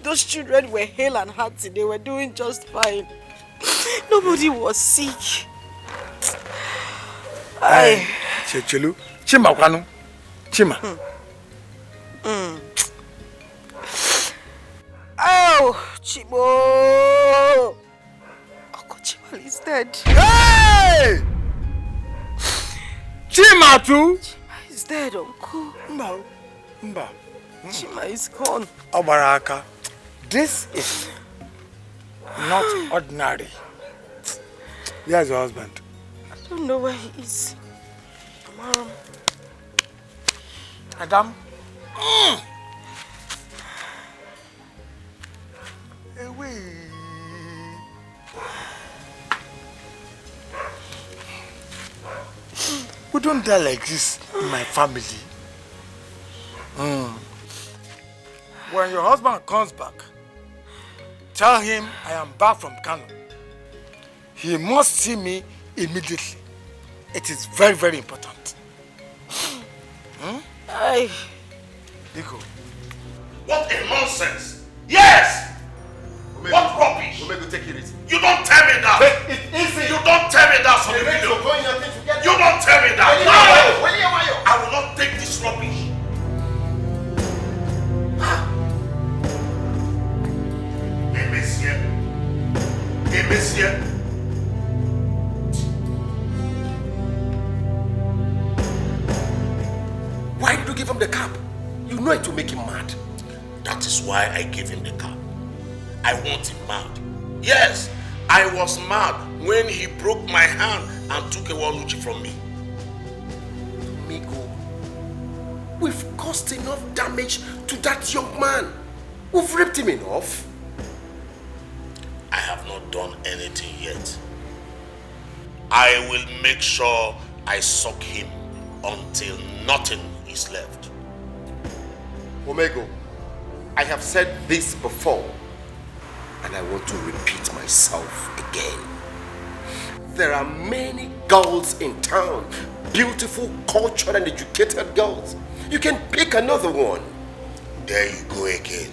Those children were hale and hearty. They were doing just fine. Nobody was sick. Chelu. Chima kwanu. Chima. Oh, Chibo. Uncle Chima is dead. Hey! Chima too? Chima is dead, Uncle. Mba. Chima is gone. Obaraka. This is Not ordinary. There's your husband. I don't know where he is. Mom. Adam? Away. We don't die like this in my family. When your husband comes back, tell him I am back from Kano. He must see me immediately. It is very, very important. Nico. What a nonsense! Yes! Omega. What rubbish! Omega, take it easy. You don't tell me that! Take it easy! You don't tell me that, son of a You don't tell me that! No! I will not take this rubbish! Hey, monsieur. Why did you give him the cap? You know it will make him mad. That is why I gave him the cap. I want him mad. Yes, I was mad when he broke my hand and took a Waluchi from me. Migo, we've caused enough damage to that young man. We've ripped him enough. I have not done anything yet. I will make sure I suck him until nothing is left. Omego, I have said this before, and I want to repeat myself again. There are many girls in town, beautiful, cultured, and educated girls. You can pick another one. There you go again.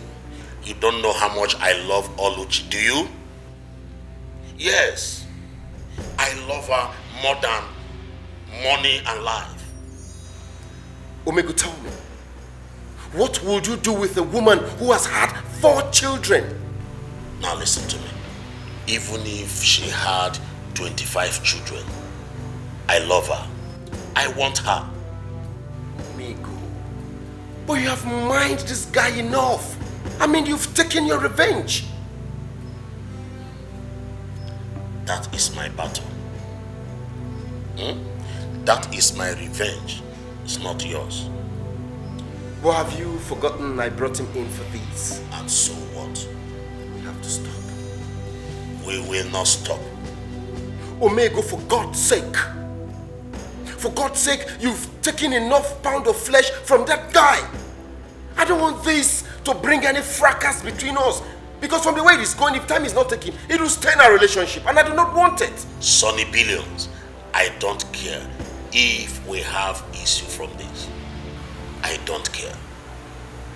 You don't know how much I love Oluchi, do you? Yes, I love her more than money and life. Omego, tell me, what would you do with a woman who has had 4 children? Now listen to me. Even if she had 25 children, I love her. I want her. Omego, but you have mined this guy enough. I mean, you've taken your revenge. That is my battle. That is my revenge. It's not yours. But have you forgotten I brought him in for this? And so what? We have to stop. We will not stop. Omego, for God's sake. For God's sake, you've taken enough pound of flesh from that guy. I don't want this to bring any fracas between us. Because from the way it is going, if time is not taken, it will stain our relationship, and I do not want it. Sonny Billions, I don't care if we have issue from this. I don't care.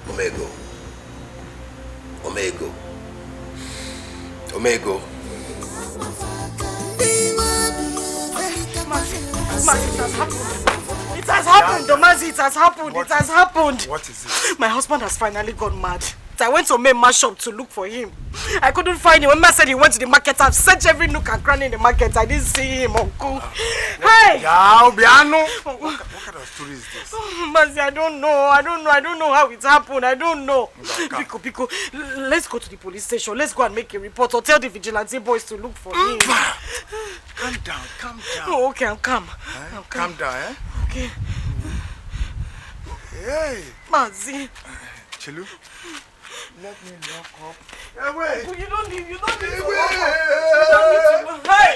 Omego. Omego. Omego. It has happened. It has happened, Domazi. It has happened. It has happened. What is it? My husband has finally gone mad. I went to Mema shop to look for him. I couldn't find him. When Ma said he went to the market, I've searched every nook and cranny in the market. I didn't see him, Uncle. Hey! What kind of story is this? Mazi, I don't know how it happened. I don't know. Pico, let's go to the police station. Let's go and make a report or tell the vigilante boys to look for him. Calm down. Oh, okay, I'm calm. Calm down, eh? Okay. Hey. Mazi. Chilu. Let me lock up. Hey, wait. You don't need to lock up. Hey!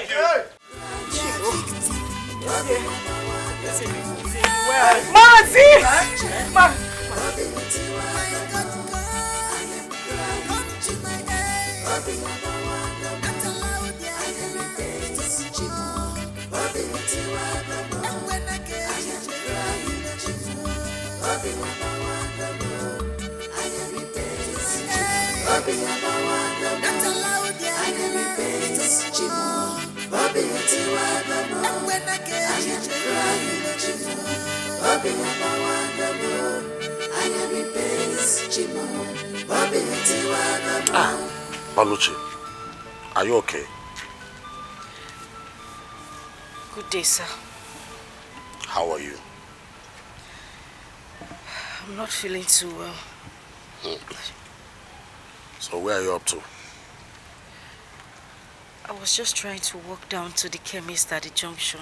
Oluchi, are you okay? Good day, sir. How are you? I'm not feeling too well. So where are you up to? I was just trying to walk down to the chemist at the junction.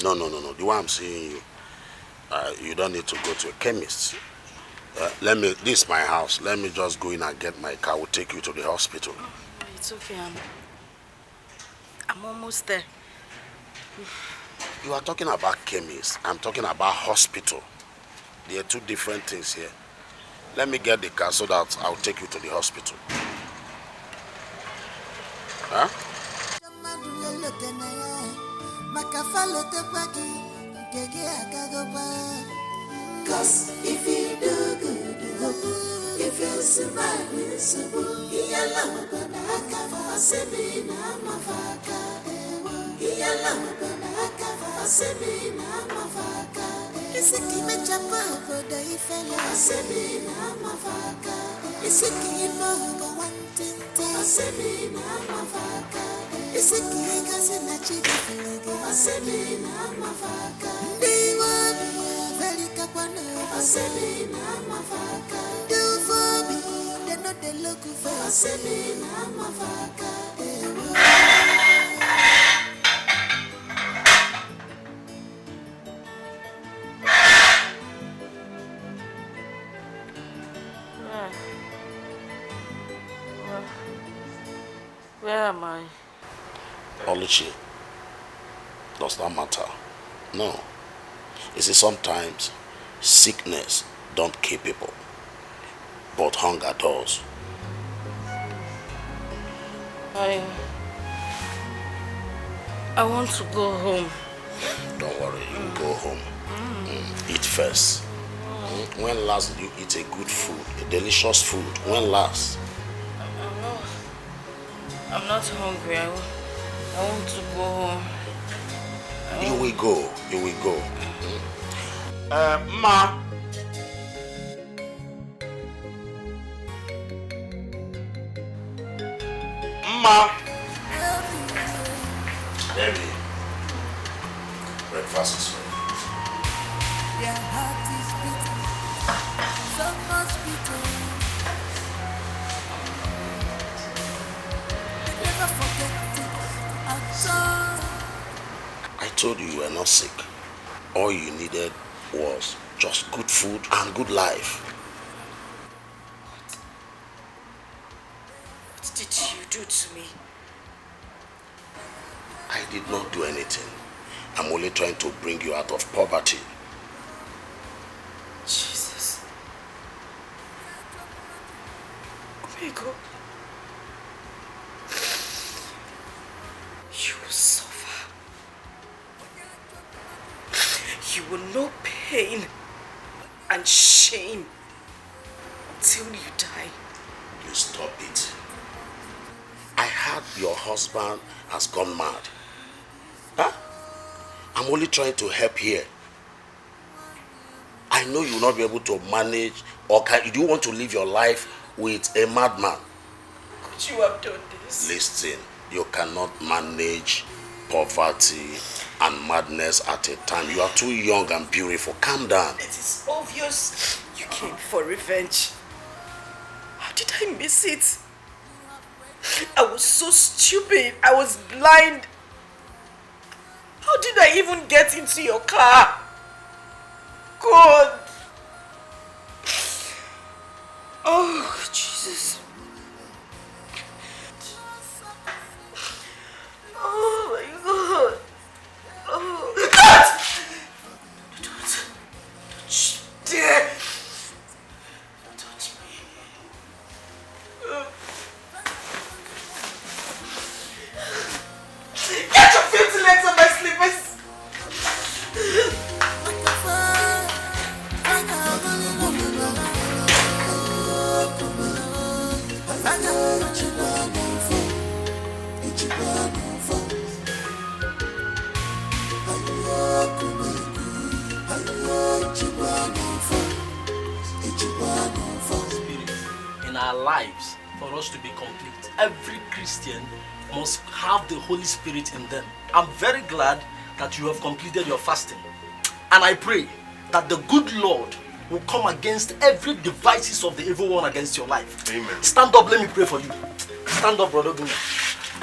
No. The way I'm seeing you, you don't need to go to a chemist. This is my house. Let me just go in and get my car. We'll take you to the hospital. It's okay, I'm almost there. You are talking about chemist. I'm talking about hospital. There are two different things here. Let me get the car so that I'll take you to the hospital. Huh? Cause if you do good, if you smile, iyala banaka fasebi na mafaka iyala banaka fasebi na mafaka isiki mechapa boda ifela fasebi na mafaka isiki mogo wantinte fasebi na mafaka isiki kazi na chidi felege fasebi na mafaka ndiwa very kapano fasebi na mafaka do for me they know they look for fasebi na mafaka Where am I? Oluchi, does that matter? No. You see, sometimes sickness don't kill people, but hunger does. I want to go home. Don't worry, you go home. Eat first. When last did you eat a good food, a delicious food? When last? I'm not hungry. I want to go home. You will go. You will go. Ma. Ma. Baby. Breakfast is ready. Their heart is beating, so much beating. They never forget it at all. I told you were not sick. All you needed was just good food and good life. What did you do to me? I did not do anything. I'm only trying to bring you out of poverty. Jesus. Omega. You will suffer. You will know pain and shame until you die. Please stop it. I heard your husband has gone mad. Huh? I'm only trying to help here. I know you will not be able to manage, or do you want to live your life with a madman? Could you have done this? Listen, you cannot manage poverty and madness at a time. You are too young and beautiful. Calm down. It is obvious you came for revenge. How did I miss it? I was so stupid. I was blind. How did I even get into your car? God. Oh, Jesus. Oh my God. Oh. Don't dare touch me. Get your filthy legs on my slippers. In our lives, for us to be complete, every Christian must have the Holy Spirit in them. I'm very glad that you have completed your fasting. And I pray that the good Lord will come against every devices of the evil one against your life. Amen. Stand up, let me pray for you. Stand up, brother.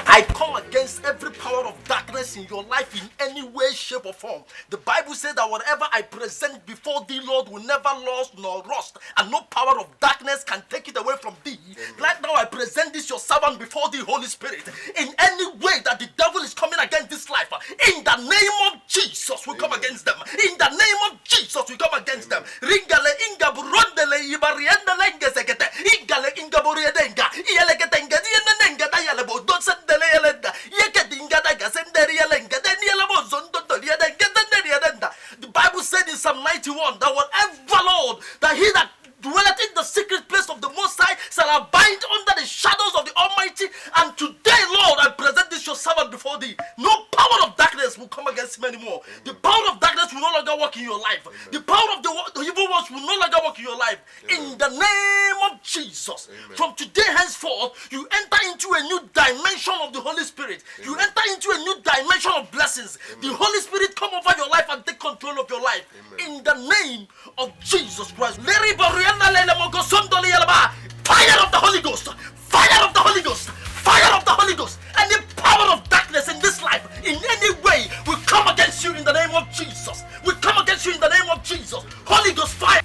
I come against every power of darkness in your life in any way, shape, or form. The Bible says that whatever I present before thee, Lord, will never lose nor rust, and no power of darkness can take it away from thee. Right now, I present this your servant before thee, Holy Spirit. In any way that the devil is coming against this life, in the name of Jesus, we come against them. In the name of Jesus, we come against them. Ringale inga burondele ibariendele ingezekete. Ingale inga buriedenga. Ielekete ingedienenga dayalebo. Dosendele yelenda. Yekedinga dagasendere yelenga. Denielebo zondodo liedengedenderiedenda. The Bible said in Psalm 91 that whatever, Lord, that he that dwelleth in the secret place of the Most High shall abide under the shadows of the Almighty. And today, Lord, I present this your servant before thee. No power of darkness will come against him anymore. The power of darkness will no longer work in your life. The power of the evil ones will no longer work in your life. In the name of Jesus. From today henceforth, you enter into a new dimension of the Holy Spirit. You enter into a new dimension of blessings. The Holy Spirit come over your life and take control of your life. In the name of Jesus Christ. Fire of the Holy Ghost! Fire of the Holy Ghost! Fire of the Holy Ghost! Any power of darkness in this life, in any way, will come against you in the name of Jesus. We come against you in the name of Jesus. Holy Ghost fire!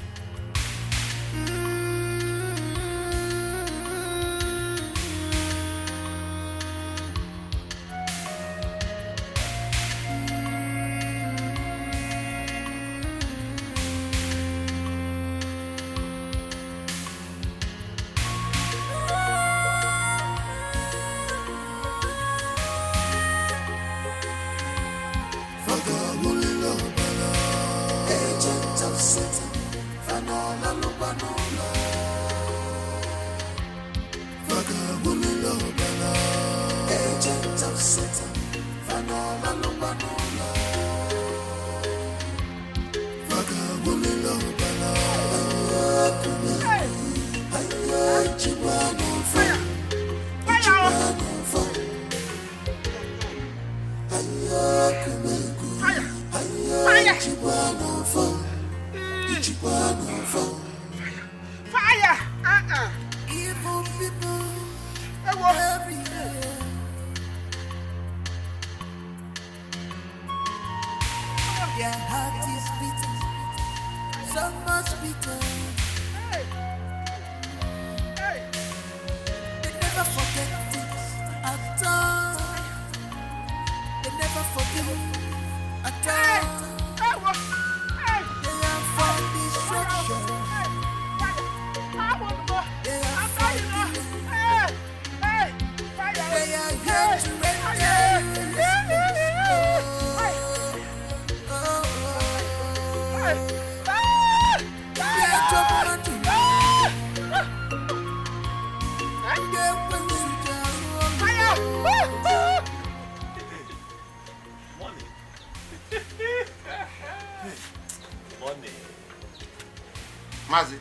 Mazi,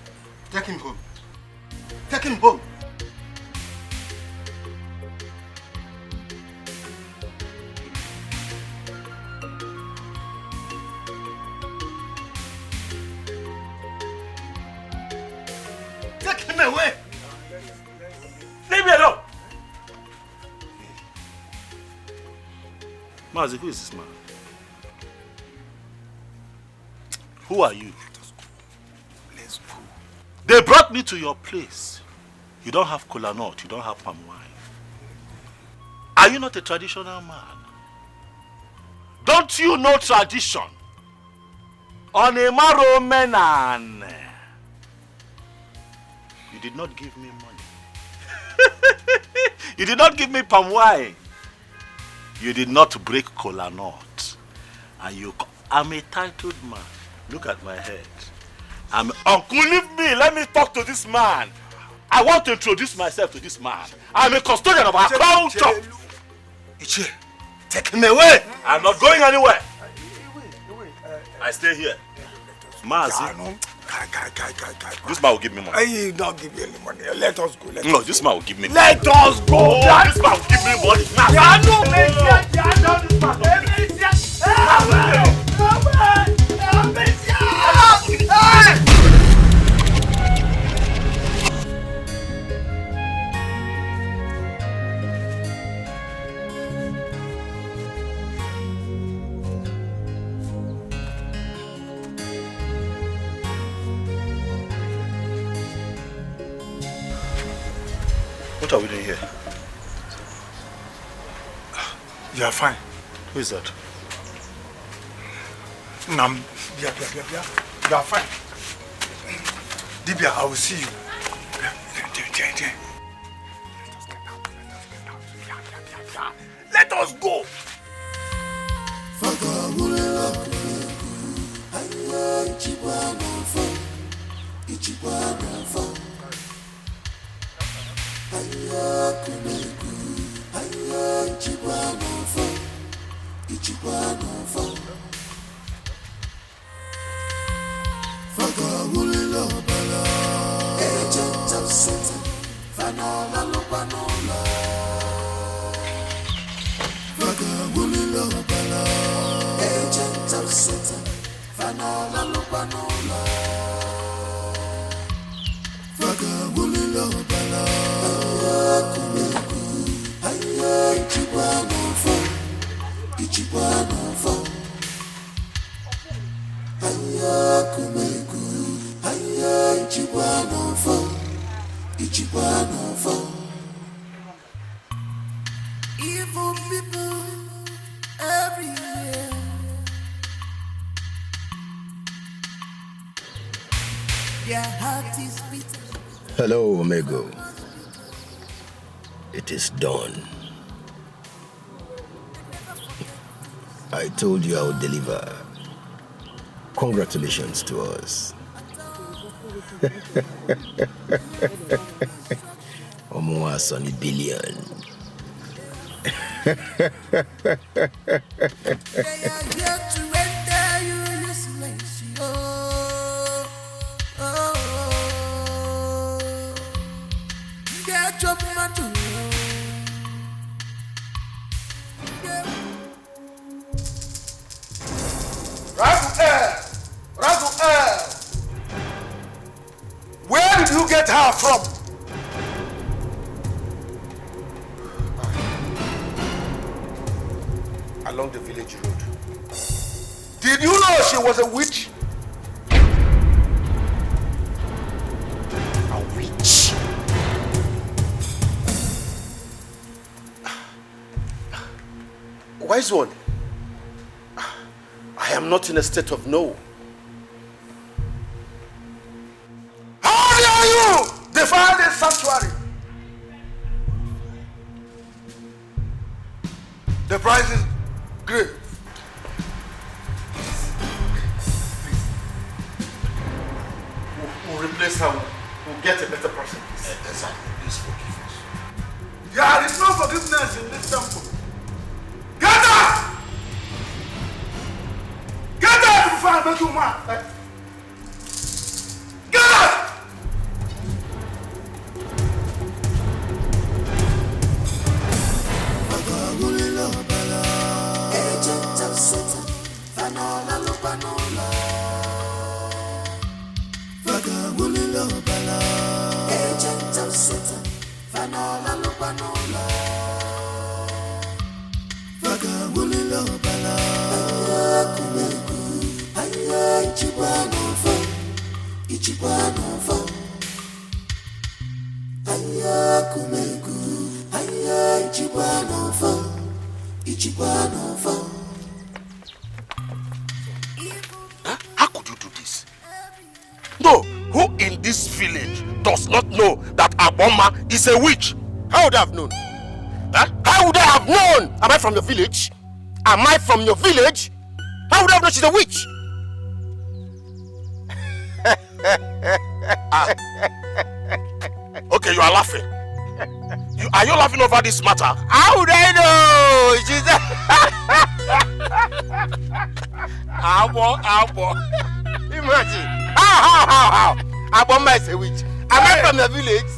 take him home. Take him home. Take him away. Leave me alone. Mazi, who is this man? Who are you? Let's go. They brought me to your place. You don't have kola nut, you don't have palm wine. Are you not a traditional man? Don't you know tradition? On a marrow menan. You did not give me money. You did not give me palm wine. You did not break kola nut. And I'm a titled man. Look at my head. Uncle, leave me. Let me talk to this man. I want to introduce myself to this man. I'm a custodian of our culture. Ichi, take him away. I'm not going anywhere. I stay here. Mazi. This man will give me money. He don't give you any money. Let us go. No, this man will give me money. Let us go. Oh, this man will give me money. What are we doing here? You are fine. Who is that? Nam, you are fine. Dibia, I will see you. Let us go. Agent of Satan, Fanola Lupanola. Agent of Satan, Fanola Lupanola. Evil people everywhere. Their heart is bitter. Hello, Omego. It is done. I told you I would deliver. Congratulations to us. Omoa Sonny Billion. They are here to render you useless. They are jumping at you. Raguel! Where did you get her from? Along the village road. Did you know she was a witch? A witch? Wise one, I am not in a state of no. How dare you defile the sanctuary? The price is grave. We'll replace her. We'll get a better person. Exactly. Please forgive us. There is no forgiveness in this temple. Get out! Get out before I make you mad. Get out! Agent of Satan, Fanola Lupanola. Agent of Satan, Fanola Lupanola. How could you do this? No, who in this village does not know that Aboma is a witch? How would I have known? How would I have known? Am I from your village? Am I from your village? How would I have known she's a witch? Okay, you are laughing. Are you laughing over this matter? How would I know? She's Abo. Imagine. How? Aboma is a witch. Am I from your village?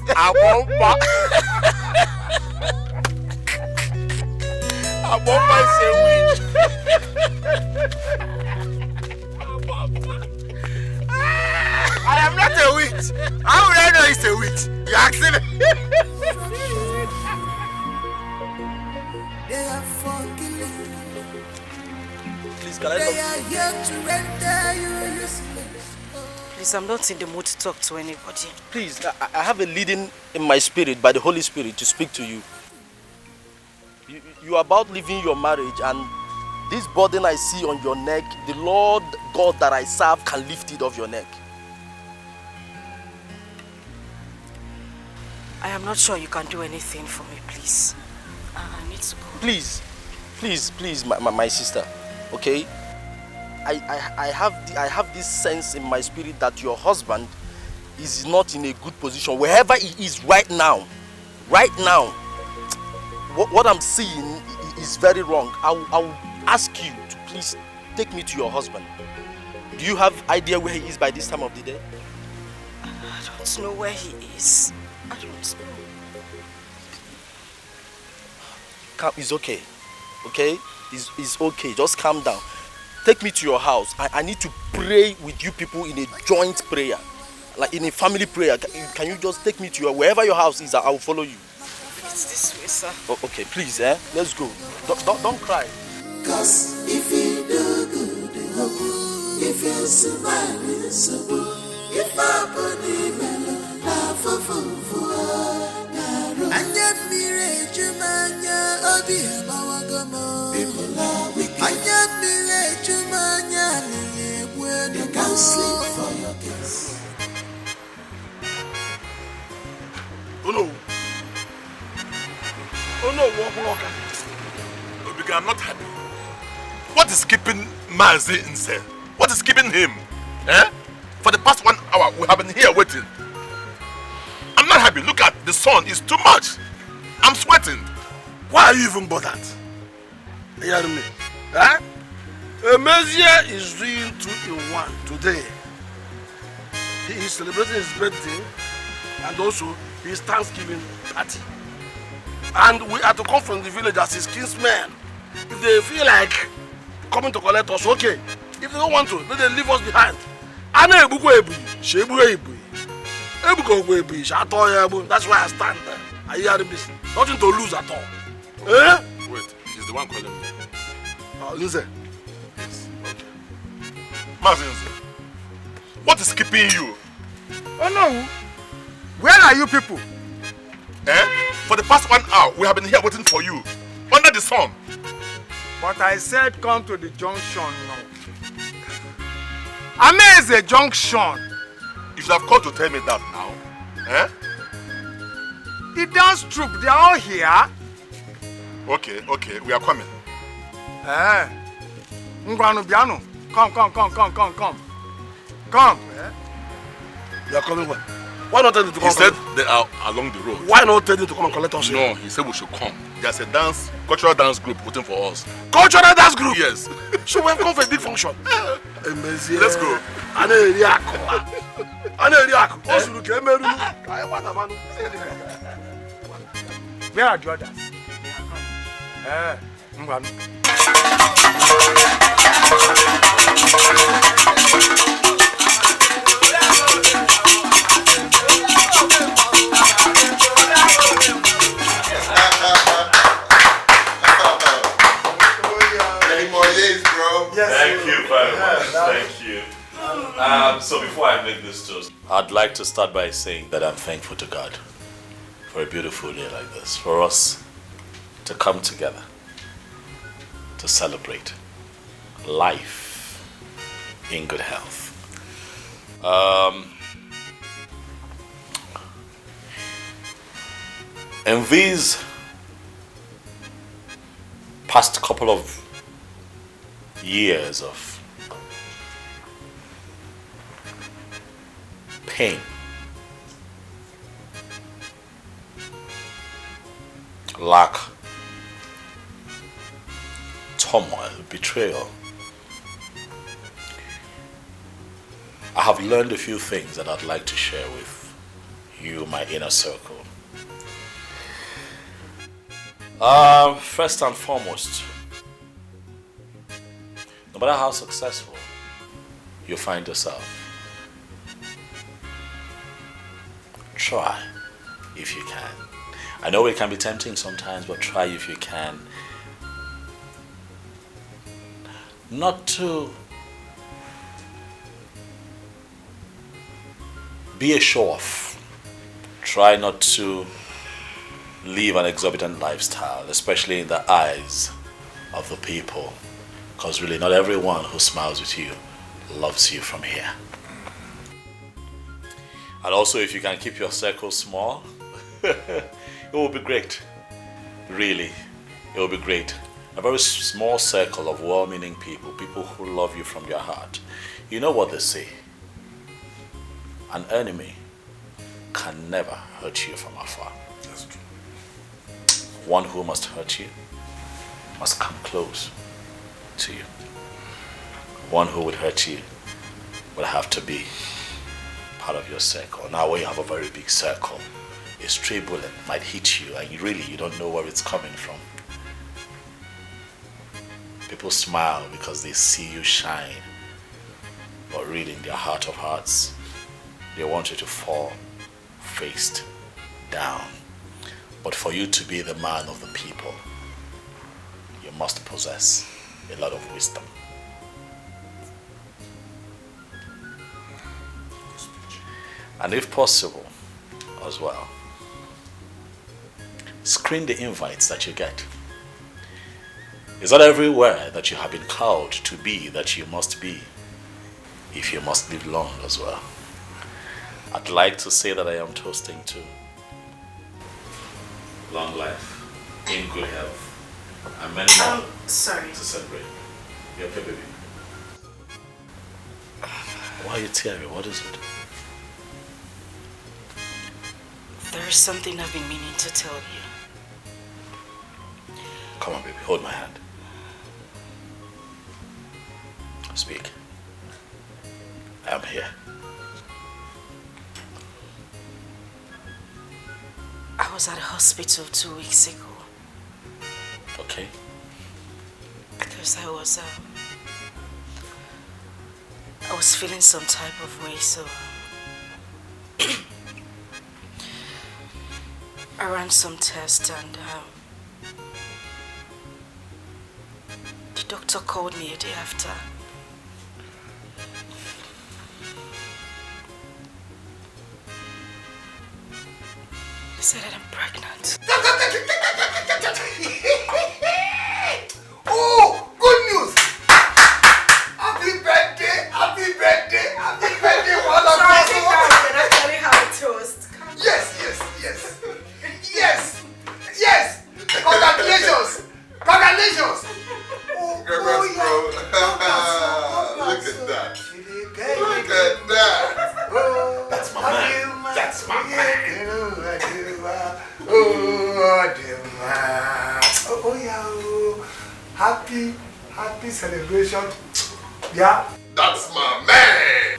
Aboma is a witch. I am not a witch. How would I know it's a witch? You asking me? They are for killing. Please, can I They talk are here to render you useless. Please, I'm not in the mood to talk to anybody. Please, I have a leading in my spirit by the Holy Spirit to speak to you. You are about leaving your marriage, and this burden I see on your neck, the Lord God that I serve can lift it off your neck. I am not sure you can do anything for me, please. I need to go. Please, my sister, okay? I have this sense in my spirit that your husband is not in a good position. Wherever he is right now, what I'm seeing is very wrong. I will ask you to please take me to your husband. Do you have idea where he is by this time of the day? I don't know where he is. I don't know. It's okay, okay? It's okay, just calm down. Take me to your house. I need to pray with you people in a joint prayer. Like in a family prayer. Can you just take me to wherever your house is, I will follow you. It's this way, sir. Oh, okay, please, let's go. Don't cry. Cause if you do good, if you smile, it's so good. If I believe in love, Anya mire jumanya obi ebawagamo. People are wicked. Anya mire jumanya liyebwe. They can't sleep for your kiss. Oh no. Oh no, walk. Obiga, I'm not happy. What is keeping Mazi in cell? What is keeping him? For the past 1 hour, we have been here waiting. I'm not happy. Look at the sun. It's too much. I'm sweating. Why are you even bothered? You hear me? Emezia is doing 2 in 1 today. He is celebrating his birthday and also his Thanksgiving party. And we are to come from the village as his kinsmen. If they feel like coming to collect us, okay. If they don't want to, then they leave us behind. That's why I stand there. Are you hearing this? Nothing to lose at all. Wait, he's the one calling me. Listen. Yes, okay. Mazinze, what is keeping you? Oh no. Where are you people? For the past 1 hour, we have been here waiting for you. Under the sun. But I said come to the junction now. Ame is a junction. You should have called to tell me that now. The dance troupe, they are all here. Okay, we are coming. Ngwanu Biano, come. Come. You are coming where? Why not tell them to come? He said they are along the road. Why not tell them to come and collect us? No, he said we should come. There's a cultural dance group waiting for us. Cultural dance group? Yes. So we have come for a big function. Let's go. Where are the others? Ngwanu. Thank you very much. Thank you. So before I make this toast, I'd like to start by saying that I'm thankful to God for a beautiful day like this, for us to come together to celebrate life in good health. In these past couple of years of pain, lack, turmoil, betrayal, I have learned a few things that I'd like to share with you, my inner circle. First and foremost, no matter how successful you find yourself, try if you can. I know it can be tempting sometimes, but try if you can not to be a show-off. Try not to live an exorbitant lifestyle, especially in the eyes of the people. Because really, not everyone who smiles with you loves you from here. And also, if you can keep your circle small, it will be great. Really, it will be great. A very small circle of well-meaning people, people who love you from your heart. You know what they say? An enemy can never hurt you from afar. That's true. One who must hurt you must come close to you. One who would hurt you will have to be part of your circle. Now when you have a very big circle, a stray bullet might hit you and you don't know where it's coming from. People smile because they see you shine, but really in their heart of hearts, they want you to fall face down. But for you to be the man of the people, you must possess a lot of wisdom. And if possible, as well, screen the invites that you get. It's not everywhere that you have been called to be that you must be, if you must live long as well. I'd like to say that I am toasting to long life, in good health, and many more sorry. to celebrate. You okay, baby? Why are you tearing? What is it? There is something I've been meaning to tell you. Come on, baby, hold my hand. Speak. I am here. I was at a hospital 2 weeks ago. Okay. Because I was feeling some type of way, so I ran some tests and the doctor called me a day after. He said that I'm pregnant. Oh, good news! Happy birthday, happy birthday, happy birthday, one of us. So I can actually have a toast. Yes. Congratulations. Congrats, bro. Look at that. Look at that. That's my man. That's my man. Oh yeah. Happy celebration. Yeah. That's my man.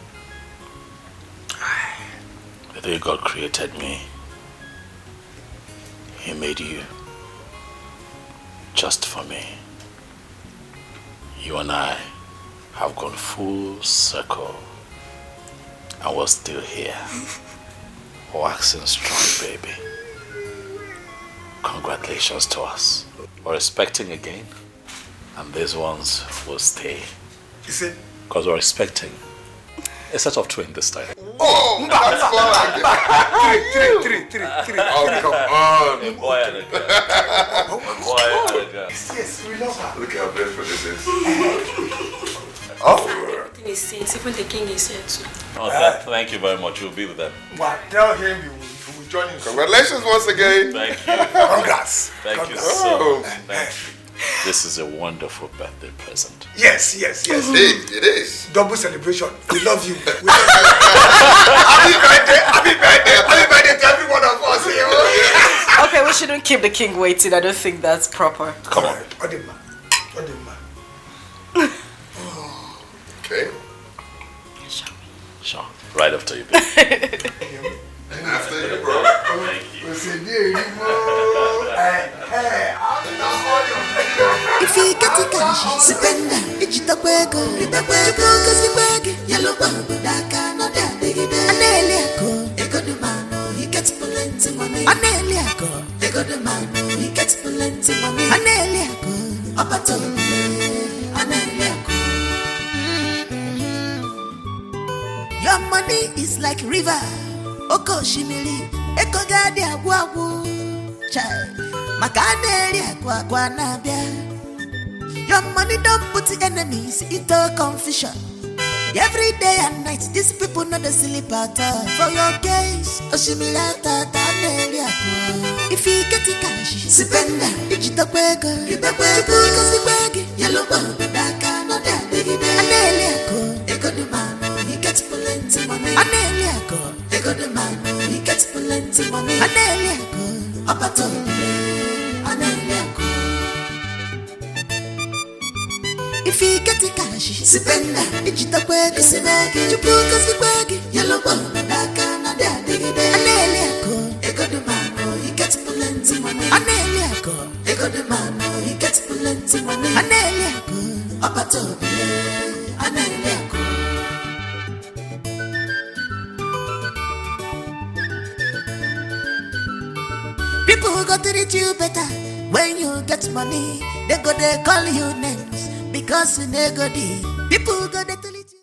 The day God created me, He made you just for me. You and I have gone full circle and we're still here, waxing strong, baby. Congratulations to us. We're expecting again, and these ones will stay. You see? Because we're expecting a set of twins this time. Oh, that's fun. Three. Oh, come on. A boy and a girl. A boy and a girl. Yes, we love her. Look how beautiful this is. Everything is safe. Even the king is here too. Oh, thank you very much. We'll be with them. Well, tell him you will join him. Congratulations once again. Thank you. Congrats. Thank you so much. Thank you. This is a wonderful birthday present. Yes. It is. Double celebration. We love you. Happy birthday to every one of us here. Okay, we shouldn't keep the king waiting. I don't think that's proper. Come on. Odema. Okay. Sure. Right after you, baby. And after you, bro. Thank you. If you get the cash, spend it. It's the Beggar. Yellow bubble, that kind of that. They got the man, he gets plenty money. They got the man, he gets plenty money. Up at all. Your money is like river. Oko shimili, eko gadi agwagu. Child, makane ri agwa nabia. Your money don't put the enemies into confusion. Every day and night, these people know the silly pattern. For your case, Oshimilata, if you get the cash, spend it. It's the beggar. You the beggar. Yellow ball, Daka, no daddy. Aneliaco, they got the man, he gets plenty money. Aneliaco, they got the man, he gets plenty money. Aneliaco, up at all. Aneliaco. If you get the cash, spend it. It's the beggar. You book the beggar. Yellow ball, Daka, no daddy. Aneliaco, they got the man, he gets plenty money. Aneliaco, they got the man, he gets plenty money. Aneliaco, up at all. Aneliaco. People go to treat you better when you get money. They go they call you names because you negodi. People go they tell you.